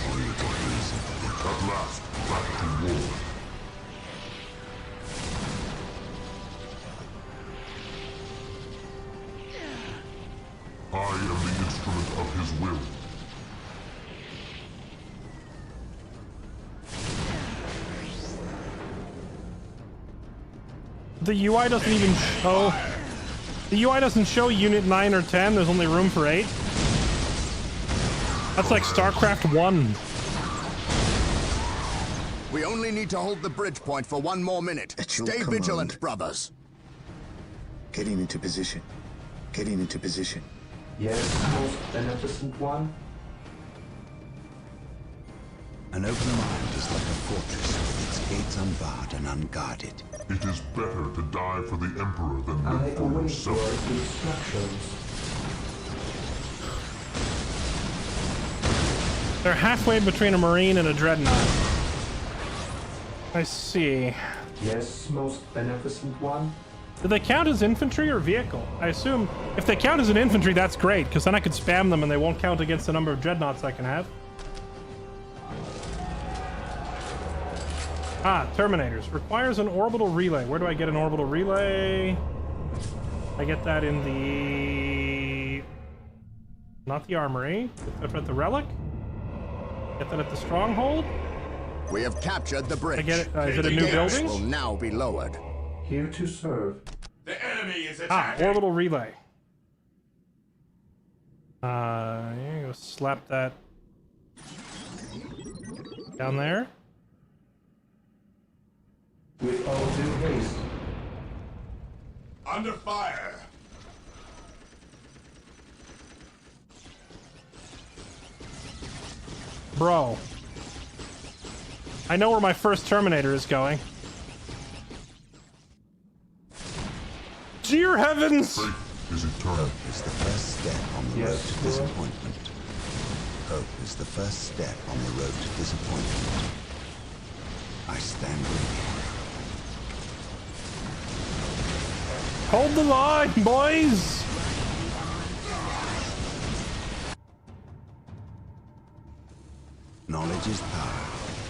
Only degrees of the At last, back to war. I am the instrument of his will. The UI doesn't even show. The UI doesn't show Unit 9 or 10. There's only room for 8. That's like StarCraft 1. We only need to hold the bridge point for 1 more minute. Stay vigilant, brothers. Getting into position. Getting into position. Yes, most beneficent one. An open mind is like a fortress with its gates unbarred and unguarded. It is better to die for the Emperor than I live for await himself. your instructions. They're halfway between a Marine and a Dreadnought. I see. Yes, most beneficent one. Do they count as infantry or vehicle? I assume if they count as an infantry, that's great, because then I could spam them and they won't count against the number of Dreadnoughts I can have. Ah, Terminators. Requires an orbital relay. Where do I get an orbital relay? I get that in the... Not the armory. Get that at the relic? Get that at the stronghold? We have captured the bridge. I get it. Is it a new building? Will now be lowered. Here to serve. The enemy is Ah, attacking. orbital relay. Here you go. Slap that down there. With all due haste. Under fire. Bro. I know where my first Terminator is going. Dear heavens! Faith is eternal. Hope is the first step on the road to disappointment. Hope is the first step on the road to disappointment. I stand with you. Hold the line, boys! Knowledge is power.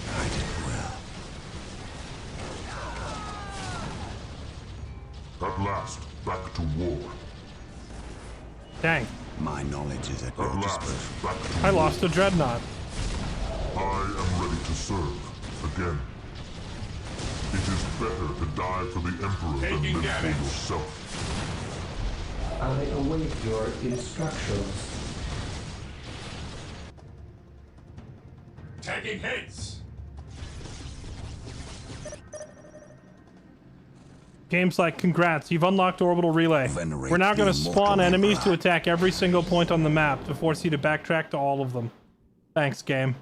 Guide it well. At last, back to war. Dang. My knowledge is at your At last, disposal. back to I war. lost a Dreadnought. I am ready to serve. Again. It is better to die for the Emperor Taking than live damage. for yourself. I await your instructions. Taking hits. Game's like, congrats, you've unlocked orbital relay. Venerate We're now going to the spawn immortal enemies Emperor. to attack every single point on the map to force you to backtrack to all of them. Thanks, game.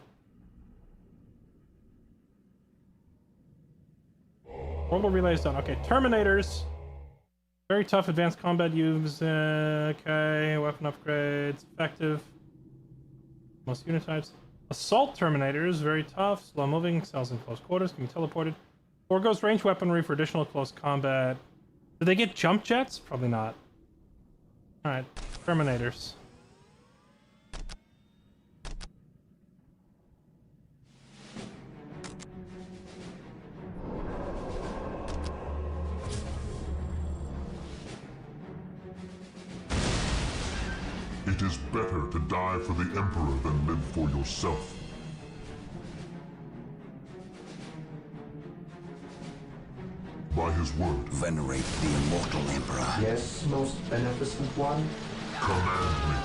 Orbital relay is done. Okay, Terminators. Very tough advanced combat use. Okay, weapon upgrades. Effective. Most unit types. Assault Terminators. Very tough. Slow moving. Excels in close quarters. Can be teleported. Foregoes range weaponry for additional close combat. Do they get jump jets? Probably not. Alright, Terminators. It is better to die for the Emperor than live for yourself. By his word, Venerate the immortal Emperor. Yes, most beneficent one. command me.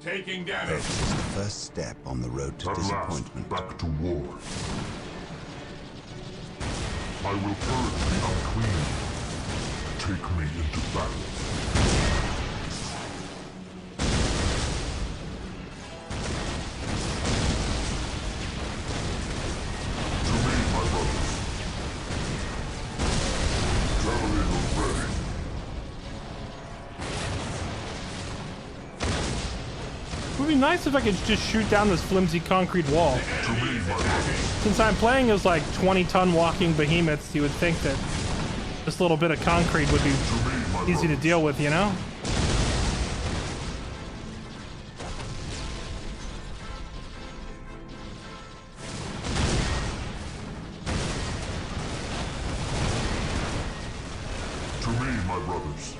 Taking Hope damage. is the first step on the road to At last, disappointment. back to war. I will purge the unclean. Take me into battle. To me, my brothers. be nice if I could just shoot down this flimsy concrete wall. Since I'm playing as like 20-ton walking behemoths, you would think that this little bit of concrete would be easy to deal with, you know? To me, my brothers.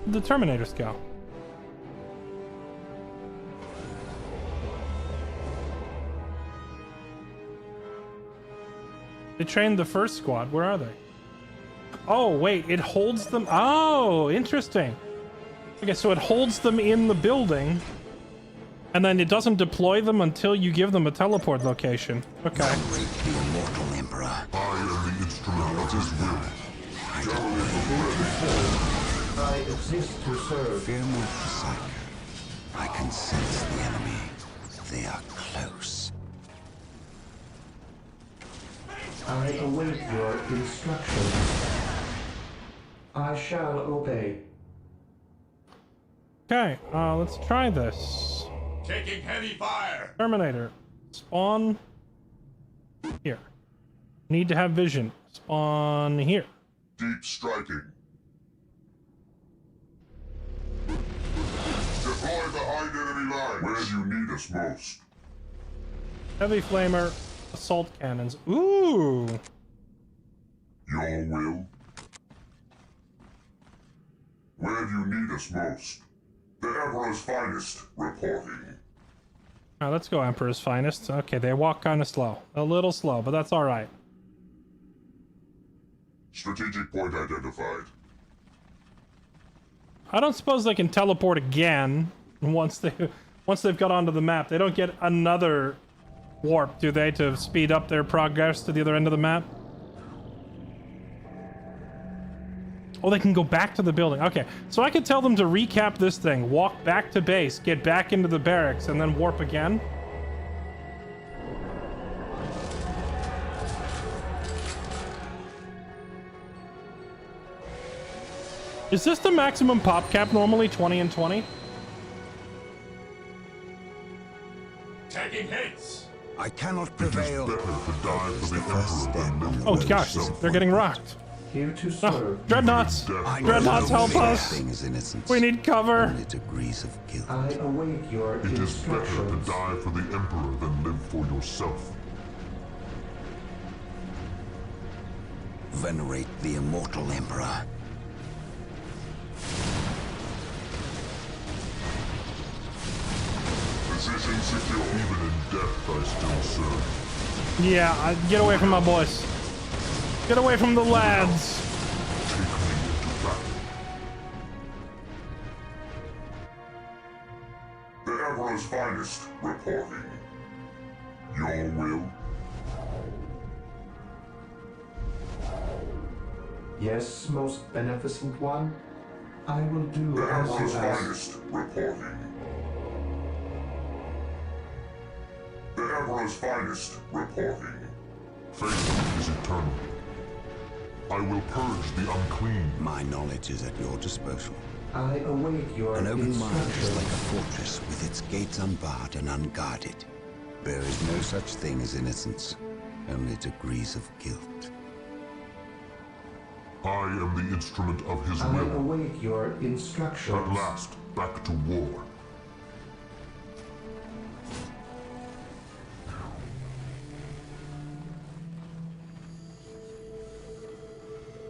The Terminators go. They trained the first squad. Where are they? Oh, wait. It holds them. Oh, interesting. Okay, so it holds them in the building, and then it doesn't deploy them until you give them a teleport location. Okay. The immortal Emperor. I am the instrument of his will. I exist to serve. Fear not the Psycho. I can sense the enemy. They are close. I await your instructions. I shall obey. Okay, let's try this. Taking heavy fire. Terminator. Spawn here. Need to have vision. Spawn here. Deep striking. Deploy behind enemy lines. Where you need us most. Heavy flamer. Assault cannons. Ooh. Your will. Where you need us most. The Emperor's finest reporting. Alright, let's go Emperor's finest. Okay, they walk kind of slow. A little slow, but that's alright. Strategic point identified. I don't suppose they can teleport again once they've got onto the map. They don't get another warp, do they, to speed up their progress to the other end of the map? Oh, they can go back to the building. Okay, so I could tell them to recap this thing, walk back to base, get back into the barracks, and then warp again. Is this the maximum pop cap normally, 20 and 20? Taking hits. I cannot prevail. It is better to die for the Emperor than live Oh for gosh, yourself. they're getting rocked. Here to Oh, serve. dreadnoughts! Dreadnoughts, help us! We need cover! Only degrees of guilt. I await your It is better to instructions. die for the Emperor than live for yourself. Venerate the immortal Emperor. Position secure. Even in death, I still serve. Yeah, get away from my boys. Get away from the lads. Take me into battle. The Emperor's finest reporting. Your will. Yes, most beneficent one. I will do The as Emperor's you ask. finest reporting. The Emperor's finest reporting. Faith is eternal. I will purge the unclean. My knowledge is at your disposal. I await your An open mind is instructions. like a fortress with its gates unbarred and unguarded. There is no such thing as innocence, only degrees of guilt. I am the instrument of his I will. await your instructions. At last, back to war.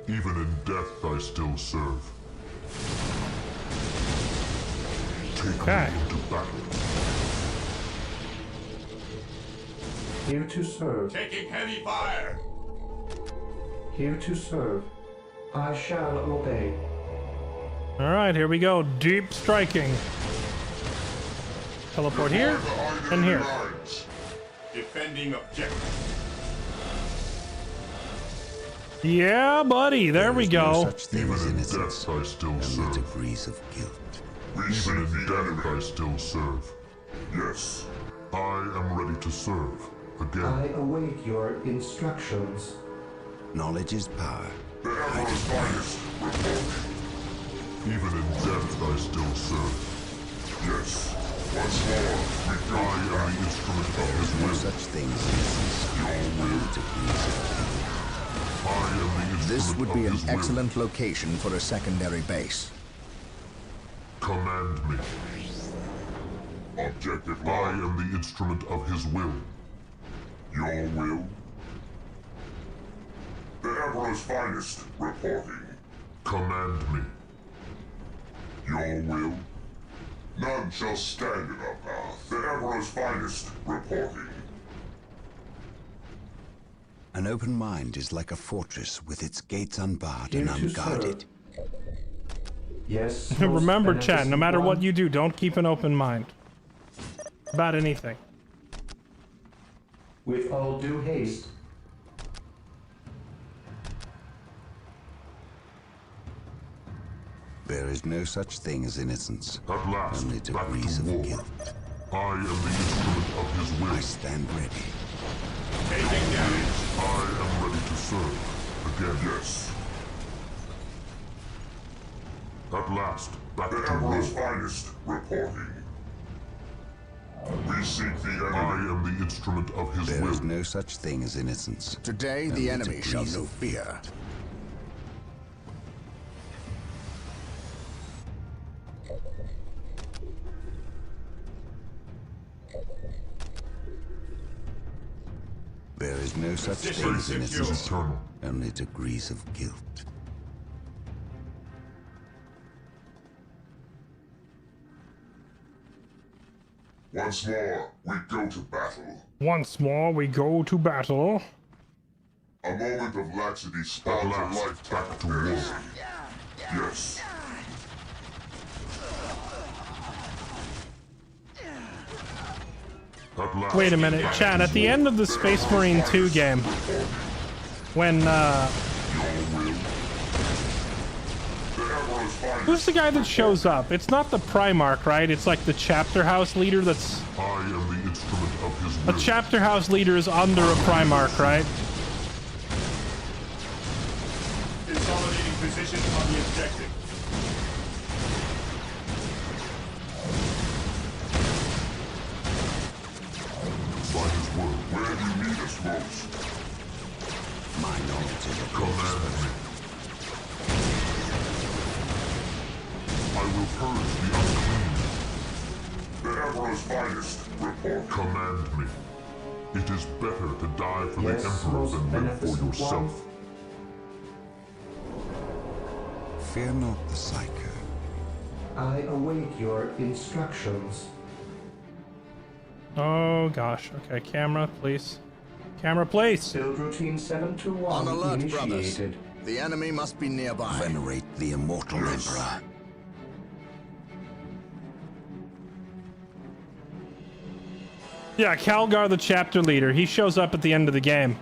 Even in death, I still serve. Take Okay. me into battle. Here to serve. Taking heavy fire. Here to serve. I shall obey. Alright, here we go. Deep striking. Teleport here and here. Defending objective. Yeah, buddy. There we No go. such thing Even as in innocence, death, I still only serve. degrees of guilt. Even in death, I still serve. Yes, I am ready to serve. Again. I await your instructions. Knowledge is power. The Emperor's finest report. Even in death I still serve. Yes. Once more, we go. I am the instrument of his will. No such things as your will to please. I am the instrument This would be of an his will. excellent location for a secondary base. Command me. Objective. I am the instrument of his will. Your will? The Emperor's finest reporting. Command me. Your will? None shall stand in our path. The Emperor's finest reporting. An open mind is like a fortress with its gates unbarred and unguarded. Yes. Remember, chat, no matter what you do, don't keep an open mind. About anything. With all due haste. There is no such thing as innocence. At last, only back degrees to of war. guilt. I am the instrument of his will. I stand ready. Taking damage. I am ready to serve. Again, yes. At last, back The to Emperor's war. finest reporting. We seek the enemy. I am the instrument of his There will. is no such thing as innocence. Today, Only the enemy shall degrees know of fear. There is no such Position thing as secure. innocence. Eternal. Only degrees of guilt. Once more, we go to battle. Once more, we go to battle. A moment of laxity spawns a last, lifetime back of to war. heresy. Yes. At last. Wait a minute, chat, at the end of the Space Marine 2 game, when, who's the guy that shows up? It's not the Primarch, right? It's like the chapter house leader that's... I am the instrument of his A will. chapter house leader is under a Primarch, right? Consolidating position on the objective. By his word. Where do you need us most? My knowledge is a Command me. I will purge the unclean. The Emperor's finest report. Command me. It is better to die for Yes, the Emperor most than live for beneficent yourself. Fear not the Psycho. I await your instructions. Oh gosh, okay, camera, please. Camera, please! Build routine 721 On alert, brothers. initiated. The enemy must be nearby. Venerate the immortal Emperor. Yeah, Calgar, the chapter leader, he shows up at the end of the game.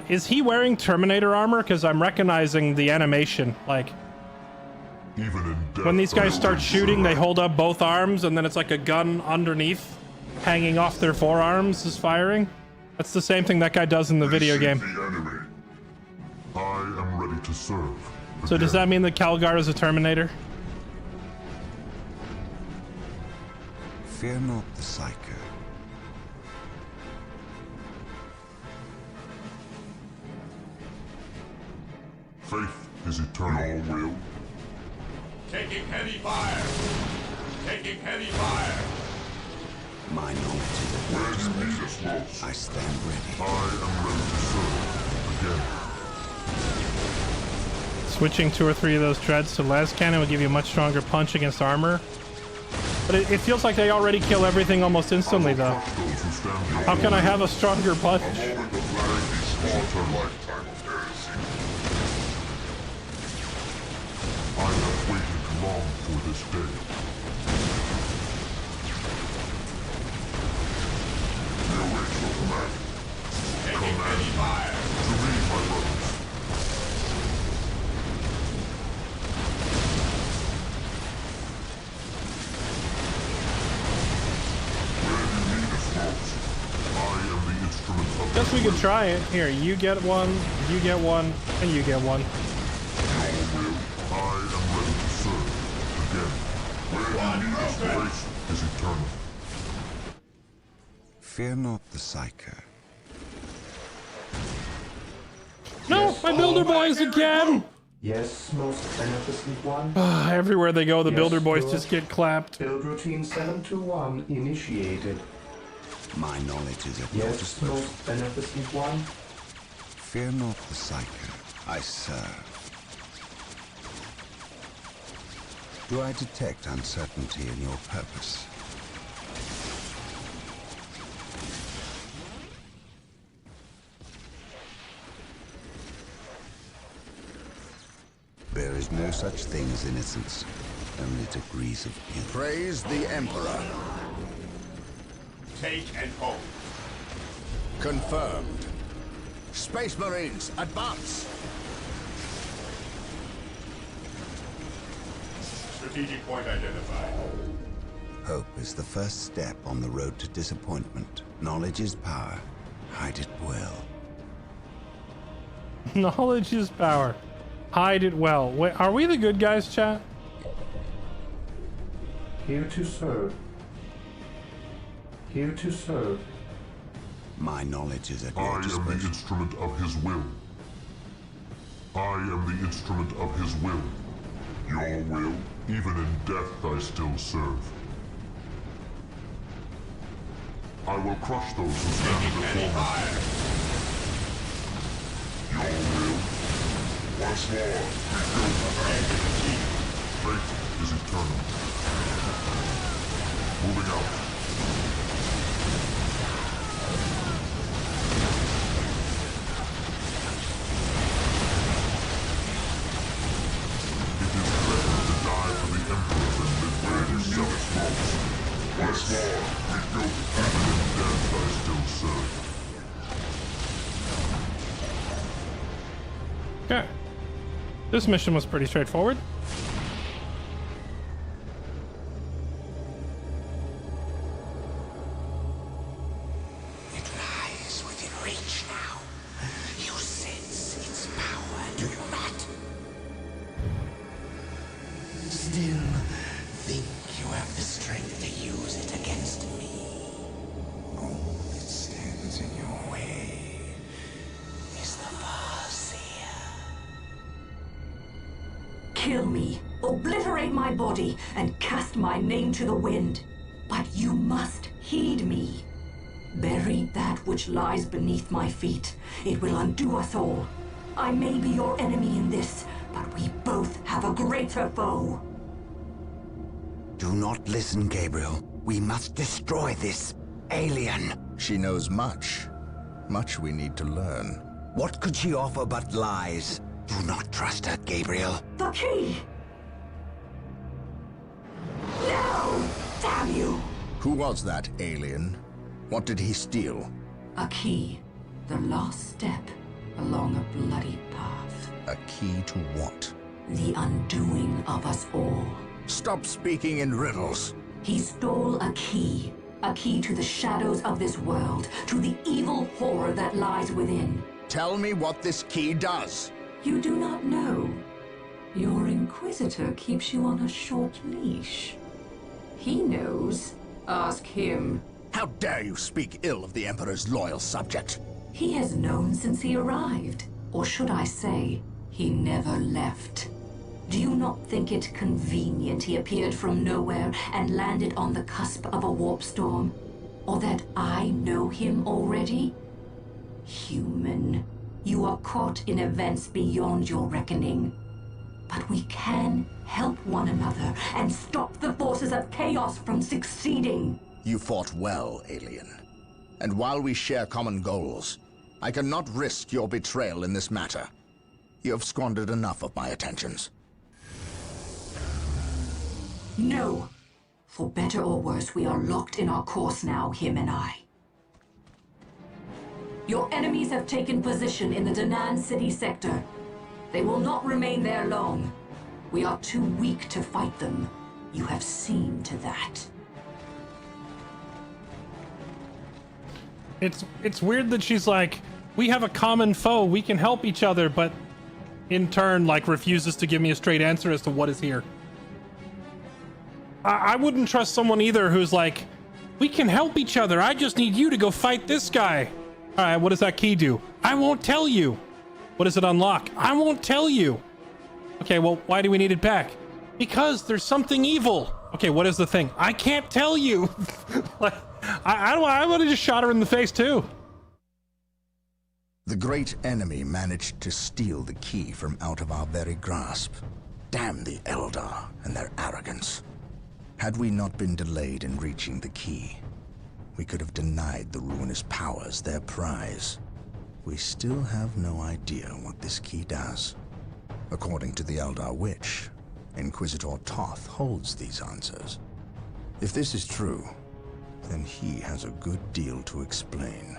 Is he wearing Terminator armor? Because I'm recognizing the animation. Like, Even in death, when these guys I start will shooting, they serve. hold up both arms, and then it's like a gun underneath, hanging off their forearms, is firing. That's the same thing that guy does in the video Seek game. the enemy. I am ready to serve. So does that mean that Calgar is a Terminator? Fear not the Psycho. Faith is eternal. Your will. Taking heavy fire. Taking heavy fire. My knowledge is a Where do you need us most? I stand ready. I am ready to serve. Again. Switching 2 or 3 of those treads to las cannon would give you a much stronger punch against armor. But it feels like they already kill everything almost instantly, though. Those who stand How can I have a stronger punch? A moment of laxity spawns a lifetime of heresy. I have waited long for this day. We await your command. Taking heavy fire. To me, my brothers. guess we could try it. Here, you get one, and you get one. I am ready to serve. Again, where you need us place is eternal. Fear not the Psyker. No, my builder boys again! Yes, most beneficent one. Everywhere they go, the builder boys just get clapped. Build routine 721 initiated. My knowledge is at your Yes, disposal. most beneficent one. Fear not the Psyker. I serve. Do I detect uncertainty in your purpose? There is no such thing as innocence, only degrees of guilt. Praise the Emperor. Take and hold. Confirmed. Space Marines, advance! Strategic point identified. Hope is the first step on the road to disappointment. Knowledge is power. Hide it well. Knowledge is power. Hide it well. Wait, are we the good guys, chat? Here to serve. Here to serve. My knowledge is at I your am the disposal. instrument of his will. I am the instrument of his will. Your will? Even in death I still serve. I will crush those who stand before me. Your will? Once more, fate is eternal. Moving out. It is better to die for the Emperor than live where yourself smokes. Once more, even in death I still serve. Okay. This mission was pretty straightforward. It lies within reach now. You sense its power, do you not? Still, think you have the strength to use it against me. All that stands in your way is the Farseer. Kill me, obliterate my body, and cast my name to the wind. But you must heed me. Bury that which lies beneath my feet. It will undo us all. I may be your enemy in this, but we both have a greater foe. Do not listen, Gabriel. We must destroy this alien. She knows much. Much we need to learn. What could she offer but lies? Do not trust her, Gabriel. The key! No! Damn you! Who was that alien? What did he steal? A key. The last step along a bloody path. A key to what? The undoing of us all. Stop speaking in riddles. He stole a key. A key to the shadows of this world, to the evil horror that lies within. Tell me what this key does. You do not know. Your Inquisitor keeps you on a short leash. He knows. Ask him. How dare you speak ill of the Emperor's loyal subject? He has known since he arrived. Or should I say, he never left. Do you not think it convenient he appeared from nowhere and landed on the cusp of a warp storm? Or that I know him already? Human, you are caught in events beyond your reckoning. But we can help one another and stop the forces of chaos from succeeding. You fought well, alien. And while we share common goals, I cannot risk your betrayal in this matter. You have squandered enough of my attentions. No. For better or worse, we are locked in our course now, him and I. Your enemies have taken position in the Danan City sector. They will not remain there long. We are too weak to fight them. You have seen to that. It's weird that she's like, we have a common foe, we can help each other, but in turn, like, refuses to give me a straight answer as to what is here. I wouldn't trust someone either who's like, we can help each other, I just need you to go fight this guy. All right, what does that key do? I won't tell you. What does it unlock? I won't tell you. Okay, well, why do we need it back? Because there's something evil. Okay, what is the thing? I can't tell you. Like, I would have just shot her in the face too. The great enemy managed to steal the key from out of our very grasp. Damn the Eldar and their arrogance. Had we not been delayed in reaching the key, we could have denied the ruinous powers their prize. We still have no idea what this key does. According to the Eldar Witch, Inquisitor Toth holds these answers. If this is true, then he has a good deal to explain.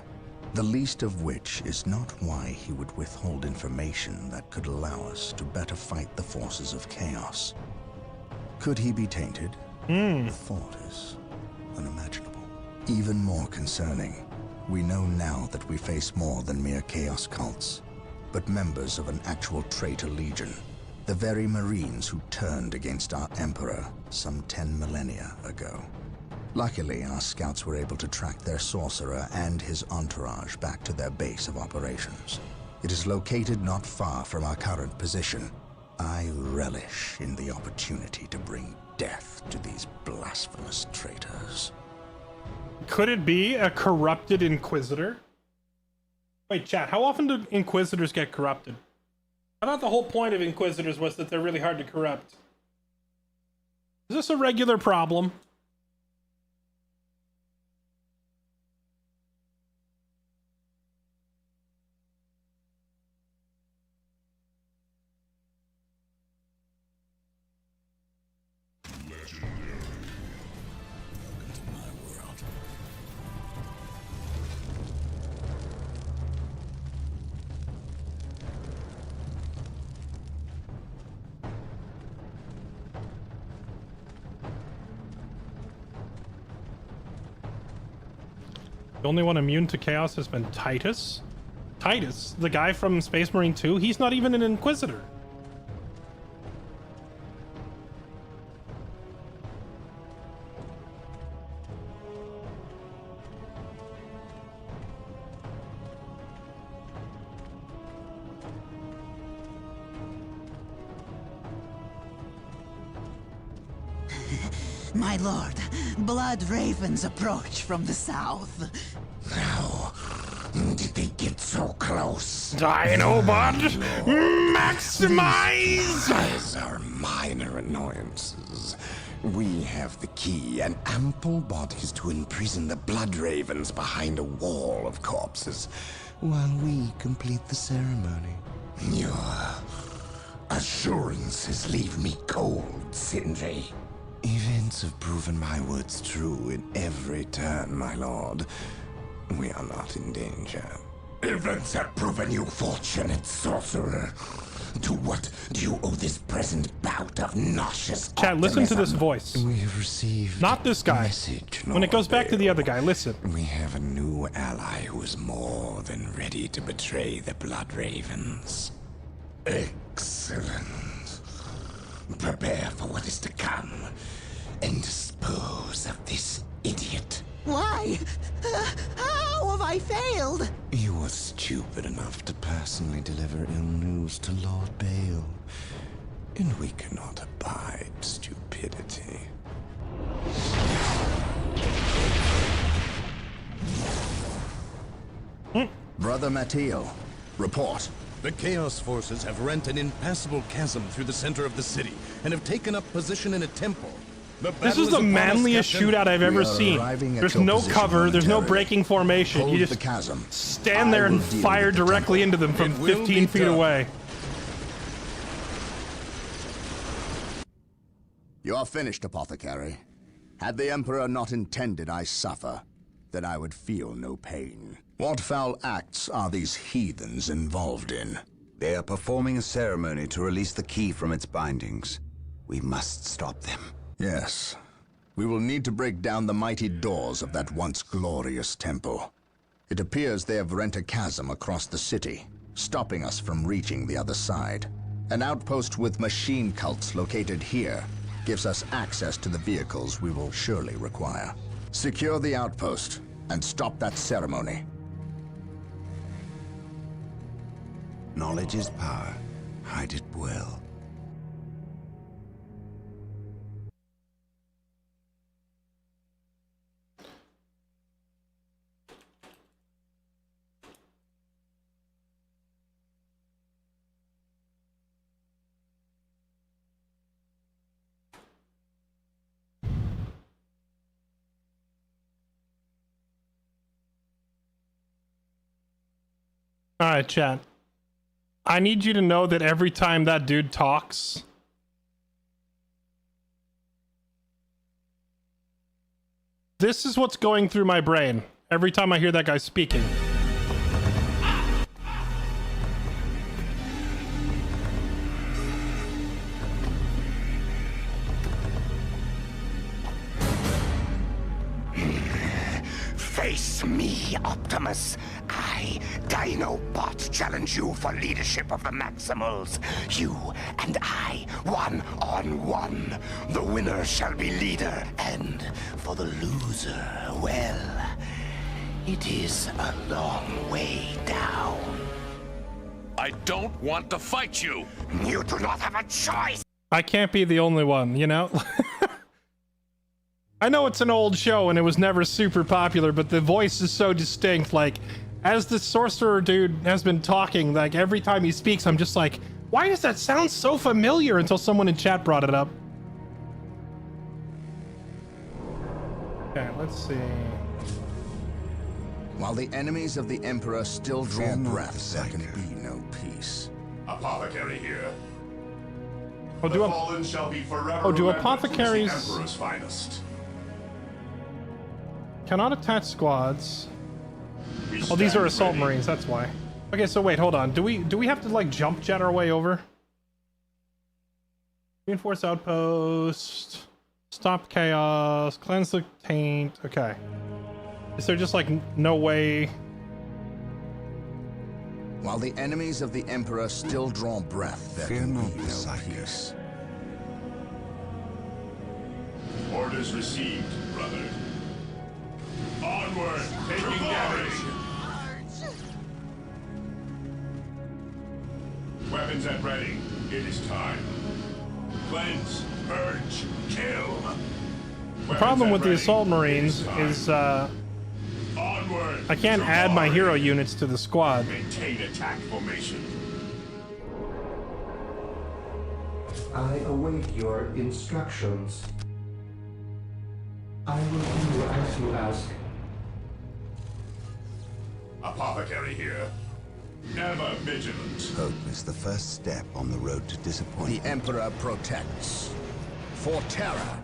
The least of which is not why he would withhold information that could allow us to better fight the forces of chaos. Could he be tainted? The thought is unimaginable. Even more concerning, we know now that we face more than mere chaos cults, but members of an actual traitor legion, the very Marines who turned against our Emperor some 10 millennia ago. Luckily, our scouts were able to track their sorcerer and his entourage back to their base of operations. It is located not far from our current position. I relish in the opportunity to bring death to these blasphemous traitors. Could it be a corrupted Inquisitor? Wait, chat, how often do Inquisitors get corrupted? I thought the whole point of Inquisitors was that they're really hard to corrupt. Is this a regular problem? The only one immune to chaos has been Titus. Titus, the guy from Space Marine 2, he's not even an Inquisitor. My lord, blood ravens approach from the south. How did they get so close? Dinobot, maximize! These are minor annoyances. We have the key and ample bodies to imprison the blood ravens behind a wall of corpses, while we complete the ceremony. Your assurances leave me cold, Sindri. Events have proven my words true in every turn, my lord. We are not in danger. Events have proven you fortunate, sorcerer. To what do you owe this present bout of nauseous Chat, listen to this voice. We have received not this guy. Message, when it goes back to the other guy, listen. We have a new ally who is more than ready to betray the Blood Ravens. Excellent. Prepare for what is to come, and dispose of this idiot. Why? How have I failed? You were stupid enough to personally deliver ill news to Lord Bale, and we cannot abide stupidity. Brother Mateo, report. The Chaos Forces have rent an impassable chasm through the center of the city and have taken up position in a temple. This is the manliest shootout I've ever seen. There's no cover, there's no breaking formation. You just stand there and fire directly into them from 15 feet away. You are finished, Apothecary. Had the Emperor not intended I suffer, then I would feel no pain. What foul acts are these heathens involved in? They are performing a ceremony to release the key from its bindings. We must stop them. Yes. We will need to break down the mighty doors of that once glorious temple. It appears they have rent a chasm across the city, stopping us from reaching the other side. An outpost with machine cults located here gives us access to the vehicles we will surely require. Secure the outpost and stop that ceremony. Knowledge is power. Hide it well. All right, chat. I need you to know that every time that dude talks, this is what's going through my brain every time I hear that guy speaking. Face me, Optimus. I, Dinobot, challenge you for leadership of the Maximals. You and I, one-on-one. The winner shall be leader, and for the loser, well, it is a long way down. I don't want to fight you. You do not have a choice. I can't be the only one, you know? I know it's an old show and it was never super popular, but the voice is so distinct. Like, as the sorcerer dude has been talking, like, every time he speaks, I'm just like, why does that sound so familiar? Until someone in chat brought it up. Okay, let's see. While the enemies of the Emperor still draw breath, there can be no peace. Apothecary here. Oh, The fallen shall be forever do remembered apothecaries- as the Emperor's finest. Cannot attach squads. Oh, these are assault marines, that's why. Okay, so wait, hold on. Do we have to like jump jet our way over? Reinforce outpost. Stop chaos. Cleanse the taint. Okay. Is there just like no way? While the enemies of the Emperor still draw breath, there can be no peace. Orders received, brother. Onward, taking damage. Weapons at ready. It is time. Cleanse, purge, kill. The problem with the assault marines is I can't add my hero units to the squad. Maintain attack formation. I await your instructions. I will do as you ask. Apothecary here. Never vigilant. Hope is the first step on the road to disappointment. The Emperor protects. For terror.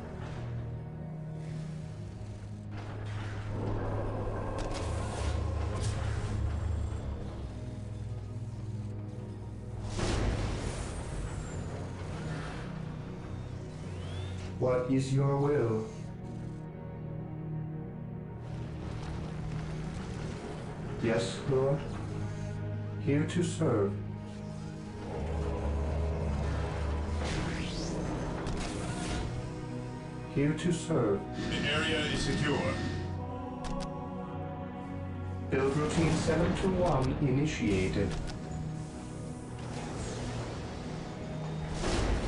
What is your will? Yes, Lord. Here to serve. Here to serve. The area is secure. Build routine 721 initiated.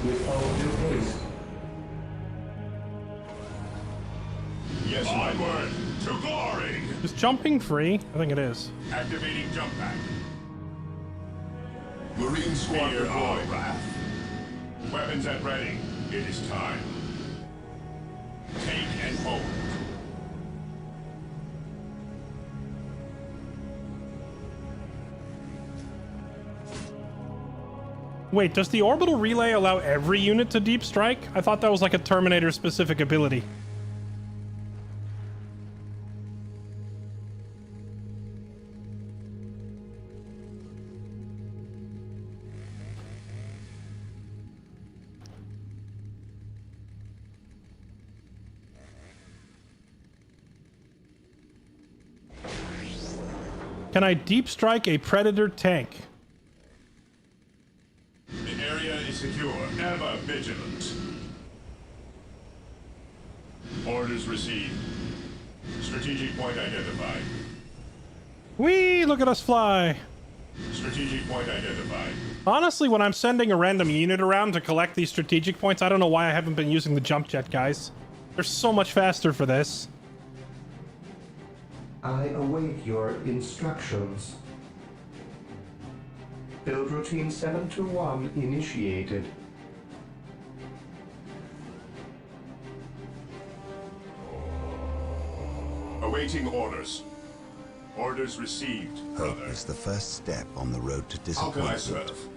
With all due haste. Yes, onward to glory. Is jumping free? I think it is. Activating jump pack. Marine squad deployed. Wrath. Weapons at ready. It is time. Take and hold. Wait, does the orbital relay allow every unit to deep strike? I thought that was like a Terminator specific ability. Can I deep strike a Predator tank? The area is secure. Ever vigilant. Orders received. Strategic point identified. Whee! Look at us fly. Strategic point identified. Honestly, when I'm sending a random unit around to collect these strategic points, I don't know why I haven't been using the jump jet, guys. They're so much faster for this. I await your instructions. Build routine 721 initiated. Awaiting orders. Orders received, Hope brother. is the first step on the road to How can I disappointment. serve?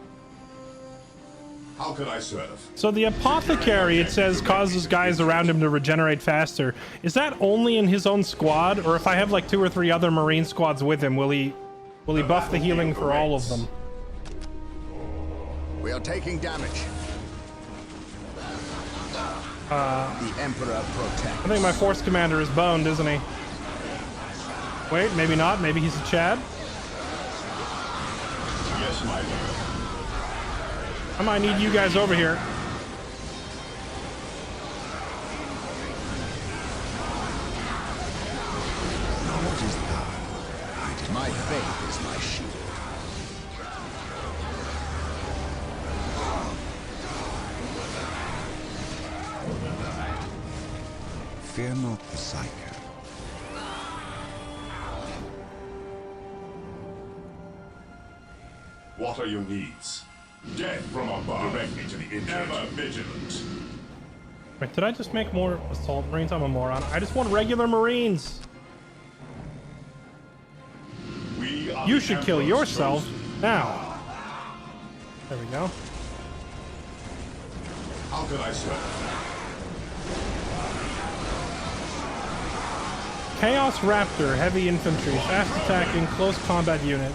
How can I serve? So the apothecary, it says, causes guys around him to regenerate faster. Is that only in his own squad, or if I have like 2 or 3 other Marine squads with him, will he buff the healing for all of them? We are taking damage. The Emperor protects. I think my force commander is boned, isn't he? Wait, maybe not. Maybe he's a Chad. Yes, my lord. I might need you guys over here. Knowledge is power. My faith is my shield. Fear not the psycho. What are your needs? Death from above. Direct me to the injured. Ever vigilant. Wait, did I just make more assault marines? I'm a moron. I just want regular marines. We are You the should kill Emperor's yourself chosen. now. There we go. How can I serve? Chaos Raptor, heavy infantry, fast attacking, close combat unit.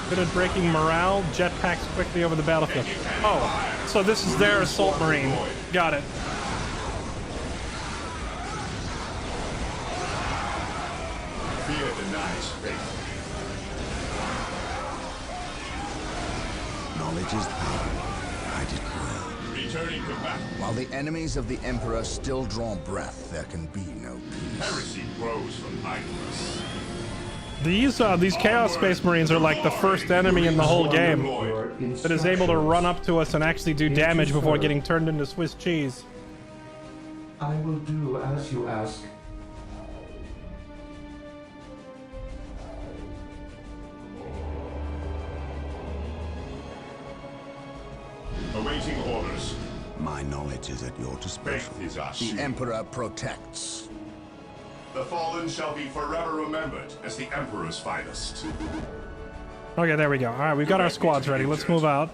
Good at breaking morale, jetpacks quickly over the battlefield. Oh, so this is their assault marine. Got it. Fear denies faith. Knowledge is power. Guide it well. Returning to battle. While the enemies of the Emperor still draw breath, there can be no peace. Heresy grows from idleness. These Chaos Space Marines are like the first enemy in the whole game that is able to run up to us and actually do damage before getting turned into Swiss cheese. I will do as you ask. Awaiting orders. My knowledge is at your disposal. Faith is our The shield. Emperor protects. The fallen shall be forever remembered as the Emperor's finest. Okay, there we go. All right, we've got our squads ready. Let's move out.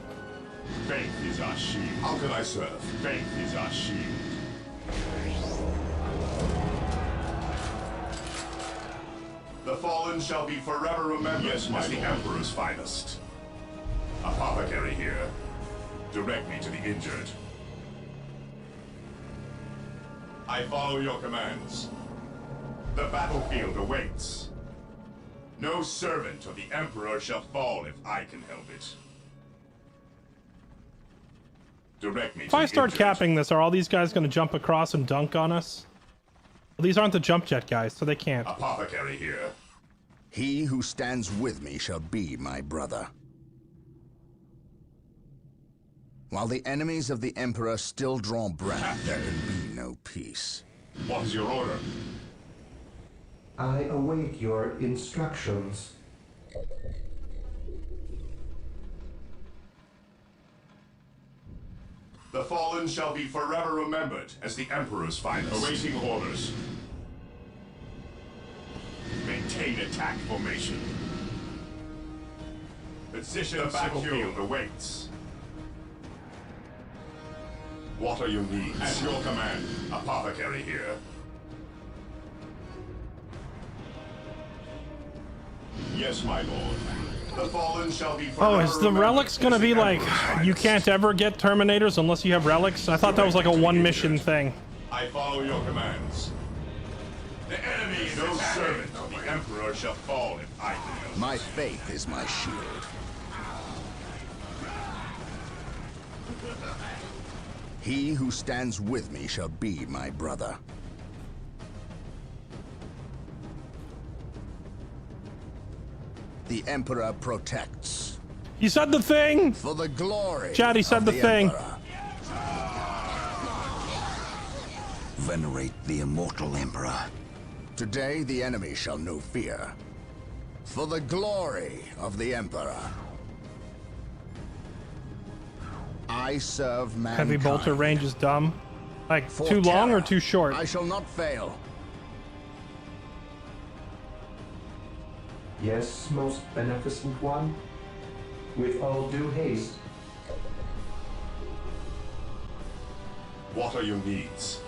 Faith is our shield. How can I serve? Faith is our shield. The fallen shall be forever remembered as the Emperor's finest. Apothecary here. Direct me to the injured. I follow your commands. The battlefield awaits. No servant of the Emperor shall fall if I can help it. Direct me If to I the start injured. capping this, are all these guys going to jump across and dunk on us? Well, these aren't the jump jet guys, so they can't. Apothecary here. He who stands with me shall be my brother. While the enemies of the Emperor still draw breath, there can be no peace. What is your order? I await your instructions. The fallen shall be forever remembered as the Emperor's finest. Awaiting orders. Maintain attack formation. Position the battlefield awaits. What are your needs? At your command, Apothecary here. Yes, my lord. The fallen shall be forever Oh, is the relics going to be like, you can't ever get Terminators unless you have relics? I thought that was like a one mission thing. I follow your commands. The enemy is no servant of the Emperor shall fall if I fail. My faith is my shield. He who stands with me shall be my brother. The Emperor protects. He said the thing! For the glory. Chad, he said the thing. Emperor. Venerate the immortal Emperor. Today the enemy shall know fear. For the glory of the Emperor. I serve mankind. Heavy bolter range is dumb. Like, For too long terror, or too short? I shall not fail. Yes, most beneficent one. With all due haste. What are your needs?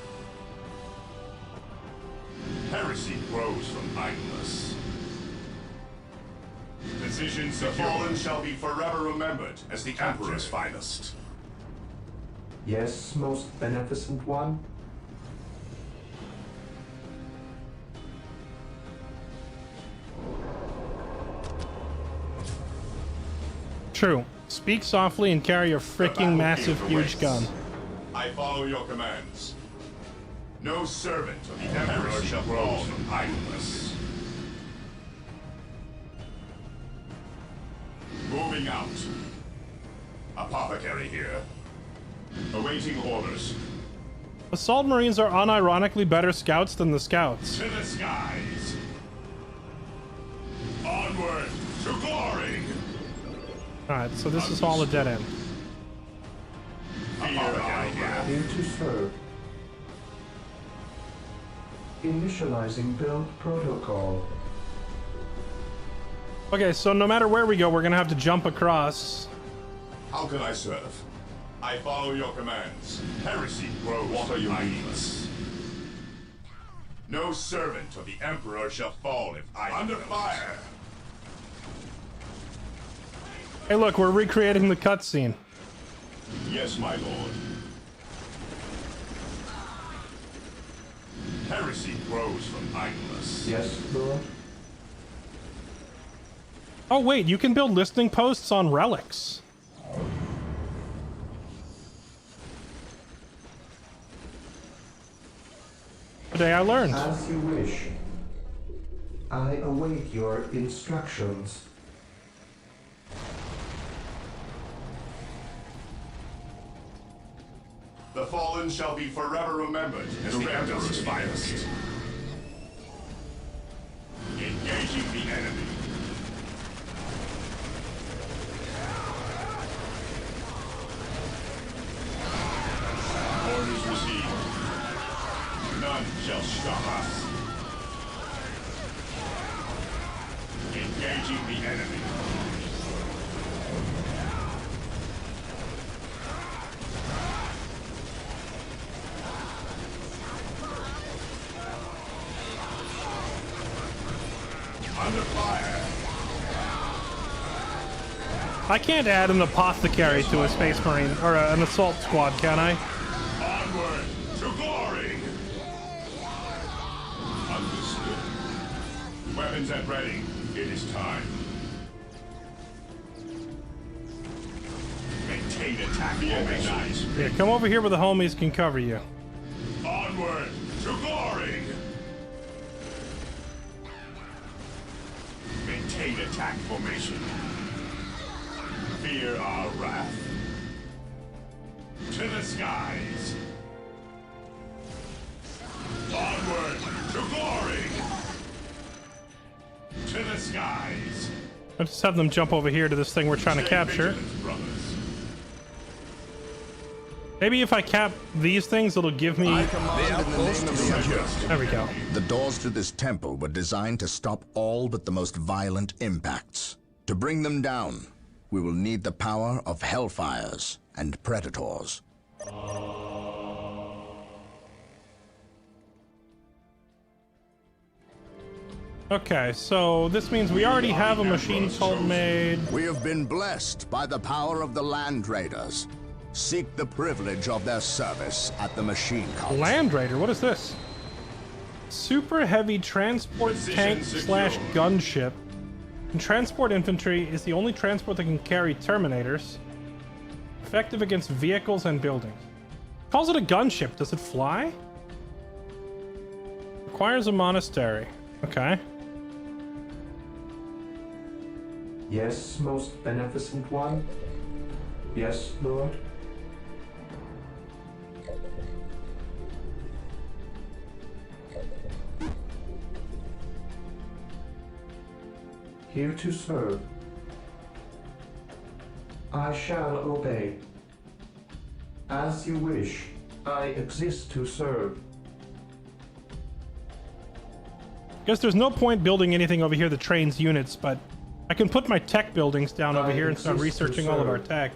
Heresy grows from idleness. Position secured. The fallen shall be forever remembered as the Emperor's finest. Yes, most beneficent one. True. Speak softly and carry your freaking massive, huge gun. I follow your commands. No servant of the Emperor shall fall from idleness. Moving out. Apothecary here. Awaiting orders. Assault Marines are unironically better scouts than the scouts. To the skies. Onward to glory. Alright, so this is all a dead end. Here to serve. Initializing build protocol. Okay, so no matter where we go, we're gonna have to jump across. How can I serve? I follow your commands. Heresy grows. What are your needs? No servant of the Emperor shall fall if I under fire. Hey, look, we're recreating the cutscene. Yes, my lord. Heresy grows from idleness. Yes, Lord. Oh, wait, you can build listening posts on relics. Today I learned. As you wish. I await your instructions. The fallen shall be forever remembered as the Emperor's finest. Engaging the enemy. Orders received. None shall stop us. Engaging the enemy. Under fire. I can't add an apothecary to a space marine or an assault squad, can I? Onward to glory. Understood. Weapons at ready. It is time. Maintain attack formation. Yeah, come over here where the homies can cover you. Onward to glory. Maintain attack formation. Fear our wrath. To the skies. Onward to glory. To the skies. I'll just have them jump over here to this thing we're trying to capture. Maybe if I cap these things, it'll give me... There we go. The doors to this temple were designed to stop all but the most violent impacts. To bring them down, we will need the power of hellfires and predators. Okay, so this means we already have a machine cult made. We have been blessed by the power of the Land Raiders. Seek the privilege of their service at the machine cult. Land Raider, what is this? super heavy transport tank slash gunship. And transport infantry is the only transport that can carry Terminators. Effective against vehicles and buildings. Calls it a gunship. Does it fly? Requires a monastery. Okay. Yes, most beneficent one. Yes, Lord. Here to serve. I shall obey. As you wish, I exist to serve. Guess there's no point building anything over here that trains units, but I can put my tech buildings down over here and start researching all of our tech.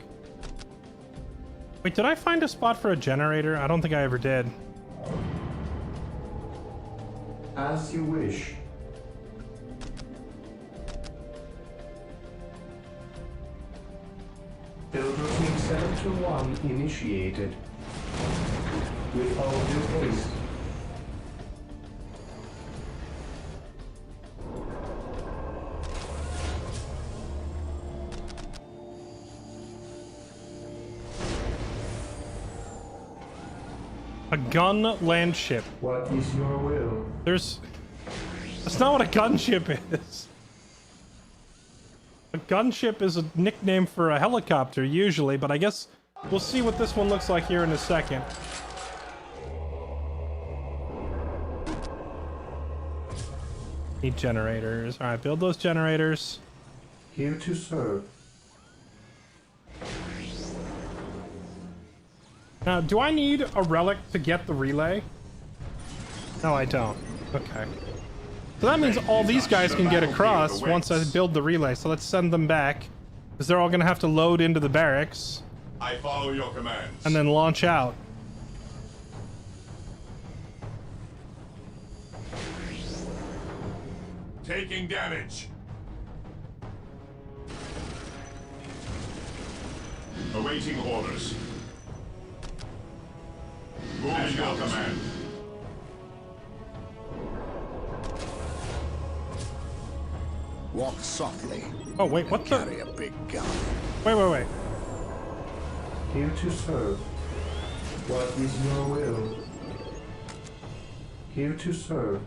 Wait, did I find a spot for a generator? I don't think I ever did. As you wish. Build routine 721 initiated. With all due haste. A gun land ship. What is your will? That's not what a gunship is. A gunship is a nickname for a helicopter, usually, but I guess we'll see what this one looks like here in a second. Need generators. Alright, build those generators. Here to serve. Now, do I need a relic to get the relay? No, I don't. Okay. So that means all these guys can get across once I build the relay. So let's send them back, because they're all going to have to load into the barracks. I follow your commands. And then launch out. Taking damage. Awaiting orders. Moving your command. Walk softly. Oh wait, what the? Carry a big gun. Wait. Here to serve. What is your will? Here to serve.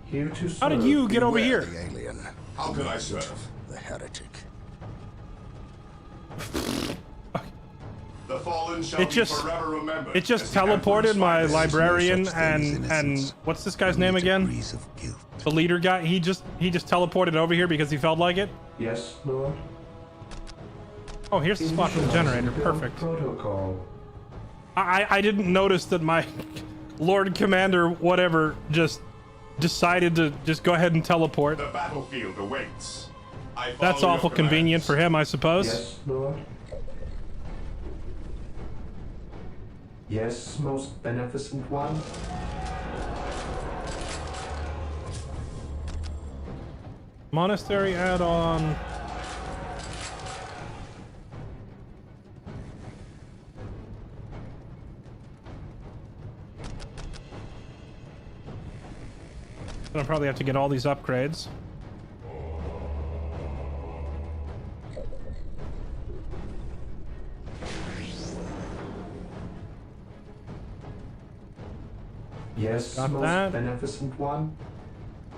Here to serve. How did you get over here? The alien. How can I serve? The heretic. The fallen shall be forever remembered. It just teleported my librarian and what's this guy's name again? The leader guy. He just teleported over here because he felt like it. Yes, Lord. Oh, here's the spot for the generator. Perfect. Protocol. I didn't notice that my Lord Commander whatever just decided to just go ahead and teleport. The battlefield awaits. That's awful convenient for him, I suppose. Yes, Lord. Yes, most beneficent one. Monastery add-on. Gonna probably have to get all these upgrades. Yes, Got most that. beneficent one.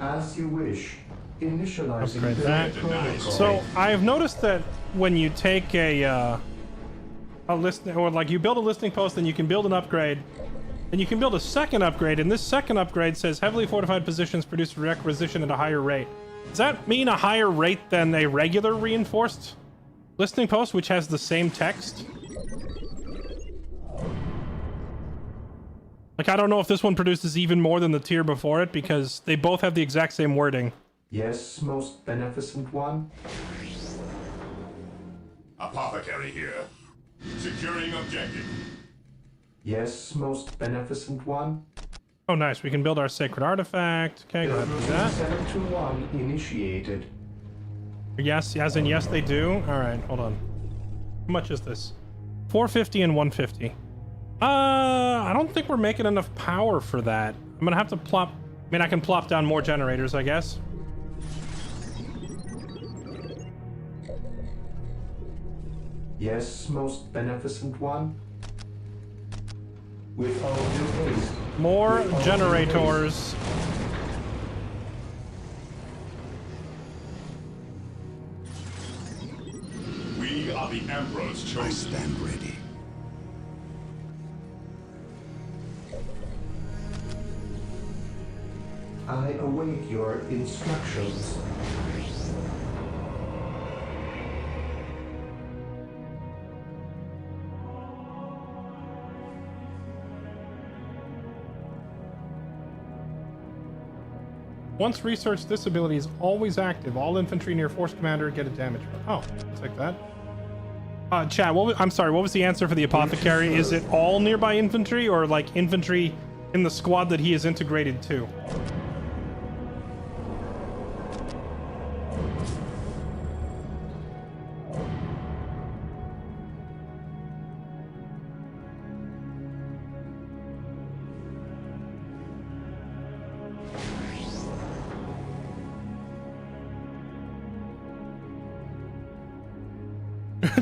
As you wish. Initializing Upgrade the that. protocol. So I've noticed that when you take a list, or like you build a listing post, then you can build an upgrade, and you can build a second upgrade, and this second upgrade says heavily fortified positions produce requisition at a higher rate. Does that mean a higher rate than a regular reinforced listing post, which has the same text? Like, I don't know if this one produces even more than the tier before it, because they both have the exact same wording. Yes, most beneficent one. Apothecary here. Securing objective. Yes, most beneficent one. Oh, nice. We can build our sacred artifact. Okay, go ahead and do that. 721 initiated. Yes, as in yes, they do. All right, hold on. How much is this? 450 and 150. I don't think we're making enough power for that. I'm gonna have to plop... I mean, I can plop down more generators, I guess. Yes, most beneficent one. With all due haste. More generators. We are the Emperor's chosen. I stand ready. I await your instructions. Once researched, this ability is always active. All infantry near Force Commander get a damage. Oh, I'll take that. Chat, I'm sorry, what was the answer for the Apothecary? Is it all nearby infantry, or like infantry in the squad that he is integrated to?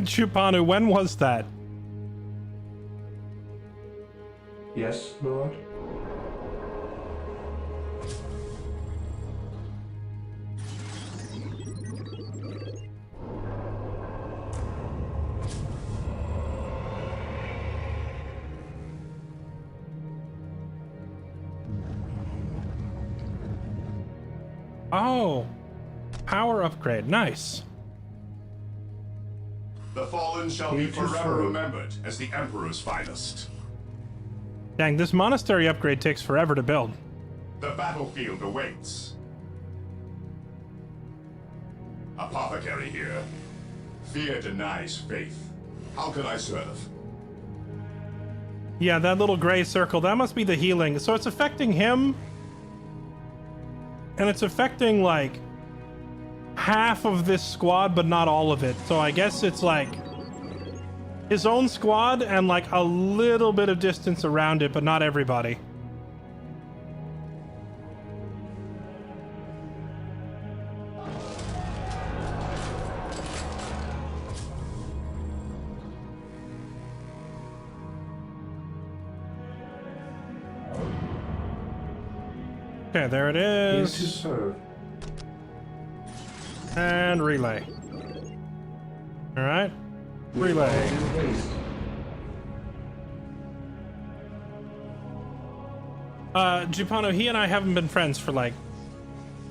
Chupanu, when was that? Yes, Lord. Oh, power upgrade. Nice. The fallen shall be forever remembered as the Emperor's finest. Dang, this monastery upgrade takes forever to build. The battlefield awaits. Apothecary here. Fear denies faith. How can I serve? Yeah, that little gray circle, that must be the healing. So it's affecting him. And it's affecting, like, half of this squad, but not all of it. So I guess it's, like, his own squad and, like, a little bit of distance around it, but not everybody. Okay, there it is. Here to serve. And relay. All right. Relay. Jupano, he and I haven't been friends for like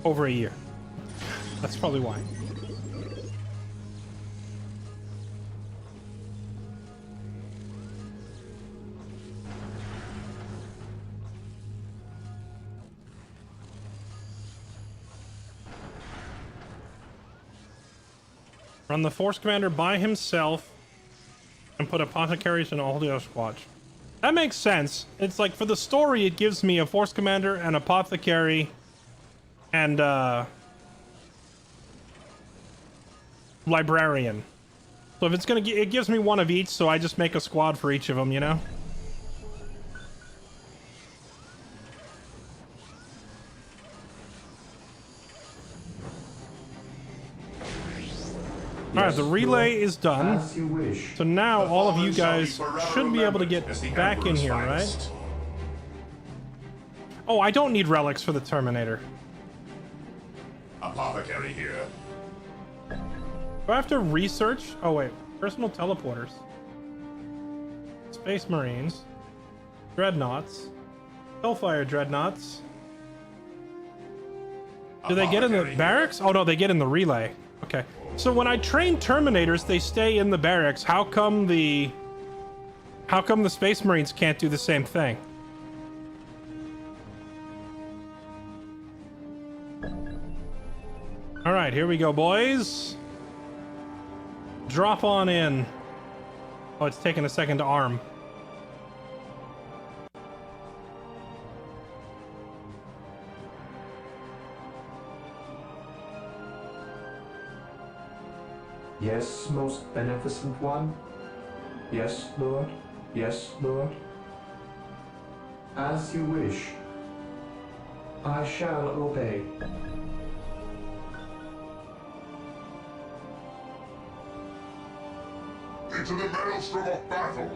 over a year. That's probably why. Run the Force Commander by himself and put Apothecaries in all the other squads. That makes sense. It's like for the story, it gives me a Force Commander, an Apothecary, and Librarian. So if it's gonna, it gives me one of each, so I just make a squad for each of them, you know? Alright, the relay is done. So now all of you guys should be able to get back in here, right? Oh, I don't need relics for the Terminator. Apothecary here. Do I have to research? Oh wait, personal teleporters. Space Marines. Dreadnoughts. Hellfire Dreadnoughts. Do they get in the barracks? Oh no, they get in the relay. Okay. So when I train Terminators, they stay in the barracks. How come the Space Marines can't do the same thing? All right, here we go, boys. Drop on in. Oh, it's taking a second to arm. Yes, most beneficent one. Yes, Lord. Yes, Lord. As you wish. I shall obey. Into the maelstrom of battle!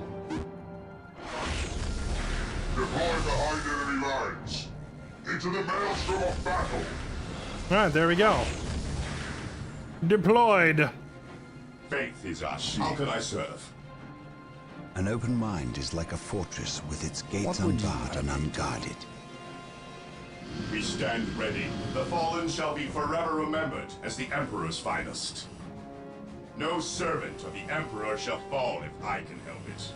Deploy behind enemy lines! Into the maelstrom of battle! Alright, there we go. Deployed. Faith is our shield. How can I serve? An open mind is like a fortress with its gates unbarred and unguarded. We stand ready. The fallen shall be forever remembered as the Emperor's finest. No servant of the Emperor shall fall if I can help it.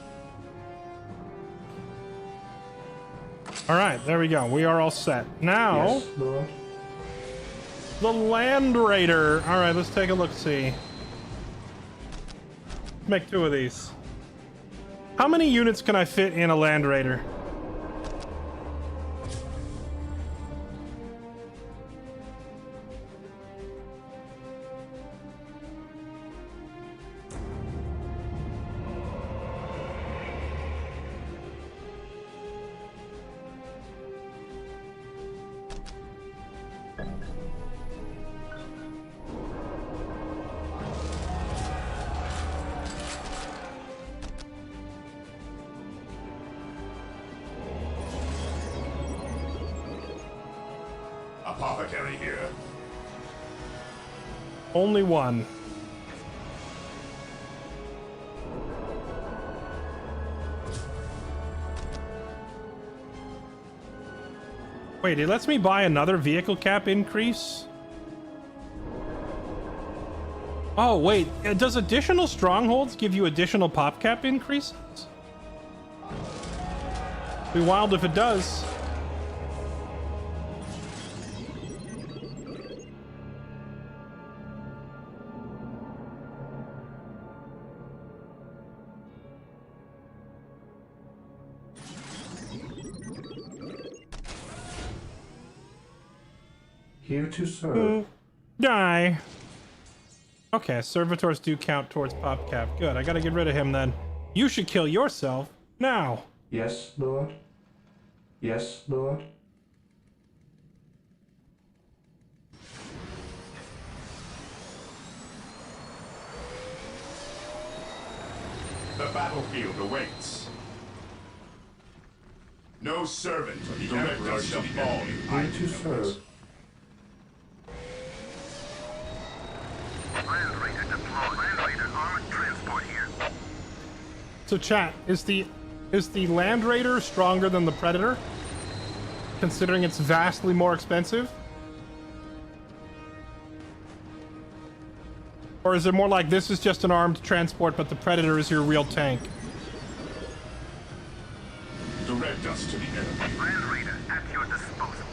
Alright, there we go. We are all set. Now, Yes, Lord. the Land Raider. Alright, let's take a look-see. Make 2 of these. How many units can I fit in a Land Raider? Apothecary here. Only one. Wait, it lets me buy another vehicle cap increase? Oh, wait. Does additional strongholds give you additional pop cap increases? Be wild if it does. Here to serve. Die. Okay, servitors do count towards pop cap. Good, I gotta get rid of him then. You should kill yourself now. Yes, Lord. Yes, Lord. The battlefield awaits. No servant of the Emperor shall fall if I Here to serve. Land Raider deployed. Land Raider armored transport here. So chat, is the Land Raider stronger than the Predator? Considering it's vastly more expensive? Or is it more like this is just an armed transport, but the Predator is your real tank? Direct us to the enemy. Land Raider at your disposal.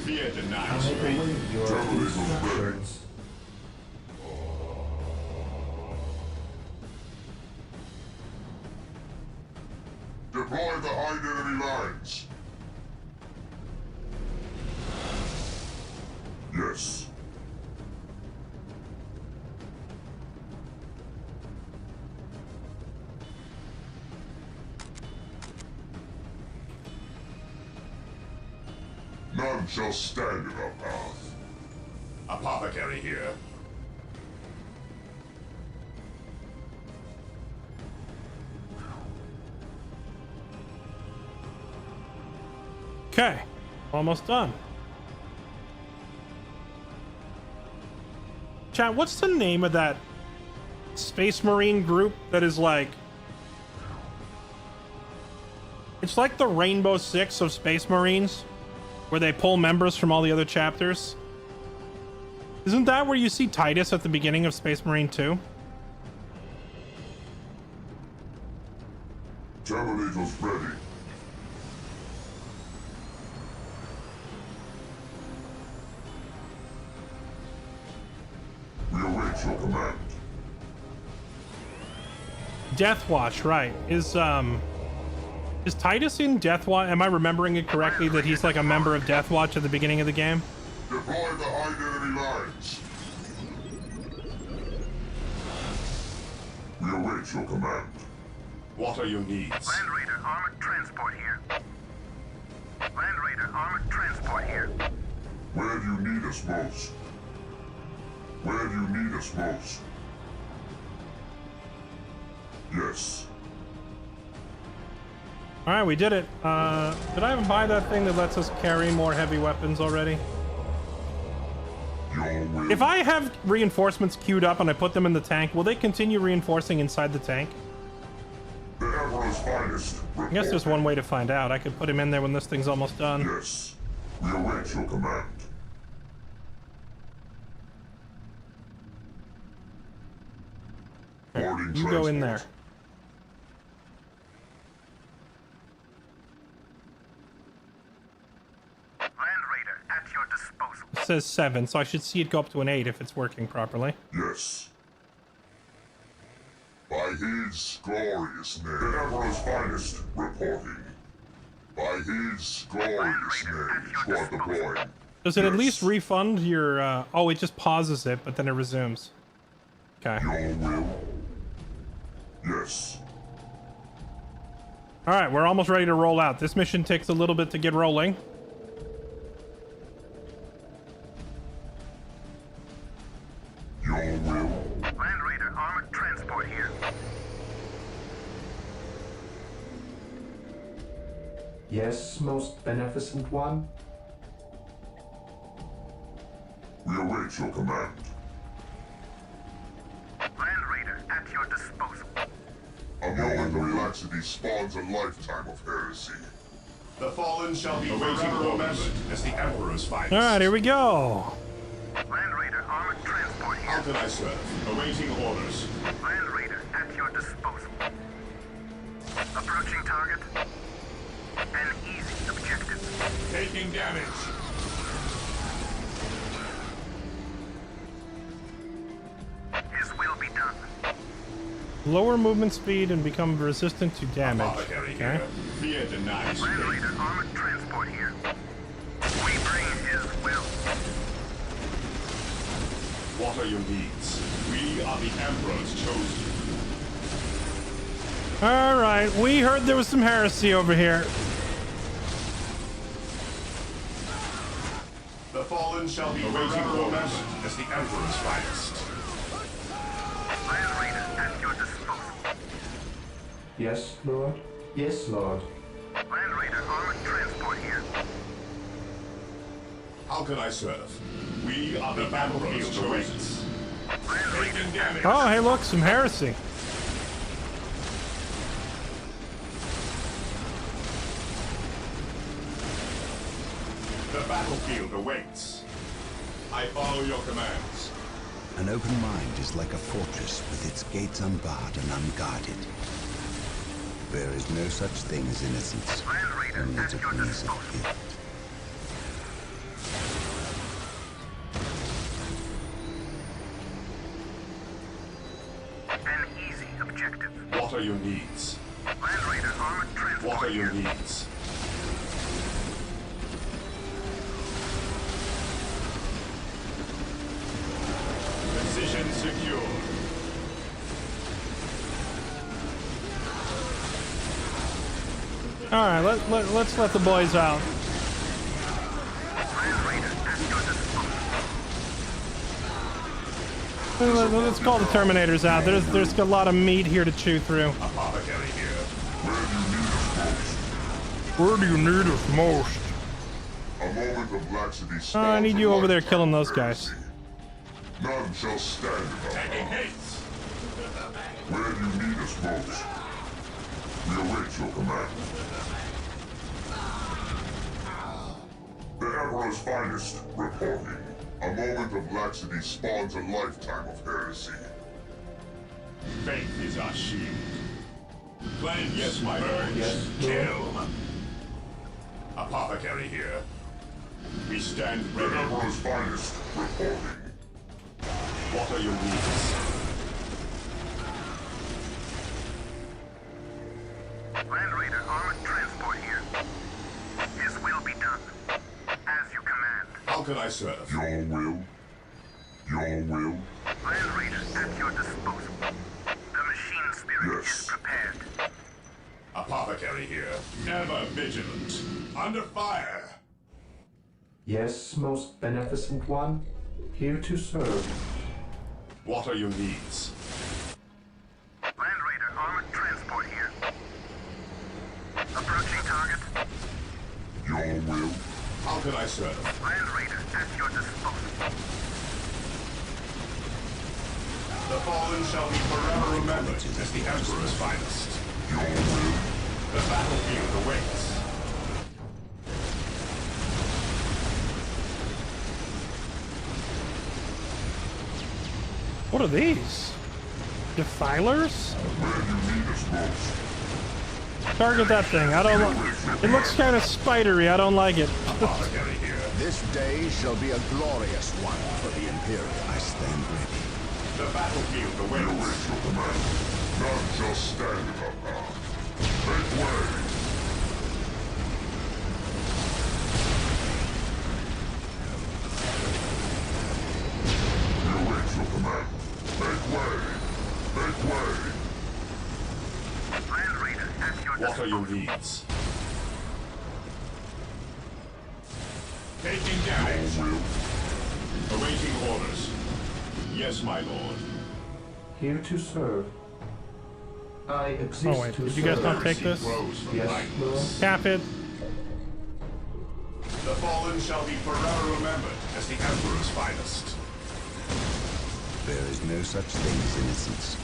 Fear I denies faith. await your instructions. Deploy behind enemy lines! Yes. None shall stand in our path. Apothecary here. Okay, almost done. Chat, what's the name of that Space Marine group that is like... It's like the Rainbow Six of Space Marines, where they pull members from all the other chapters. Isn't that where you see Titus at the beginning of Space Marine 2? Terminators ready. We await your command. Death Watch, right. Is Titus in Death Watch? Am I remembering it correctly that he's like a member of Death Watch at the beginning of the game? Deploy behind enemy lines. We await your command. What are your needs? Land Raider armored transport here. Land Raider armored transport here. Where do you need us most? Where do you need us most? Yes. Alright, we did it. Did I even buy that thing that lets us carry more heavy weapons already? If I have reinforcements queued up and I put them in the tank, will they continue reinforcing inside the tank? The Emperor's finest. I guess there's one way to find out. I could put him in there when this thing's almost done. Yes. We await your command. You go in there. Land Raider at your disposal. It says 7, so I should see it go up to an 8 if it's working properly. Yes. By his glorious name. The Emperor's finest reporting. By his glorious name. Squad deploying. Does it at least refund your, oh, it just pauses it, but then it resumes. Okay. Your will. Yes. Alright, we're almost ready to roll out. This mission takes a little bit to get rolling. Your will. Land Raider armored transport here. Yes, most beneficent one. We await your command. Land Raider at your disposal. A moment of laxity spawns a lifetime of heresy. The fallen shall be forever remembered as the Emperor's finest. Alright, here we go. Land Raider armored transport here. How can I serve? Awaiting orders. Land Raider at your disposal. Approaching target. An easy objective. Taking damage. His will be done. Lower movement speed and become resistant to damage. Okay. Fear denies. Land Raider armored transport here. We bring his will. What are your needs? We are the Emperor's chosen. Alright, we heard there was some heresy over here. The fallen shall be forever remembered as the Emperor's finest. Land Raider at your disposal. Yes, Lord. Yes, Lord. Land Raider armored transport here. How can I serve? We are the battlefield choices. Taking damage. Oh, hey, look, some heresy. The battlefield awaits. I follow your commands. An open mind is like a fortress with its gates unbarred and unguarded. There is no such thing as innocence, only degrees of guilt. An easy objective. What are your needs? Land Raider armored transport What are your here. needs? Position secure. Alright, let's let the boys out. Land Raider at your disposal. Let's call the Terminators out. There's a lot of meat here to chew through. Apothecary here. Where do you need us most? A moment of laxity spawns I need you over there killing those guys. None shall stand above. Taking haste. Where do you need us most? We await your command. The Emperor's finest reporting. A moment of laxity spawns a lifetime of heresy. Faith is our shield. Cleanse. Yes, my lord. Yes, Kill. Apothecary here. We stand The ready. Emperor's finest reporting. What are your needs? Land Raider armored transport here. His will be done. As you command. How can I serve? Your will. Your will. Land Raider at your disposal. The machine spirit Yes. is prepared. Apothecary here, ever vigilant. Under fire! Yes, most beneficent one. Here to serve. What are your needs? Land Raider armored transport here. Approaching target. Your will. How can I serve? Land Raider at your disposal. The fallen shall be forever remembered as the Emperor's finest. Your will. The battlefield awaits. What are these? Defilers? Where you need us most. Target that thing. I don't. It looks kind of spidery. I don't like it. Apothecary here. This day shall be a glorious one for the Imperial. I stand ready. The battlefield You awaits. await your command. None shall stand in our path. Make way. You await your command. Make way. Make way. Land Raider at your What are your disposal. needs? Taking Your damage. will. Awaiting orders. Yes, my lord. Here to serve. I exist Oh wait, to did you guys serve. not take this? Rose from Yes, Lord. likeness. Cap it. The fallen shall be forever remembered as the Emperor's finest. There is no such thing as innocence,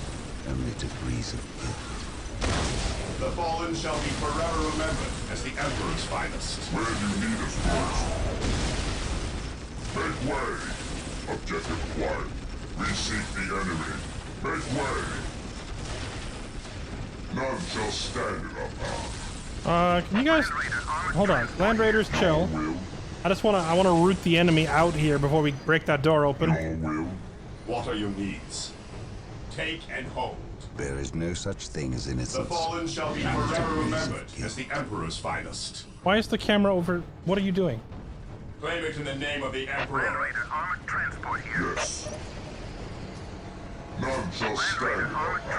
only degrees of guilt. The fallen shall be forever remembered as the Emperor's finest. Where you need us most. Make way. Objective quiet. We seek the enemy. Make way. None shall stand in our path. Can you guys hold on? Land Raiders, chill. I wanna root the enemy out here before we break that door open. Your will. What are your needs? Take and hold. There is no such thing as The innocence. fallen shall be only forever degrees remembered of guilt. as the Emperor's finest. Why is the camera over? What are you doing? Claim it in the name of the Land Emperor. Raider armored transport here. Yes. None shall Land stand Raider in our armored path.